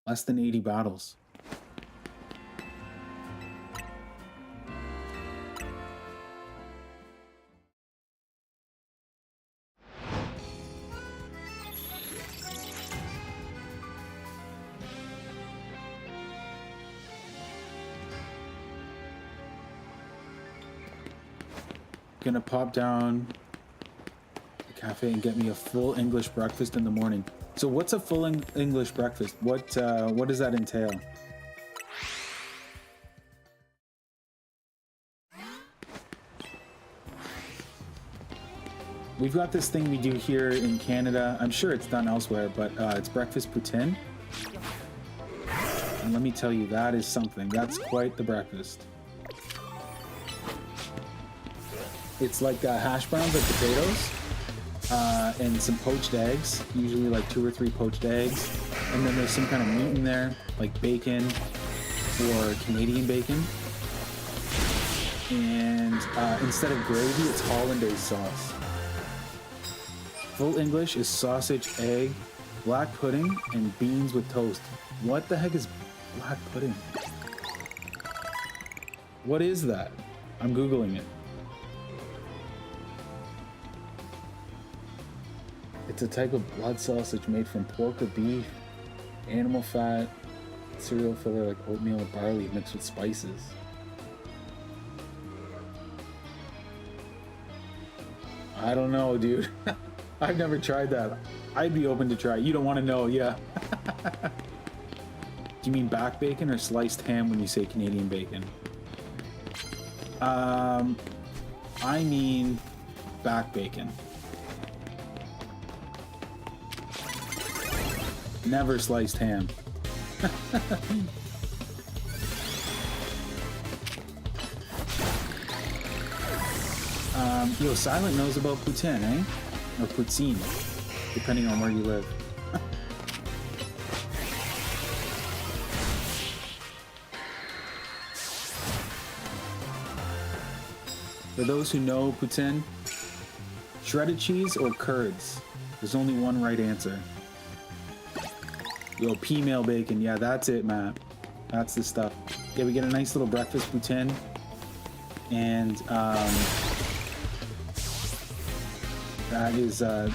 Less than 80 battles. Gonna pop down the cafe and get me a full English breakfast in the morning. So what's a full English breakfast? What does that entail? We've got this thing we do here in Canada. I'm sure it's done elsewhere, but it's breakfast poutine. And let me tell you, that is something. That's quite the breakfast. It's like hash browns, like potatoes, and some poached eggs, usually like 2 or 3 poached eggs. And then there's some kind of meat in there, like bacon or Canadian bacon. And instead of gravy, it's hollandaise sauce. Full English is sausage, egg, black pudding, and beans with toast. What the heck is black pudding? What is that? I'm Googling it. It's a type of blood sausage made from pork or beef, animal fat, cereal filler like oatmeal or barley mixed with spices. I don't know, dude. I've never tried that. I'd be open to try it. You don't want to know, yeah. Do you mean back bacon or sliced ham when you say Canadian bacon? I mean back bacon. Never sliced ham. Yo, Silent knows about poutine, eh? Or poutine, depending on where you live. For those who know poutine, shredded cheese or curds? There's only one right answer. Yo, female bacon. Yeah, that's it, Matt. That's the stuff. Yeah, we get a nice little breakfast poutine. And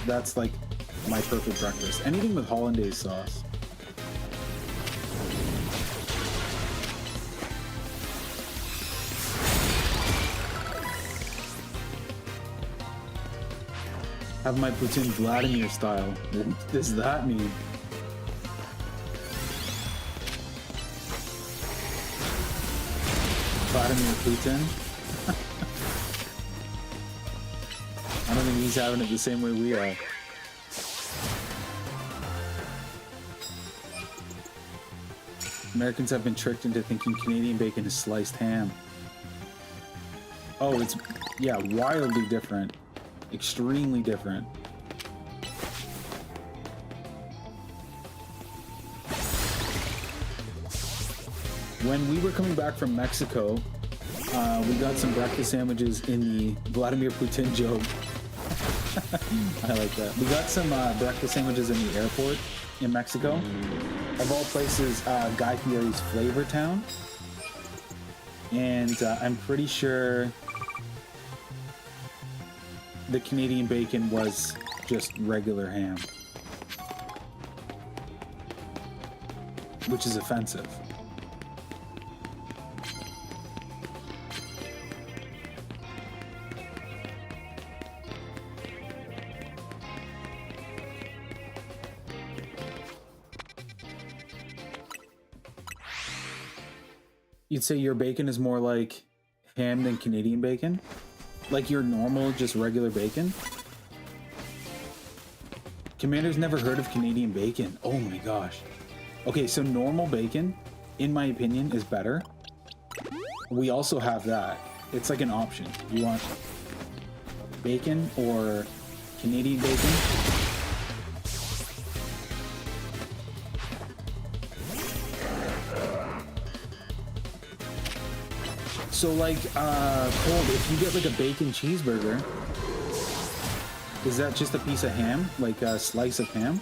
that's like my perfect breakfast. Anything with hollandaise sauce. Have my platoon Vladimir style. What does that mean? Vladimir Putin? I don't think he's having it the same way we are. Americans have been tricked into thinking Canadian bacon is sliced ham. Oh, it's, yeah, wildly different. Extremely different. When we were coming back from Mexico, we got some breakfast sandwiches in the Vladimir Putin joke. I like that. We got some breakfast sandwiches in the airport in Mexico. Of all places, Guy Fieri's Flavor Town. And I'm pretty sure the Canadian bacon was just regular ham. Which is offensive. You'd say your bacon is more like ham than Canadian bacon? Like your normal, just regular bacon? Commander's never heard of Canadian bacon. Oh my gosh. Okay, so normal bacon, in my opinion, is better. We also have that. It's like an option. You want bacon or Canadian bacon? So like, Cold, if you get like a bacon cheeseburger, is that just a piece of ham? Like a slice of ham?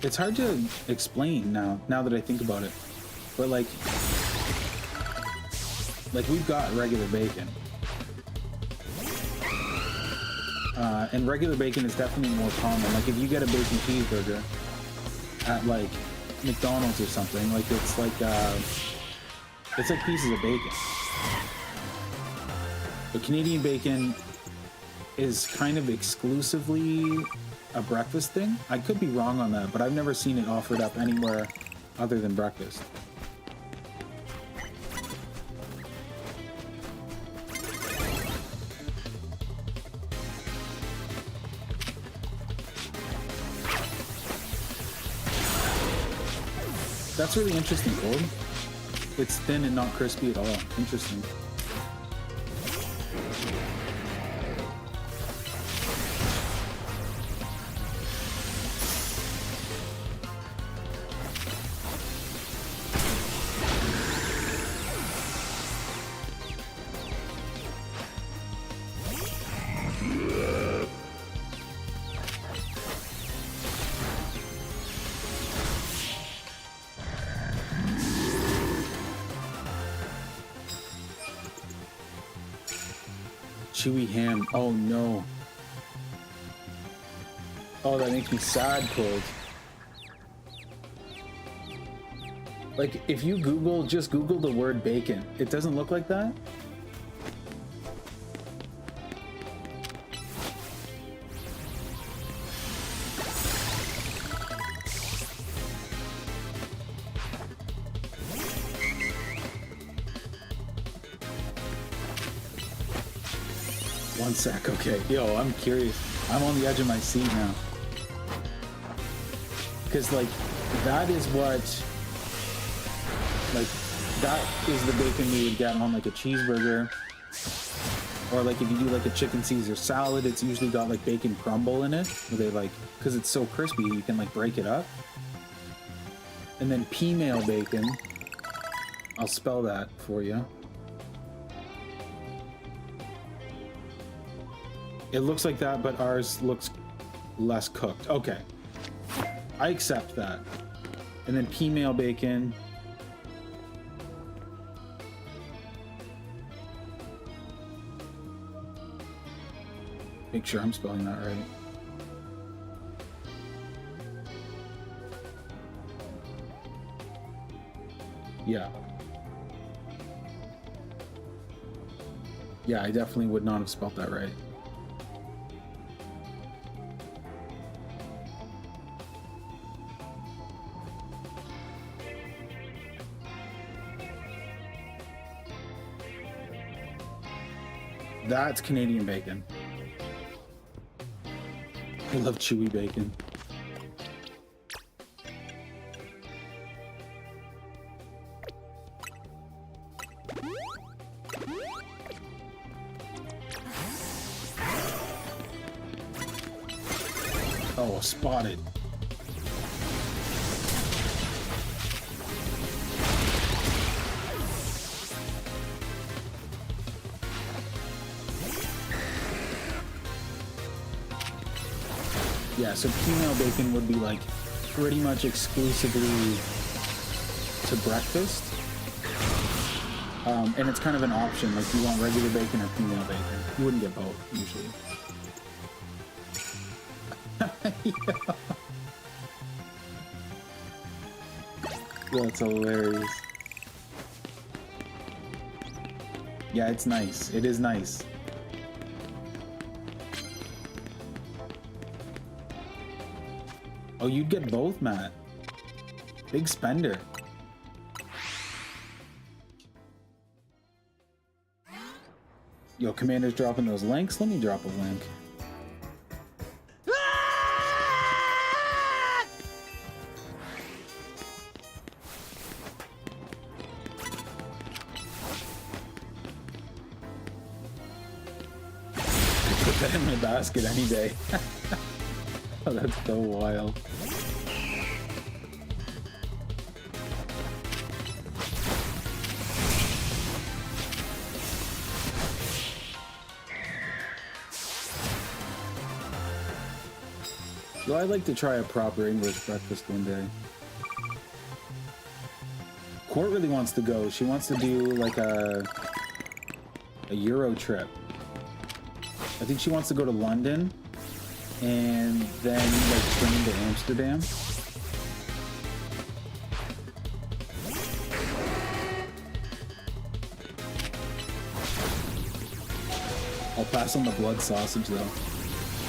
It's hard to explain now that I think about it. But like we've got regular bacon. And regular bacon is definitely more common. Like if you get a bacon cheeseburger at like McDonald's or something, like it's like pieces of bacon. But Canadian bacon is kind of exclusively a breakfast thing. I could be wrong on that, but I've never seen it offered up anywhere other than breakfast. That's really interesting, Gold. It's thin and not crispy at all. Interesting. Chewy ham. Oh no. Oh, that makes me sad, Cold. Like, if you just Google the word bacon, it doesn't look like that? One sec, okay. Yo, I'm curious. I'm on the edge of my seat now. Because, like, that is what... Like, that is the bacon we would get on, like, a cheeseburger. Or, like, if you do, like, a chicken Caesar salad, it's usually got, like, bacon crumble in it. Where they, like... Because it's so crispy, you can, like, break it up. And then P-mail bacon. I'll spell that for you. It looks like that, but ours looks less cooked. Okay. I accept that. And then P-mail bacon. Make sure I'm spelling that right. Yeah. Yeah, I definitely would not have spelled that right. That's Canadian bacon. I love chewy bacon. Oh, spotted. Yeah, so female bacon would be like pretty much exclusively to breakfast. And it's kind of an option, like you want regular bacon or female bacon. You wouldn't get both, usually. Yeah. That's hilarious. Yeah, it's nice. It is nice. Oh, you'd get both, Matt. Big spender. Yo, Commander's dropping those links. Let me drop a link. Put that in my basket any day. Oh, that's so wild. So I'd like to try a proper English breakfast one day. Court really wants to go. She wants to do like a Euro trip. I think she wants to go to London and then like train to Amsterdam. I'll pass on the blood sausage though.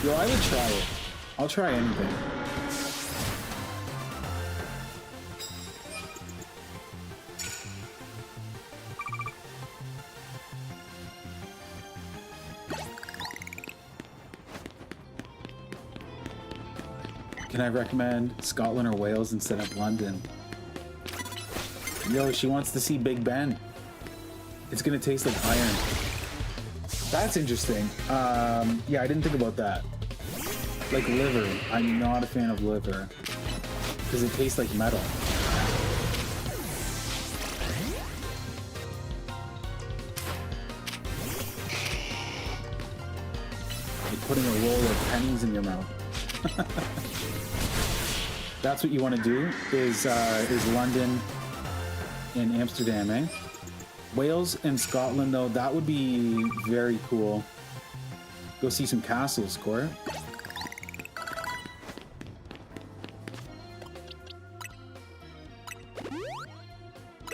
Yo, I would try it. I'll try anything. Can I recommend Scotland or Wales instead of London? Yo, she wants to see Big Ben. It's gonna taste like iron. That's interesting. Yeah, I didn't think about that. Like liver. I'm not a fan of liver because it tastes like metal. Like putting a roll of pennies in your mouth. That's what you want to do is London and Amsterdam, eh? Wales and Scotland though, that would be very cool. Go see some castles, Cora.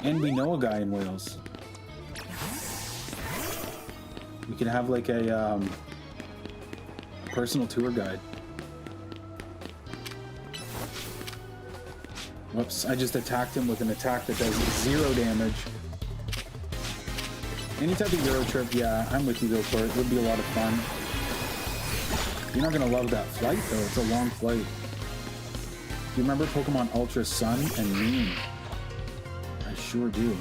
And we know a guy in Wales. We could have like a personal tour guide. Whoops, I just attacked him with an attack that does 0 damage. Any type of Euro trip, yeah, I'm with you though, for it. It would be a lot of fun. You're not gonna love that flight though, it's a long flight. Do you remember Pokemon Ultra Sun and Moon? I sure do.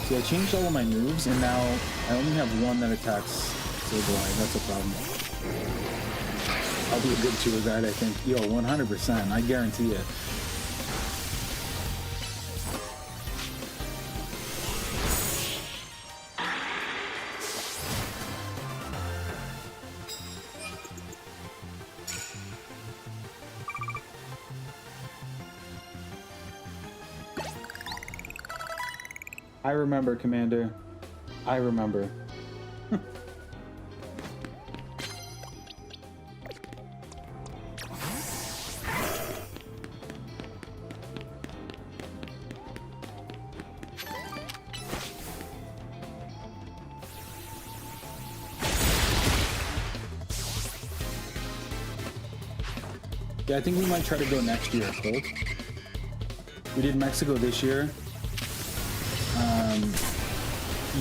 See, I changed all of my moves and now I only have one that attacks Sableye. That's a problem. I'll be a good tour guide, I think. Yo, 100%, I guarantee it. I remember, Commander. I remember. Yeah, I think we might try to go next year, Colt. We did Mexico this year.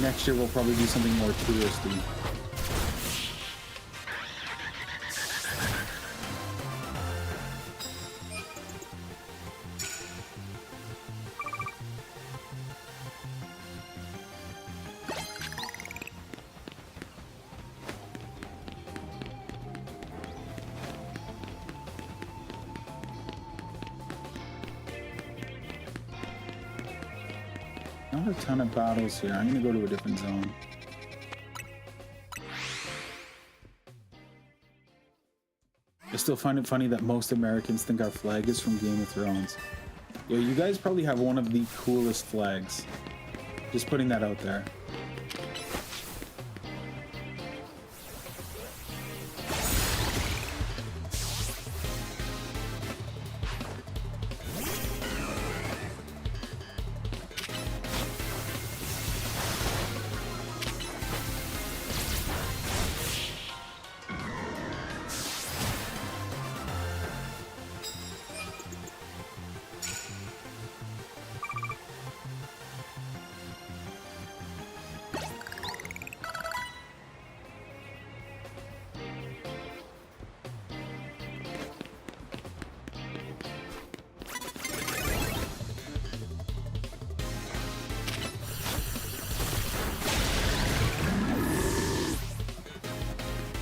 Next year we'll probably do something more touristy. Not a ton of battles here. I'm gonna go to a different zone. I still find it funny that most Americans think our flag is from Game of Thrones. Yo, you guys probably have one of the coolest flags. Just putting that out there.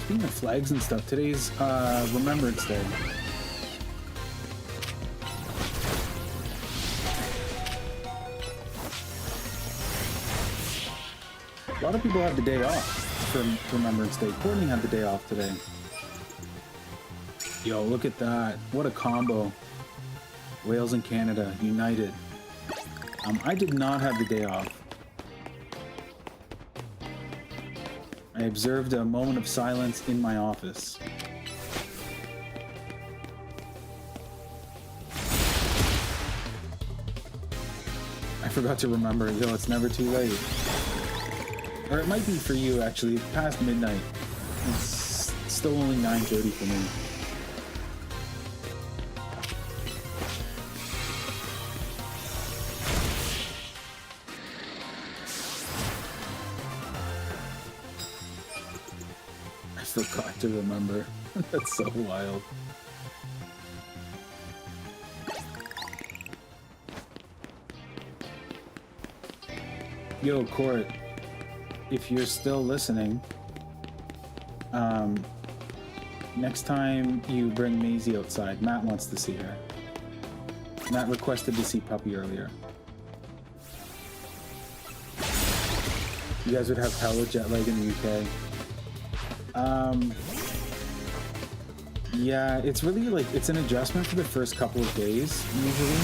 Speaking of flags and stuff, today's Remembrance Day. A lot of people have the day off for Remembrance Day. Courtney had the day off today. Yo, look at that. What a combo. Wales and Canada, united. I did not have the day off. I observed a moment of silence in my office. I forgot to remember, yo, it's never too late. Or it might be for you, actually. It's past midnight. It's still only 9:30 for me. I forgot to remember. That's so wild. Yo, Court, if you're still listening, next time you bring Maisie outside, Matt wants to see her. Matt requested to see Puppy earlier. You guys would have hella jet lag in the UK. Yeah, it's really like, it's an adjustment for the first couple of days, usually.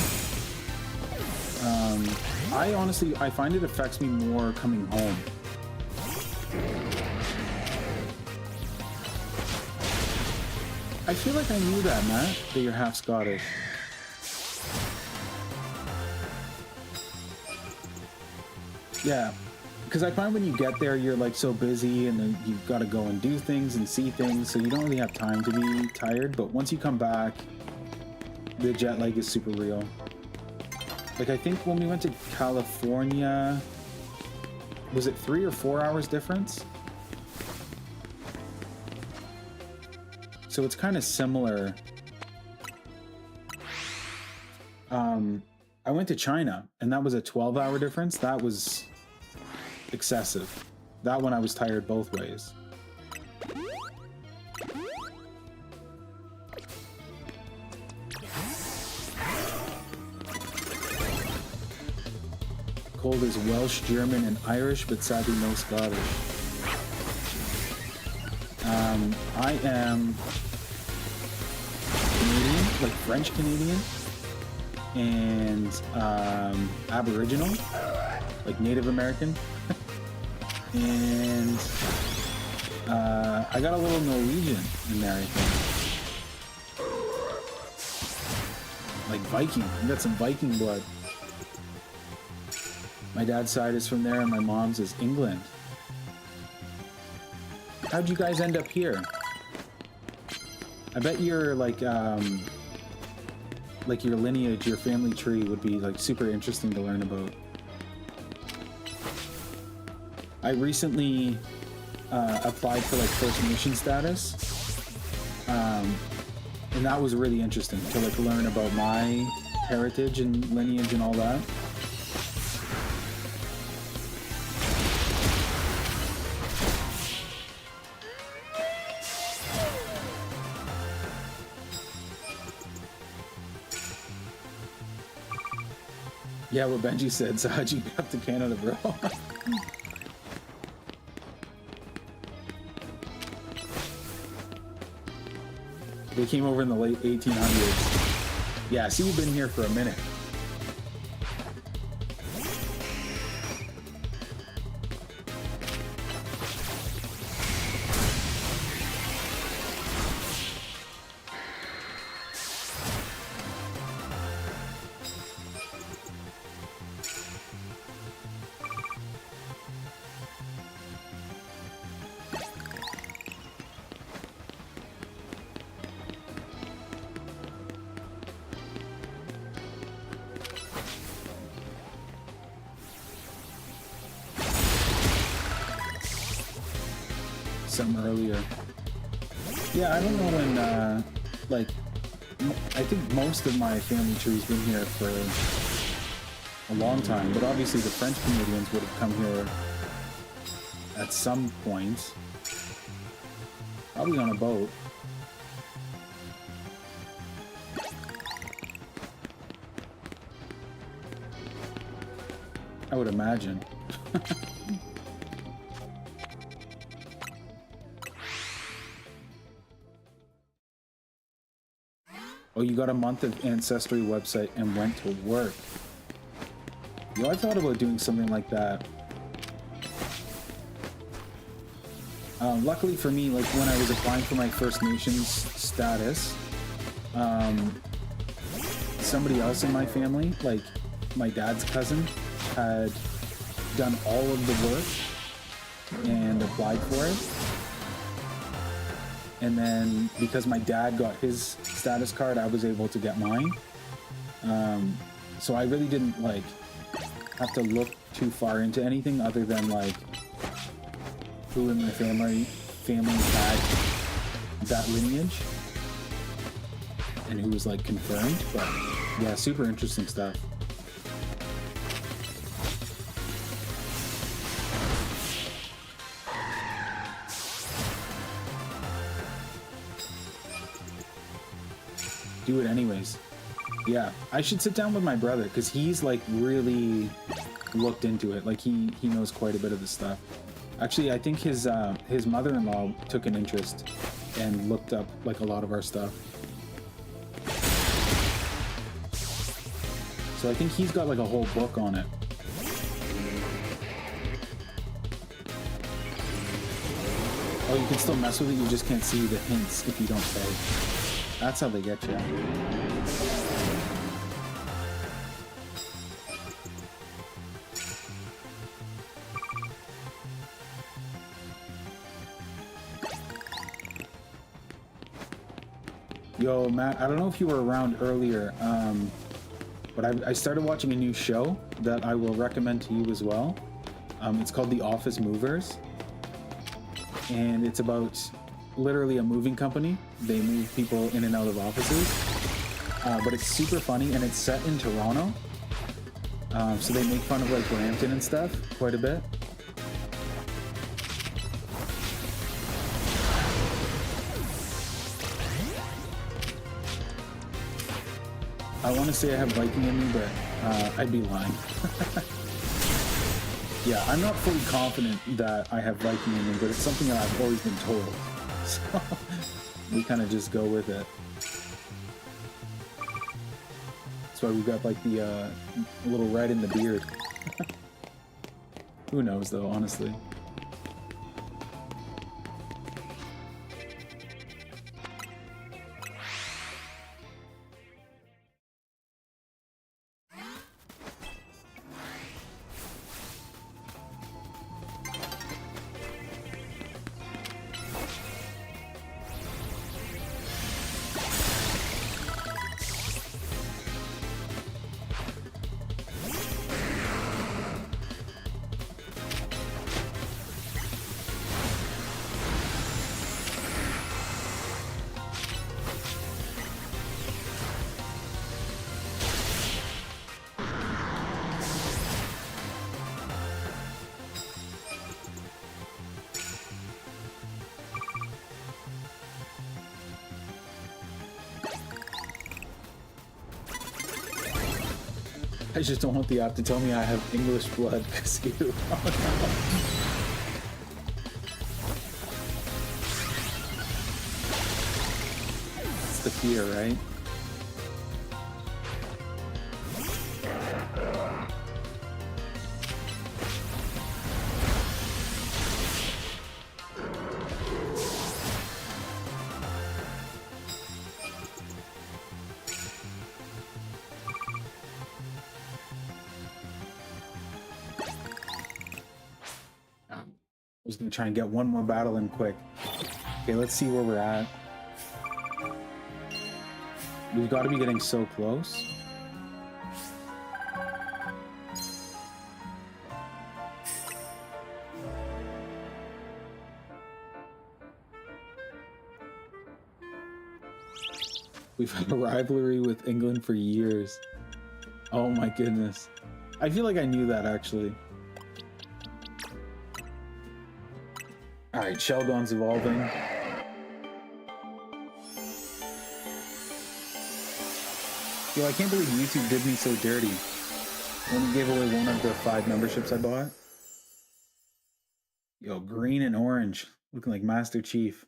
I find it affects me more coming home. I feel like I knew that, Matt, that you're half Scottish. Yeah. Because I find when you get there, you're like so busy and then you've got to go and do things and see things, so you don't really have time to be tired. But once you come back, the jet lag is super real. Like, I think when we went to California, was it 3 or 4 hours difference? So it's kind of similar. I went to China and that was a 12-hour difference. That was excessive. That one I was tired both ways. Cold is Welsh, German, and Irish, but sadly no Scottish. I am Canadian, like French Canadian, and Aboriginal, like Native American. And I got a little Norwegian in there, I think. Like Viking. I got some Viking blood. My dad's side is from there and my mom's is England. How'd you guys end up here? I bet you're like like your lineage, your family tree would be like super interesting to learn about. I recently applied for like First Nation status, and that was really interesting to like learn about my heritage and lineage and all that. Yeah, what Benji said, so how'd you get up to Canada, bro? They came over in the late 1800s. Yeah, see, you've been here for a minute. Some earlier. Yeah, I don't know when, like, I think most of my family tree's been here for a long time, but obviously the French Canadians would have come here at some point. Probably on a boat. I would imagine. Oh, you got a month of Ancestry website and went to work. Yo, I thought about doing something like that. Luckily for me, like when I was applying for my First Nations status, somebody else in my family, like my dad's cousin, had done all of the work and applied for it. And then because my dad got his status card, I was able to get mine. So I really didn't like have to look too far into anything other than like who in my family had that lineage and who was like confirmed. But yeah, super interesting stuff. Do it anyways. Yeah, I should sit down with my brother because he's like really looked into it. Like he knows quite a bit of the stuff. Actually, I think his mother-in-law took an interest and looked up like a lot of our stuff. So I think he's got like a whole book on it. Oh, you can still mess with it, you just can't see the hints if you don't pay. That's how they get you. Yo, Matt, I don't know if you were around earlier, but I started watching a new show that I will recommend to you as well. It's called The Office Movers, and it's about literally a moving company. They move people in and out of offices, but it's super funny and it's set in Toronto. So they make fun of like Brampton and stuff quite a bit. I want to say I have Viking in me, but I'd be lying. Yeah, I'm not fully confident that I have Viking in me, but it's something that I've always been told. So we kind of just go with it. That's why we've got like the little red in the beard. Who knows though, honestly. I just don't want the app to tell me I have English blood, because you. Oh, no. It's the fear, right? I was gonna try and get one more battle in quick. Okay, let's see where we're at. We've got to be getting so close. We've had a rivalry with England for years. Oh my goodness. I feel like I knew that actually. Alright, Sheldon's evolving. Yo, I can't believe YouTube did me so dirty. When we gave away one of the 5 memberships I bought. Yo, green and orange. Looking like Master Chief.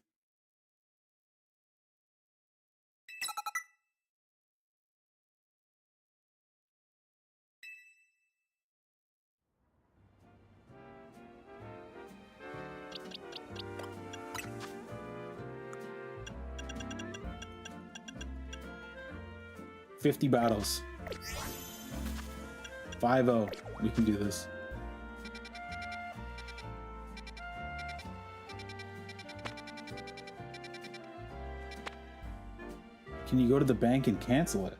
$50 battles. 5-0. We can do this. Can you go to the bank and cancel it?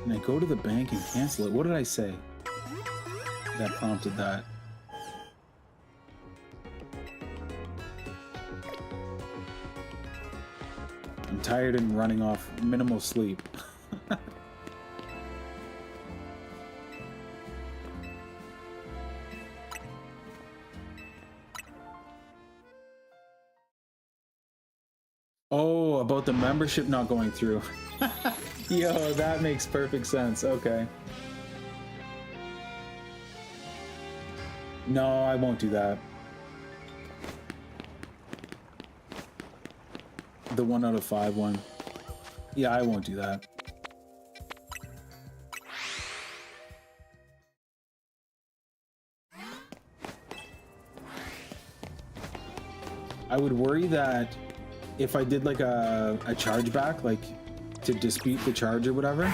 Can I go to the bank and cancel it? What did I say that prompted that? I'm tired and running off minimal sleep. Oh, about the membership not going through. Yo, that makes perfect sense. Okay. No, I won't do that. The 1 out of 5 one. Yeah, I won't do that. I would worry that if I did like a chargeback, like to dispute the charge or whatever,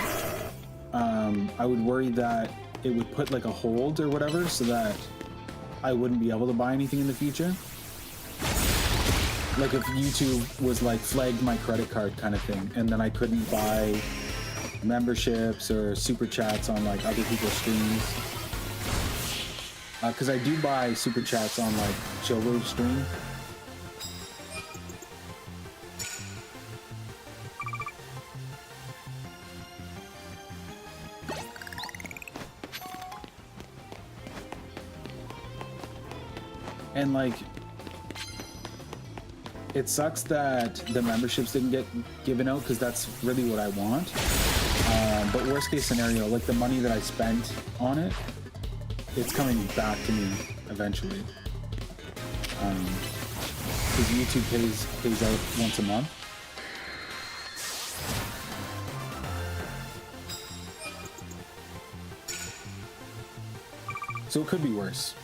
I would worry that it would put like a hold or whatever so that I wouldn't be able to buy anything in the future. Like if YouTube was like flagged my credit card kind of thing, and then I couldn't buy memberships or super chats on like other people's streams. Because I do buy super chats on like Chillwave stream. And like, it sucks that the memberships didn't get given out because that's really what I want. But worst case scenario, like the money that I spent on it, it's coming back to me eventually. Because YouTube pays out once a month. So it could be worse.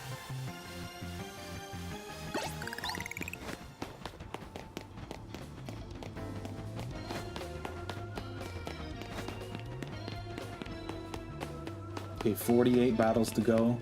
Okay, 48 battles to go.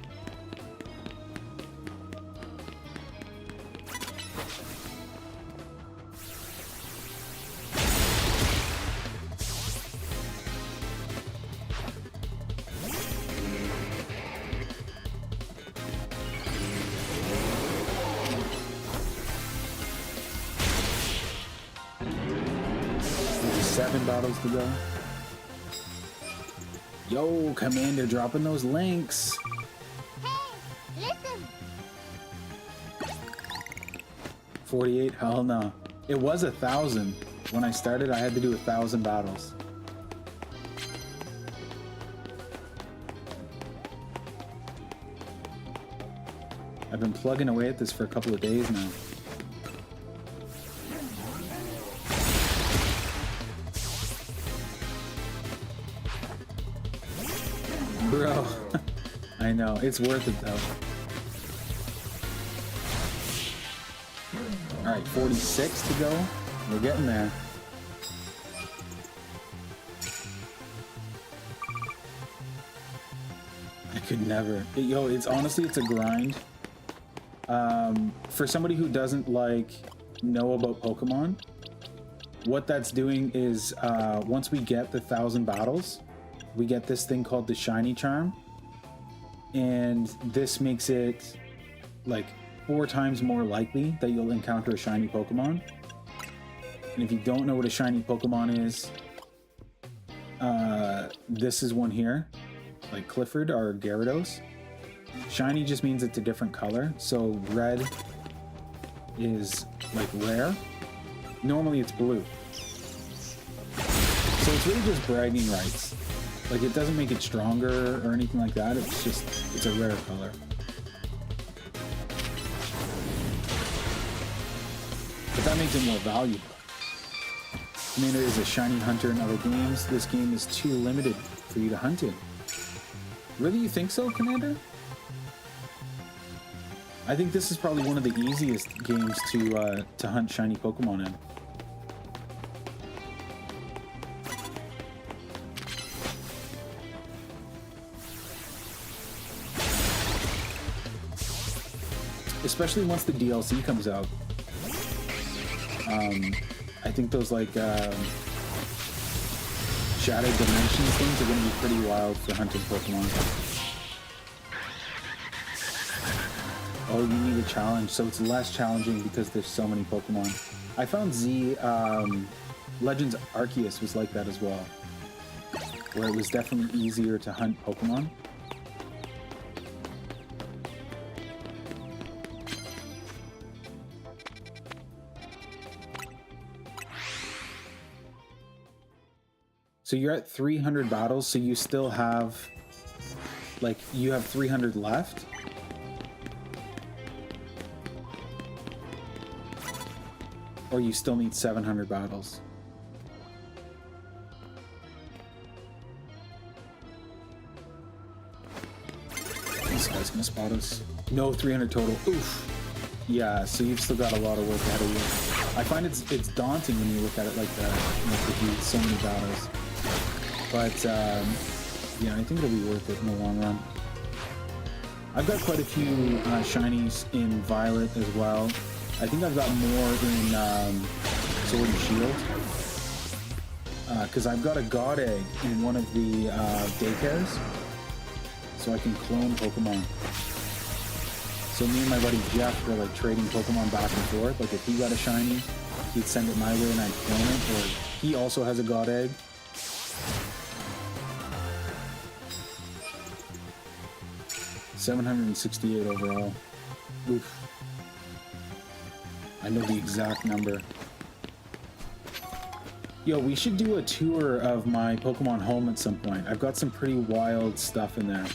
There's 7 battles to go. Yo, Commander, dropping those links. Hey, 48? Hell no. It was 1,000. When I started, I had to do 1,000 battles. I've been plugging away at this for a couple of days now. Bro, I know, it's worth it though. Alright, 46 to go. We're getting there. I could never. Yo, it's honestly, it's a grind. For somebody who doesn't know about Pokemon, what that's doing is once we get the 1,000 battles, we get this thing called the Shiny Charm, and this makes it like 4 times more likely that you'll encounter a shiny Pokemon. And if you don't know what a shiny Pokemon is, this is one here, like Clifford or Gyarados. Shiny just means it's a different color, so red is like rare. Normally it's blue. So it's really just bragging rights. Like, it doesn't make it stronger or anything like that, it's just, it's a rare color. But that makes it more valuable. Commander is a shiny hunter in other games. This game is too limited for you to hunt in. Really, you think so, Commander? I think this is probably one of the easiest games to hunt shiny Pokemon in. Especially once the DLC comes out. I think those like Shattered Dimensions things are going to be pretty wild for hunting Pokemon. Oh, you need a challenge, so it's less challenging because there's so many Pokemon. I found Legends Arceus was like that as well, where it was definitely easier to hunt Pokemon. So you're at 300 battles, so you still have, like, you have 300 left. Or you still need 700 battles. This guy's gonna spot us. No, 300 total. Oof. Yeah, so you've still got a lot of work ahead of you. I find it's daunting when you look at it like that, to do so many battles. But yeah, I think it'll be worth it in the long run. I've got quite a few shinies in Violet as well. I think I've got more in Sword and Shield. Because I've got a God Egg in one of the daycares. So I can clone Pokemon. So me and my buddy Jeff were like trading Pokemon back and forth. Like if he got a shiny, he'd send it my way and I'd clone it. Or he also has a God Egg. $768 overall. Oof. I know the exact number. Yo, we should do a tour of my Pokemon home at some point. I've got some pretty wild stuff in there.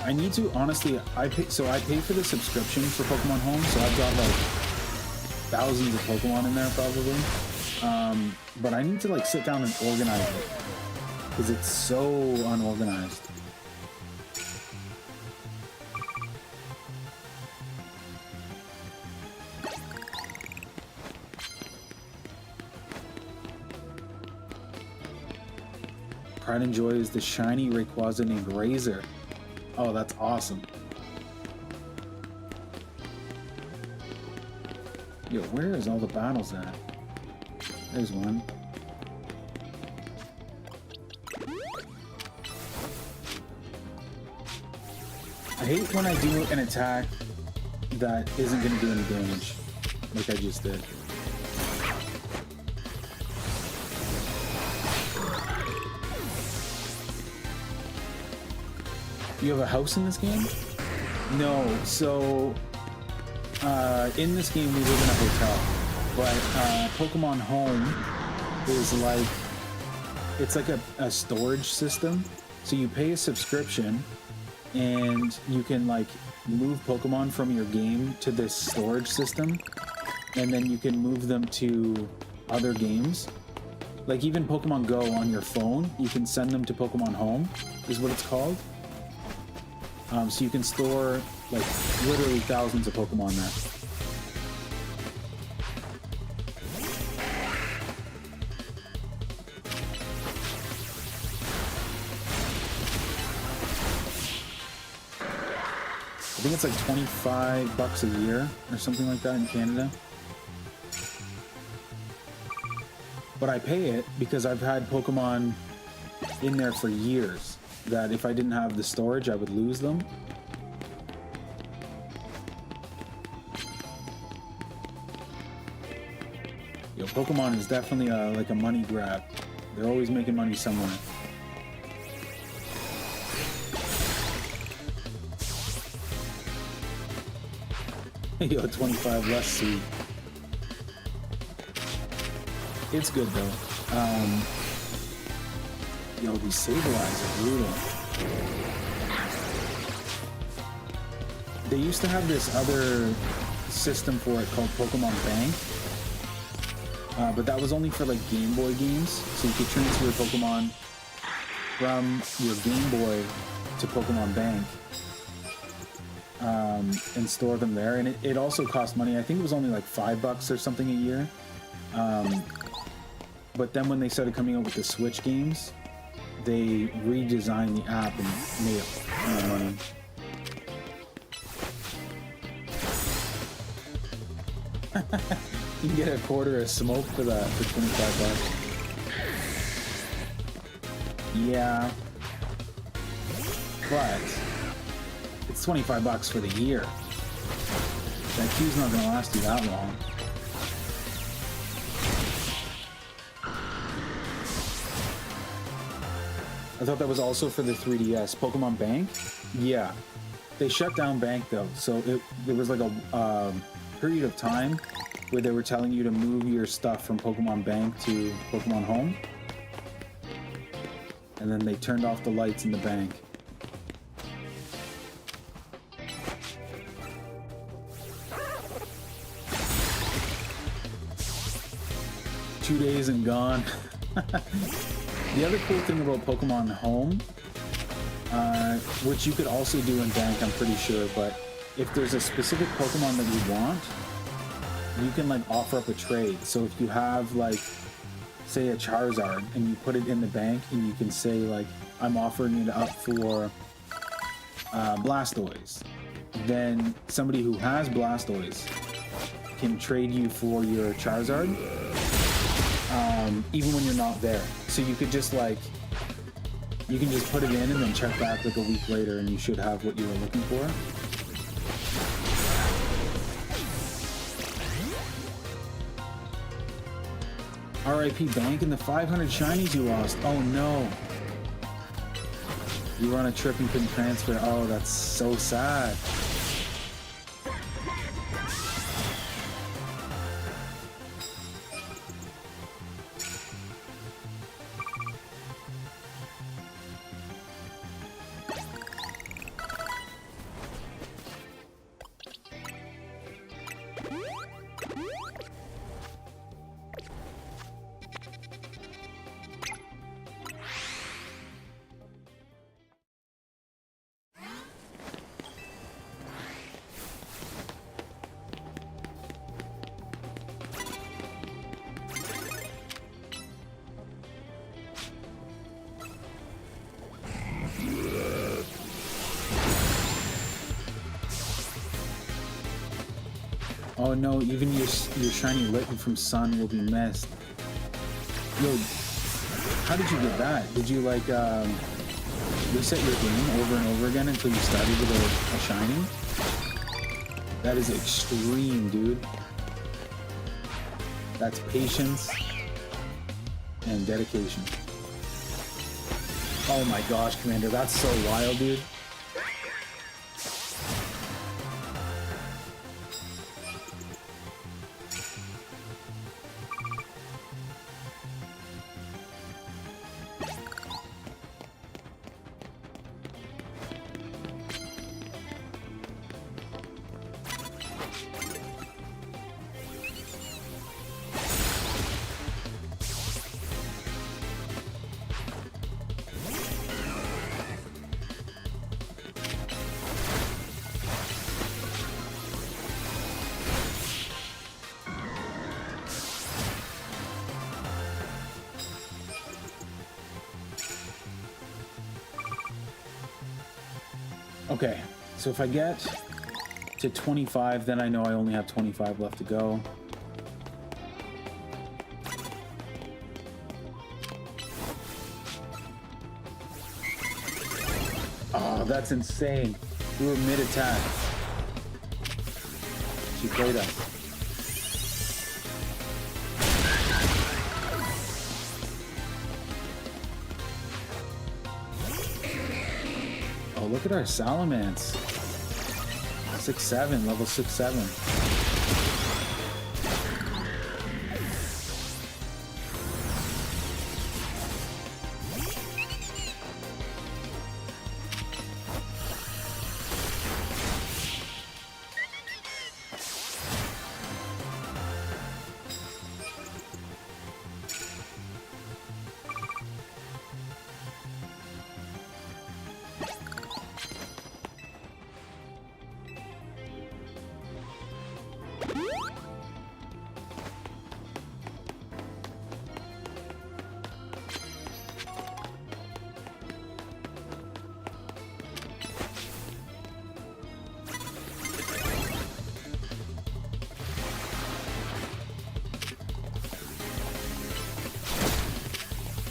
I need to, honestly, I pay for the subscription for Pokemon Home, so I've got like thousands of Pokemon in there probably. But I need to like sit down and organize it because it's so unorganized. Pride and Joy is the shiny Rayquaza named Razor. Oh, that's awesome. Yo, where is all the battles at? There's one. I hate when I do an attack that isn't going to do any damage. like I just did. You have a house in this game? No, so in this game we live in a hotel, but Pokemon Home is like, it's like a storage system. So you pay a subscription and you can like move Pokemon from your game to this storage system, and then you can move them to other games. Like even Pokemon Go on your phone, you can send them to Pokemon Home, is what it's called. So you can store like literally thousands of Pokemon there. I think it's like $25 a year or something like that in Canada. But I pay it because I've had Pokemon in there for years that if I didn't have the storage, I would lose them. Yo, Pokemon is definitely like a money grab. They're always making money somewhere. Yo, 25 less seed. It's good though. Yo, these Sableyes are brutal. They used to have this other system for it called Pokemon Bank. But that was only for like Game Boy games. So you could transfer Pokemon from your Game Boy to Pokemon Bank. And store them there, and it also cost money. I think it was only like $5 or something a year. But then when they started coming out with the Switch games, they redesigned the app and made it more money. You can get a quarter of smoke for that for $25. Yeah, but it's $25 for the year. That queue's not gonna last you that long. I thought that was also for the 3DS. Pokemon Bank? Yeah. They shut down Bank though, so there was like a period of time where they were telling you to move your stuff from Pokemon Bank to Pokemon Home. And then they turned off the lights in the bank. Two days and gone. The other cool thing about Pokemon Home, which you could also do in Bank, I'm pretty sure, but if there's a specific Pokemon that you want, you can like offer up a trade. So if you have like, say a Charizard and you put it in the bank and you can say like, I'm offering it up for Blastoise, then somebody who has Blastoise can trade you for your Charizard. Even when you're not there. So you could just like, you can just put it in and then check back like a week later and you should have what you were looking for. RIP Bank and the 500 shinies you lost. Oh no. You were on a trip and couldn't transfer. Oh, that's so sad. Oh no, even your shiny Litten from Sun will be missed. Yo, how did you get that? Did you like reset your game over and over again until you started with a shiny? That is extreme, dude. That's patience and dedication. Oh my gosh, Commander, that's so wild, dude. Okay, so if I get to 25, then I know I only have 25 left to go. Oh, that's insane. We were mid-attack. She played us. Oh, look at our Salamence. 6-7, level 6-7.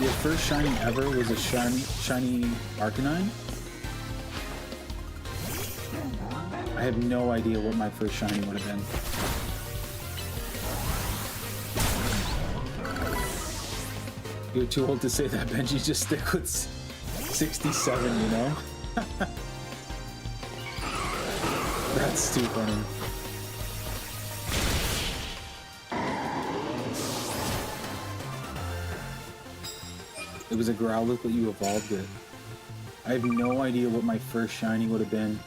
Your first shiny ever was a shiny Arcanine? I have no idea what my first shiny would have been. You're too old to say that, Benji. Just stick with 67, you know? That's too funny. It was a Growlithe that you evolved it. I have no idea what my first shiny would have been.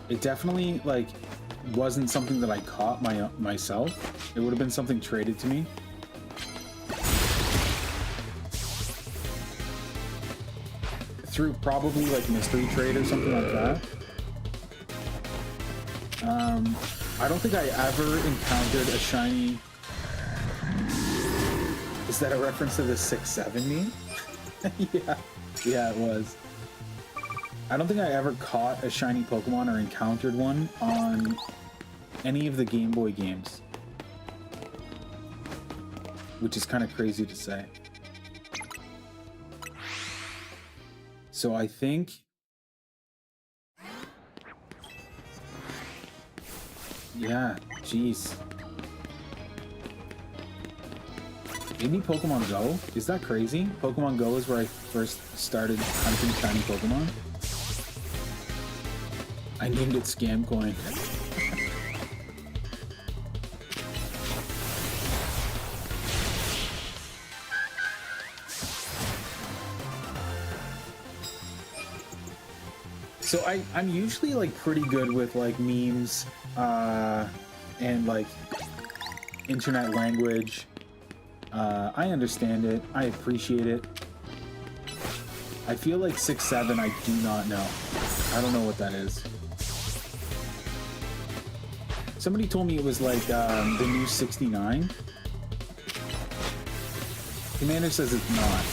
It definitely, like, wasn't something that I caught myself. It would have been something traded to me. Through probably, like, mystery trade or something like that. I don't think I ever encountered a shiny... Is that a reference to the 6-7 meme? Yeah, it was. I don't think I ever caught a shiny Pokemon or encountered one on any of the Game Boy games. Which is kind of crazy to say. So I think... Yeah, jeez. Maybe Pokemon Go? Is that crazy? Pokemon Go is where I first started hunting shiny Pokemon. I named it Scam Coin. So I'm usually like pretty good with like memes and like internet language. I understand it. I appreciate it. I feel like 6-7 I do not know. I don't know what that is. Somebody told me it was like the new 69. Commander says it's not.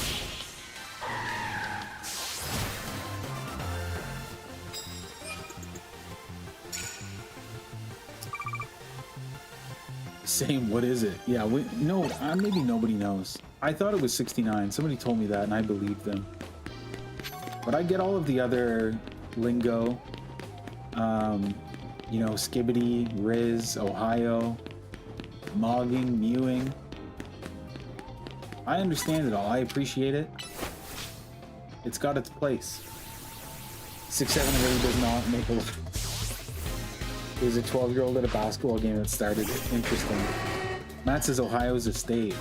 Same, what is it? Yeah, maybe nobody knows. I thought it was 69. Somebody told me that and I believed them. But I get all of the other lingo. You know, Skibbity, Riz, Ohio, Mogging, Mewing. I understand it all. I appreciate it. It's got its place. 6-7 really does not make a lot. There's a 12-year-old at a basketball game that started it. Interesting. Matt says Ohio's a state.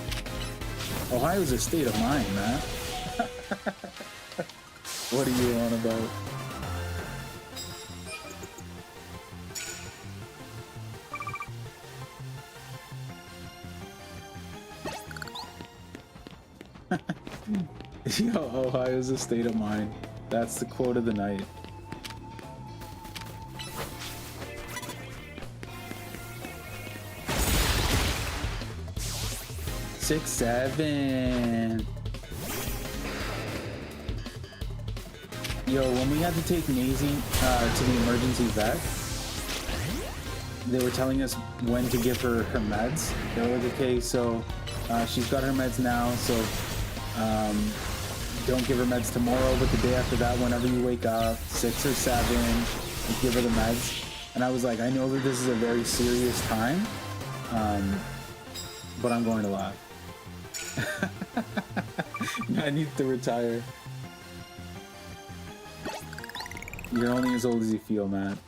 Ohio's a state of mind, Matt. What are you on about? Yo, Ohio's a state of mind. That's the quote of the night. Six, 7. Yo, when we had to take Maisie to the emergency vet, they were telling us when to give her her meds. They were like, okay, so she's got her meds now, so don't give her meds tomorrow, but the day after that, whenever you wake up, 6 or 7, you give her the meds. And I was like, I know that this is a very serious time, but I'm going to laugh. I need to retire. You're only as old as you feel, Matt.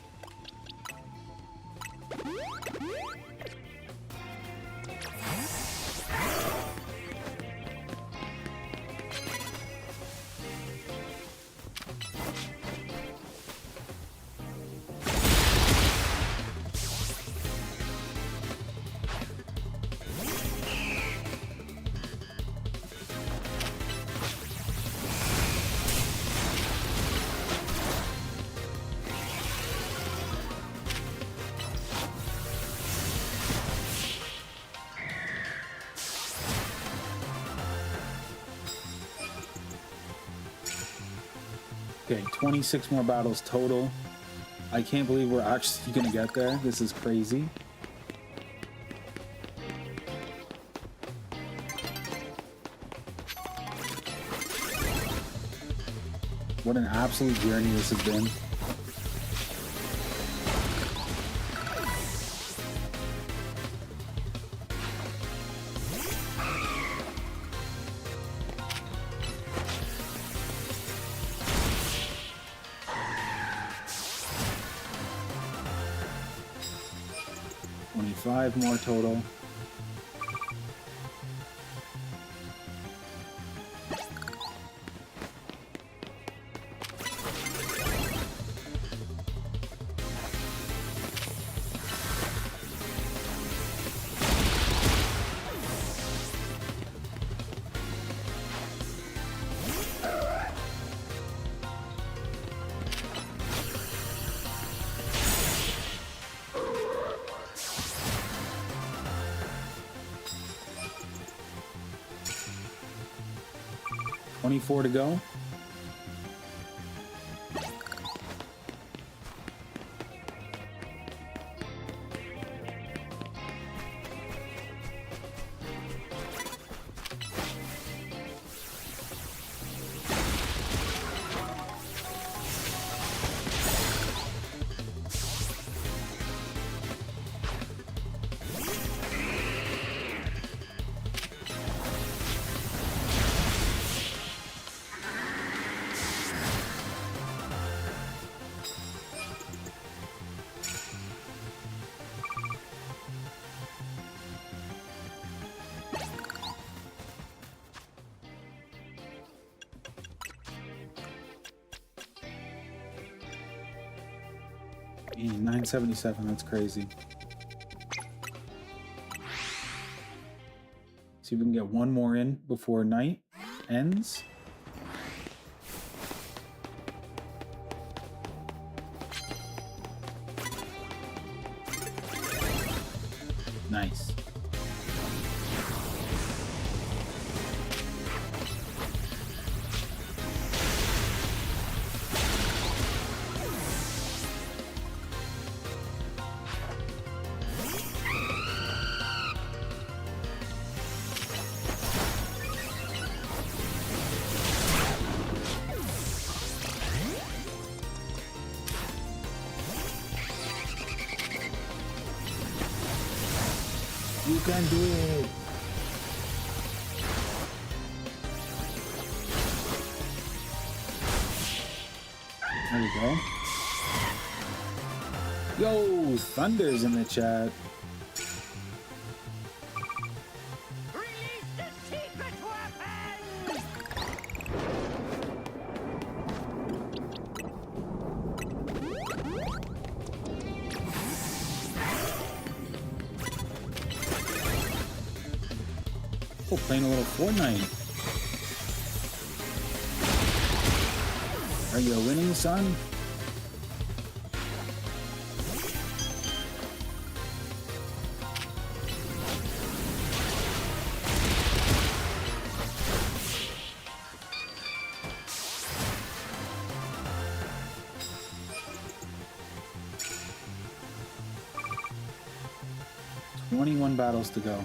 Okay, 26 more battles total. I can't believe we're actually gonna get there. This is crazy. What an absolute journey this has been. Five more total. $24 to go. Dang, 977, that's crazy. See if we can get one more in before night ends. Nice. You can do it. There we go. Yo, Thunder's in the chat. Release the secret weapon! Oh, playing a little Fortnite. Are you winning, son? Battles to go.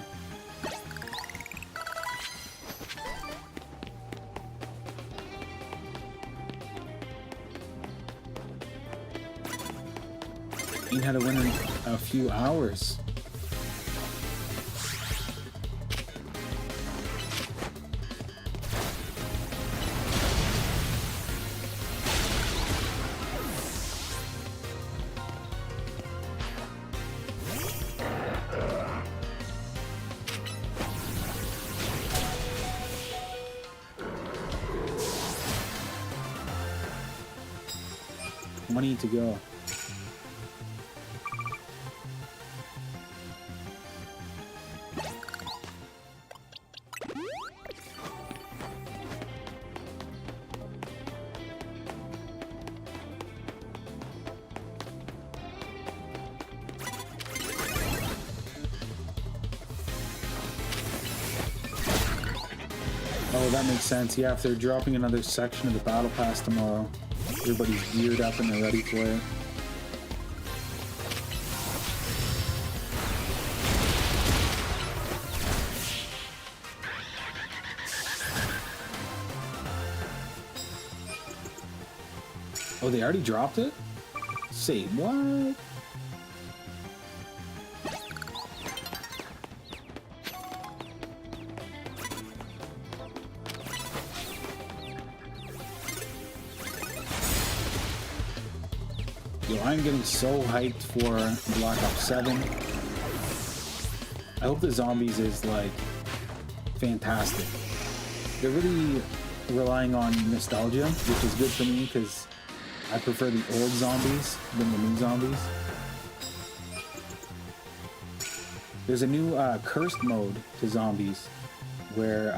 You had to win in a few hours. Money to go. Oh, that makes sense. Yeah, if they're dropping another section of the Battle Pass tomorrow, everybody's geared up and they're ready for it. Oh, they already dropped it? Say what? Yo, I'm getting so hyped for Black Ops 7. I hope the zombies is like fantastic. They're really relying on nostalgia, which is good for me because I prefer the old zombies than the new zombies. There's a new cursed mode to zombies where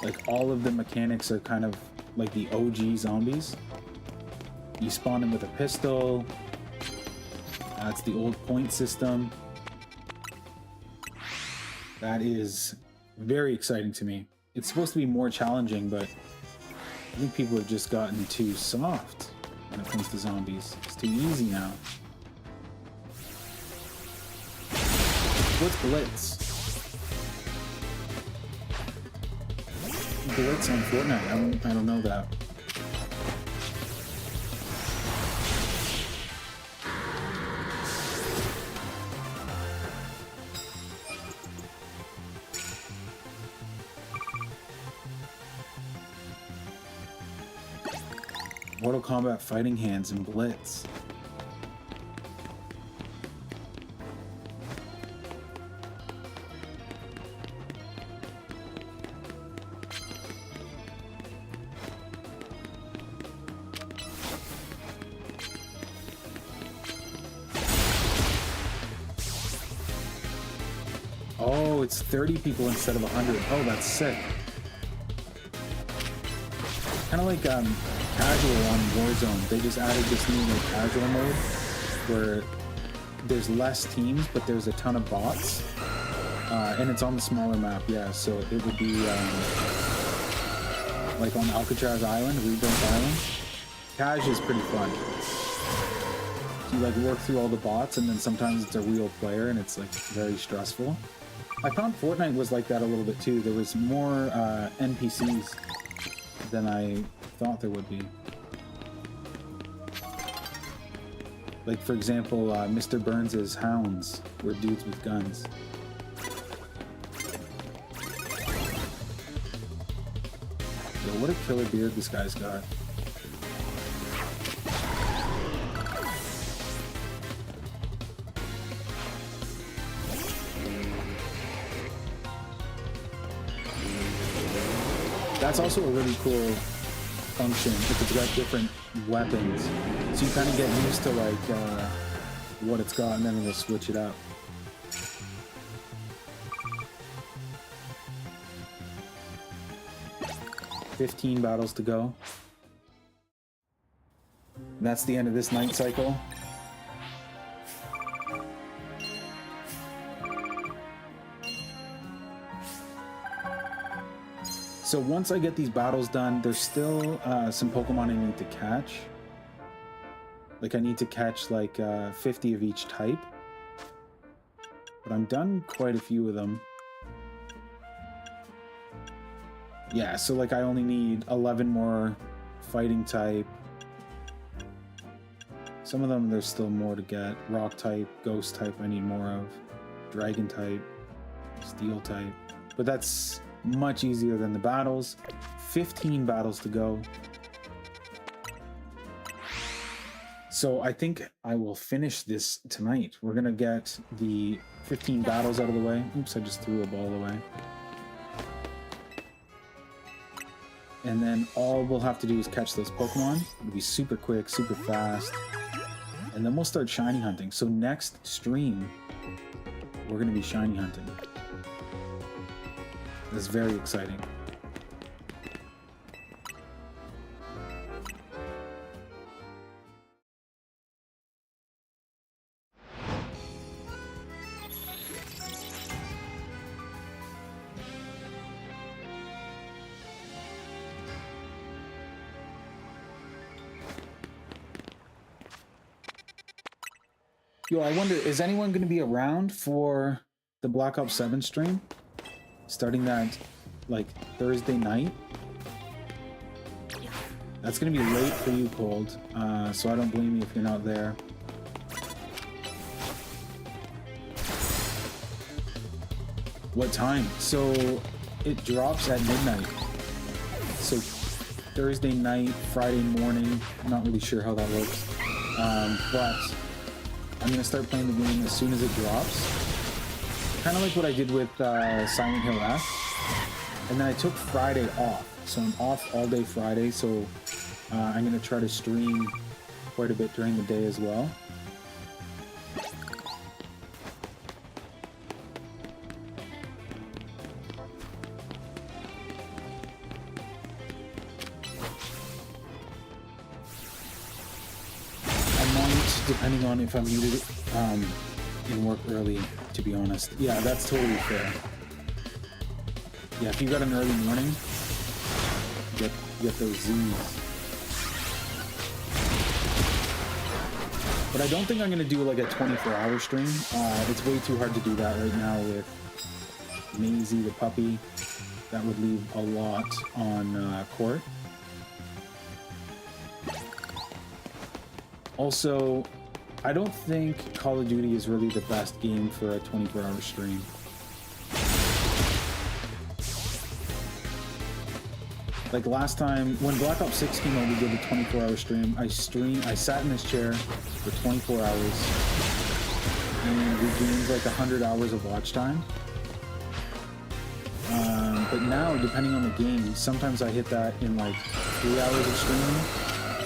like all of the mechanics are kind of like the OG zombies. You spawn in with a pistol. It's the old point system. That is very exciting to me. It's supposed to be more challenging, but I think people have just gotten too soft when it comes to zombies. It's too easy now. What's Blitz? Blitz on Fortnite? I don't know that. Mortal Kombat fighting hands and Blitz. Oh, it's 30 people instead of 100. Oh, that's sick. Kind of like casual on Warzone. They just added this new like casual mode where there's less teams, but there's a ton of bots, and it's on the smaller map. Yeah, so it would be like on Alcatraz Island, Rebuilt Island. Cash is pretty fun. You like work through all the bots, and then sometimes it's a real player, and it's like very stressful. I found Fortnite was like that a little bit too. There was more NPCs than I thought there would be. Like, for example, Mr. Burns' hounds were dudes with guns. Yo, what a killer beard this guy's got. That's also a really cool function if it's got different weapons. So you kind of get used to like what it's got, and then it'll switch it up. "15 battles to go." And that's the end of this night cycle. So once I get these battles done, there's still some Pokemon I need to catch. Like I need to catch like 50 of each type. But I'm done quite a few of them. Yeah, so like I only need 11 more fighting type. Some of them there's still more to get. Rock type, ghost type I need more of. Dragon type, steel type. But that's much easier than the battles. 15 battles to go. So I think I will finish this tonight. We're gonna get the 15 battles out of the way. Oops, I just threw a ball away. And then all we'll have to do is catch those Pokemon. It'll be super quick, super fast. And then we'll start shiny hunting. So next stream, we're gonna be shiny hunting. That's very exciting. Yo, I wonder, is anyone going to be around for the Black Ops 7 stream? Starting that, like, Thursday night? That's going to be late for you, Cold, so I don't blame you if you're not there. What time? So, it drops at midnight. So, Thursday night, Friday morning, I'm not really sure how that works. But I'm going to start playing the game as soon as it drops. Kind of like what I did with Silent Hill F. And then I took Friday off. So I'm off all day Friday. So I'm going to try to stream quite a bit during the day as well. Depending on if I'm muted in work early, to be honest. Yeah, that's totally fair. Yeah, if you got an early morning, get those Z's. But I don't think I'm going to do like a 24-hour stream. It's way too hard to do that right now with Maisie the puppy. That would leave a lot on court. Also, I don't think Call of Duty is really the best game for a 24-hour stream. Like last time, when Black Ops 6 came out, we did a 24-hour stream. I sat in this chair for 24 hours, and we gained like 100 hours of watch time. But now, depending on the game, sometimes I hit that in like 3 hours of streaming.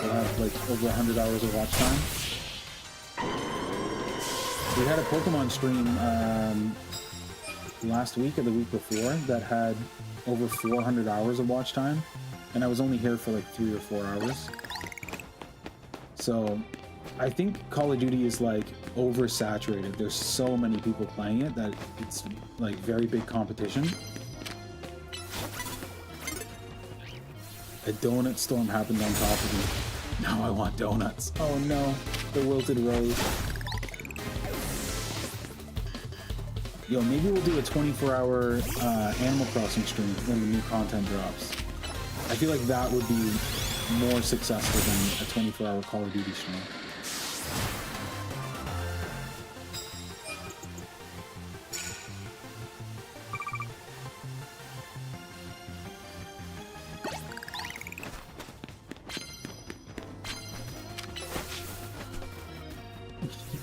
We'll have like over 100 hours of watch time. We had a Pokemon stream last week or the week before that had over 400 hours of watch time, and I was only here for like 3 or 4 hours. So I think Call of Duty is like oversaturated. There's so many people playing it that it's like very big competition. A donut storm happened on top of me. Now I want donuts. Oh no, the wilted rose. Yo, maybe we'll do a 24-hour Animal Crossing stream when the new content drops. I feel like that would be more successful than a 24-hour Call of Duty stream.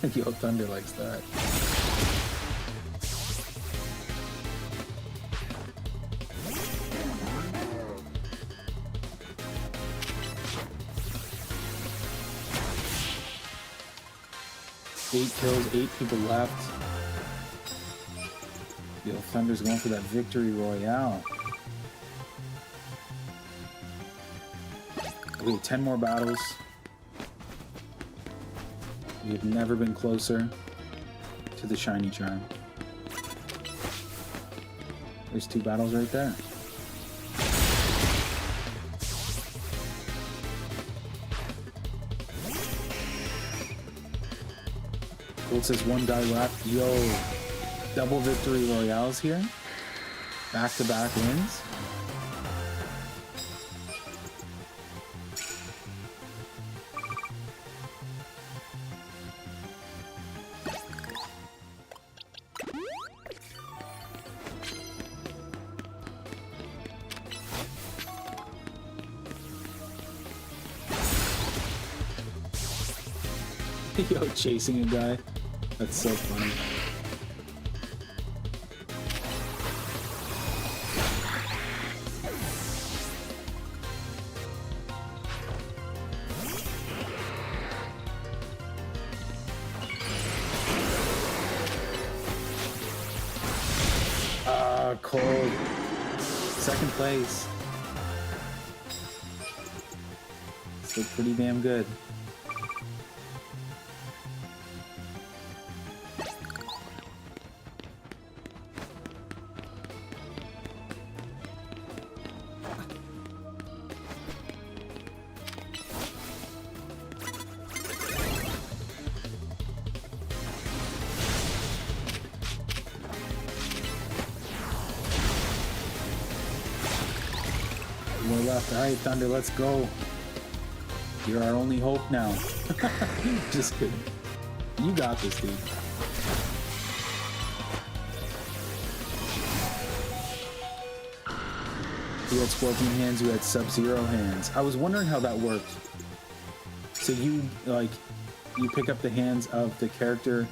Yo, Thunder likes that. Eight kills, 8 people left. Yo, Thunder's going for that victory royale. Okay, 10 more battles. We have never been closer to the shiny charm. There's 2 battles right there. Gold says 1 guy left. Yo, double victory royales here. Back-to-back wins. Yo, chasing a guy. That's so funny. Cold. Second place. Still pretty damn good. More left. All right, Thunder, let's go. You're our only hope now. Just kidding. You got this, dude. We had Scorpion hands, we had Sub-Zero hands. I was wondering how that worked. So you pick up the hands of the character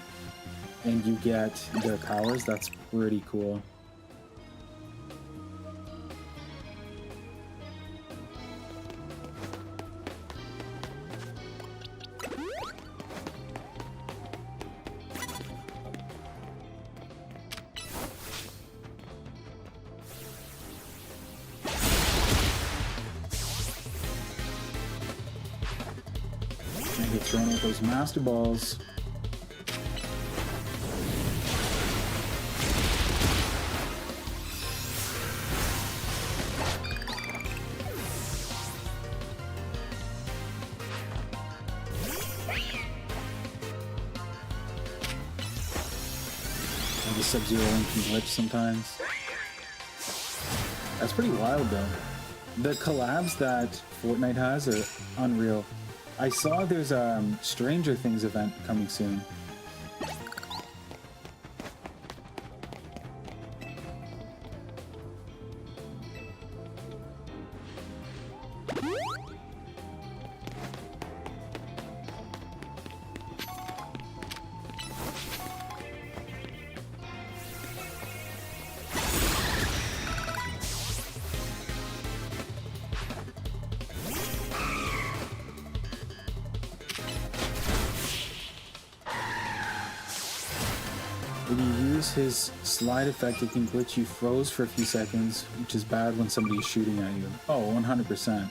and you get their powers. That's pretty cool. And get thrown with those Master Balls. And the Sub-Zero one can glitch sometimes. That's pretty wild though. The collabs that Fortnite has are unreal. I saw there's a Stranger Things event coming soon. When you use his slide effect, it can glitch you froze for a few seconds, which is bad when somebody is shooting at you. Oh, 100%.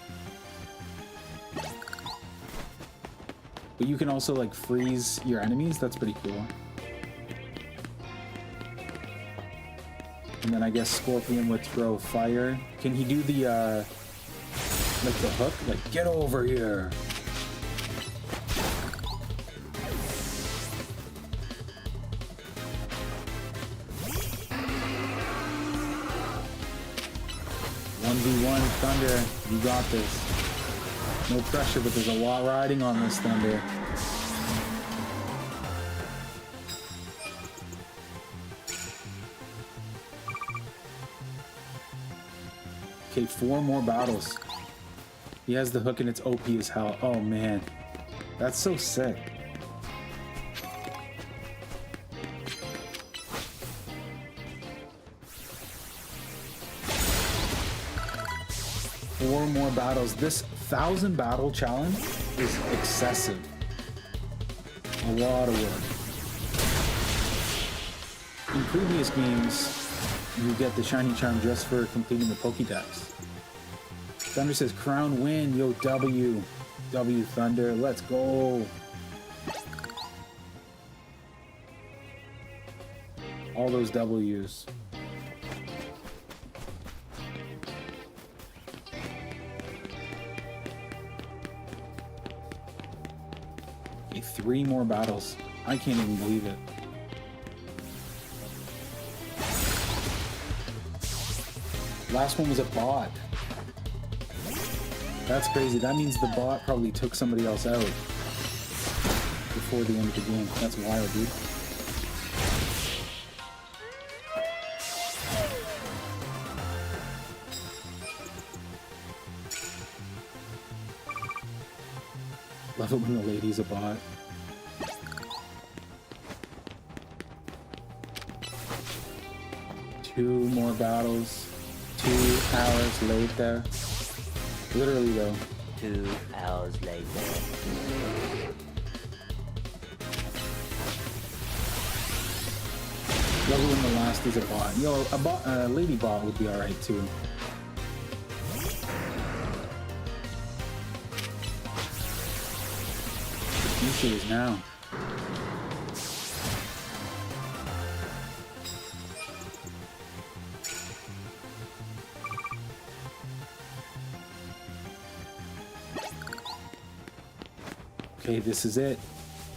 But you can also like freeze your enemies. That's pretty cool. And then I guess Scorpion would throw fire. Can he do the like the hook? Like, get over here. Thunder, you got this. No pressure, but there's a lot riding on this, Thunder. Okay, 4 more battles. He has the hook and it's OP as hell. Oh man, that's so sick. more battles. This 1,000 battle challenge is excessive. A lot of work. In previous games, you get the shiny charm just for completing the Pokédex. Thunder says, crown win, yo, W. W Thunder, let's go. All those W's. Okay, 3 more battles. I can't even believe it. Last one was a bot. That's crazy. That means the bot probably took somebody else out before the end of the game. That's wild, dude. Love it when the lady's a bot. Two more battles. 2 hours later. Literally though. 2 hours later. Love it when the last is a bot. Yo, a lady bot would be alright too. The future is now. Okay, this is it.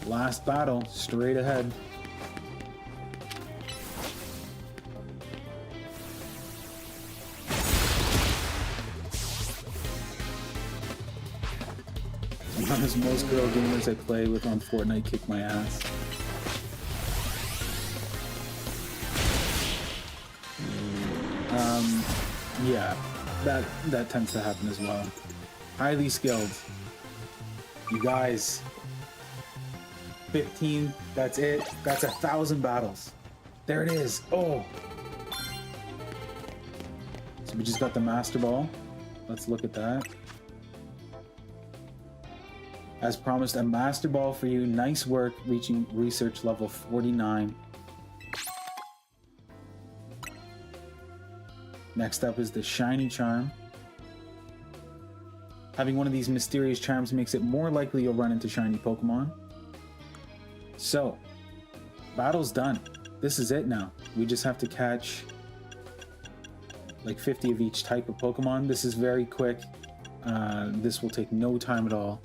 Last battle, straight ahead. To be honest, most girl gamers I play with on Fortnite kick my ass. Yeah, that tends to happen as well. Highly skilled. You guys, 15, that's it. That's 1,000 battles. There it is. Oh. So we just got the Master Ball. Let's look at that. As promised, a Master Ball for you. Nice work reaching research level 49. Next up is the Shiny Charm. Having one of these mysterious charms makes it more likely you'll run into shiny Pokemon. So, battle's done. This is it now. We just have to catch like 50 of each type of Pokemon. This is very quick. This will take no time at all.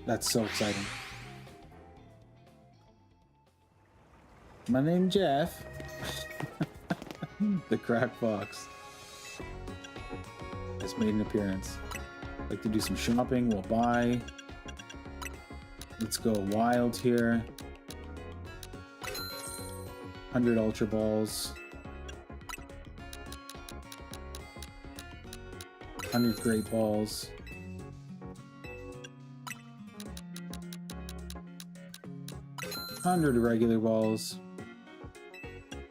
That's so exciting. My name's Jeff. The Crack Fox has made an appearance. Like to do some shopping, we'll buy. Let's go wild here. 100 Ultra Balls. 100 Great Balls. 100 regular balls.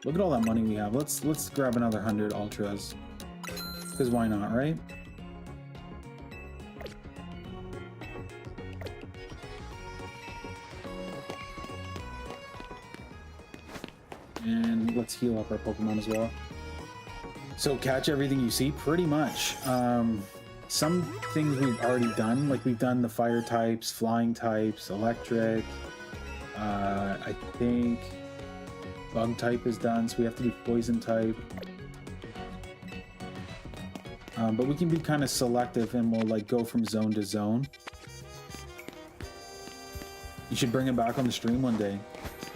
Look at all that money we have. Let's grab another 100 Ultras. Because why not, right? And let's heal up our Pokemon as well. So catch everything you see, pretty much. Some things we've already done, like we've done the fire types, flying types, electric. I think bug type is done, so we have to do poison type. But we can be kind of selective and we'll like go from zone to zone. You should bring him back on the stream one day.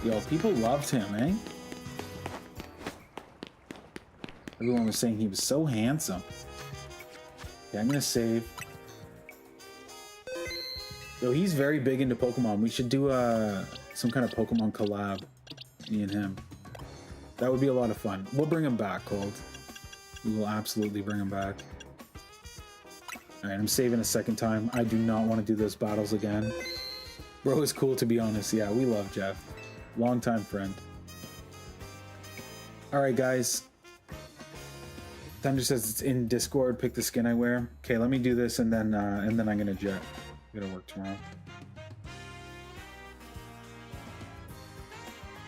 Yo, people loved him, eh? Everyone was saying he was so handsome. Okay, I'm gonna save. Yo, he's very big into Pokemon. We should do some kind of Pokemon collab, me and him. That would be a lot of fun. We'll bring him back, Cold. We will absolutely bring him back. Alright, I'm saving a second time. I do not want to do those battles again. Bro is cool, to be honest. Yeah, we love Jeff. Longtime friend. Alright, guys. Thunder says it's in Discord. Pick the skin I wear. Okay, let me do this and then I'm gonna jet. I'm gonna work tomorrow.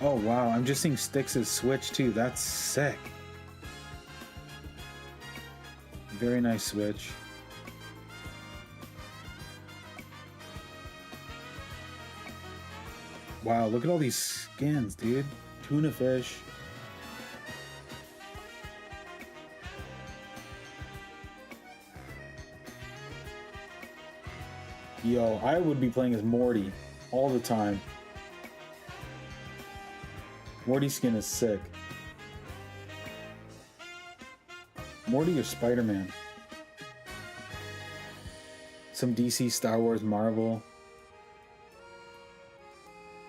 Oh wow, I'm just seeing Styx' Switch too. That's sick. Very nice Switch. Wow, look at all these skins, dude. Tuna fish. Yo, I would be playing as Morty all the time. Morty skin is sick. Morty or Spider-Man? Some DC, Star Wars, Marvel.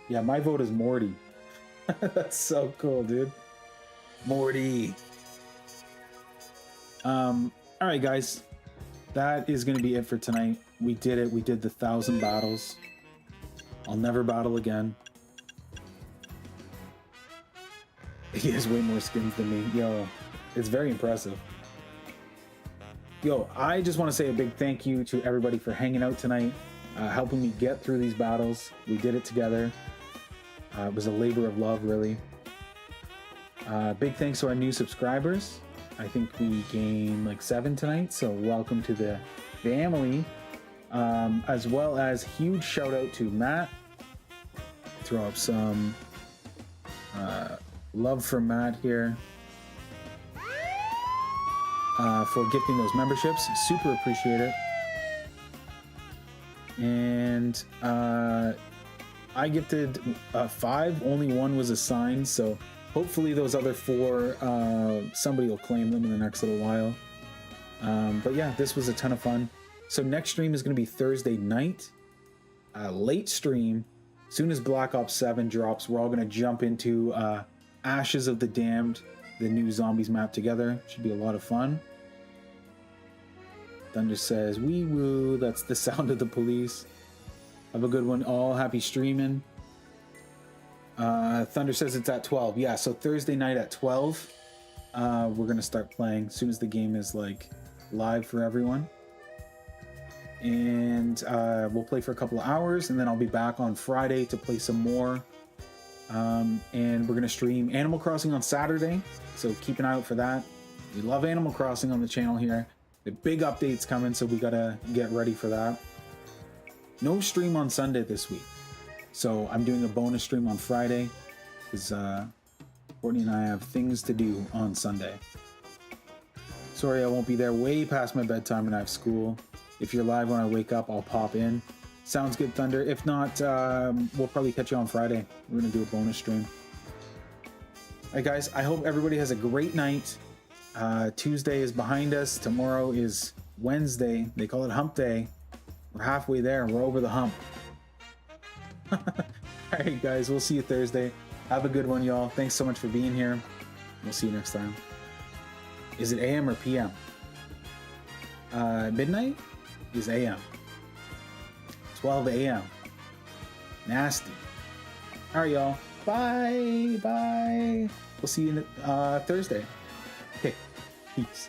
Yeah, my vote is Morty. That's so cool, dude. Morty. Alright guys. That is gonna be it for tonight. We did it. We did the 1,000 battles. I'll never battle again. He has way more skins than me. Yo, it's very impressive. Yo, I just want to say a big thank you to everybody for hanging out tonight, helping me get through these battles. We did it together. It was a labor of love, really. Big thanks to our new subscribers. I think we gained like 7 tonight, so welcome to the family. As well as huge shout out to Matt. Throw up some love for Matt here for gifting those memberships. Super appreciate it. And I gifted 5, only 1 was assigned, so hopefully those other 4 somebody will claim them in the next little while. But yeah, this was a ton of fun. So next stream is going to be Thursday night, late stream. Soon as Black Ops 7 drops, we're all going to jump into Ashes of the Damned, the new zombies map together. Should be a lot of fun. Thunder says, wee woo, that's the sound of the police. Have a good one all. Happy streaming. Thunder says it's at 12. Yeah, so Thursday night at 12, we're going to start playing as soon as the game is like live for everyone. And we'll play for a couple of hours, and then I'll be back on Friday to play some more. And we're going to stream Animal Crossing on Saturday, so keep an eye out for that. We love Animal Crossing on the channel here. The big update's coming, so we got to get ready for that. No stream on Sunday this week, so I'm doing a bonus stream on Friday because Courtney and I have things to do on Sunday. Sorry I won't be there way past my bedtime and I have school. If you're live when I wake up, I'll pop in. Sounds good, Thunder. If not, we'll probably catch you on Friday. We're going to do a bonus stream. All right, guys, I hope everybody has a great night. Tuesday is behind us. Tomorrow is Wednesday. They call it Hump Day. We're halfway there. We're over the hump. All right, guys, we'll see you Thursday. Have a good one, y'all. Thanks so much for being here. We'll see you next time. Is it AM or PM? Midnight is AM. 12 a.m. Nasty. All right, y'all. Bye. Bye. We'll see you Thursday. Okay. Peace.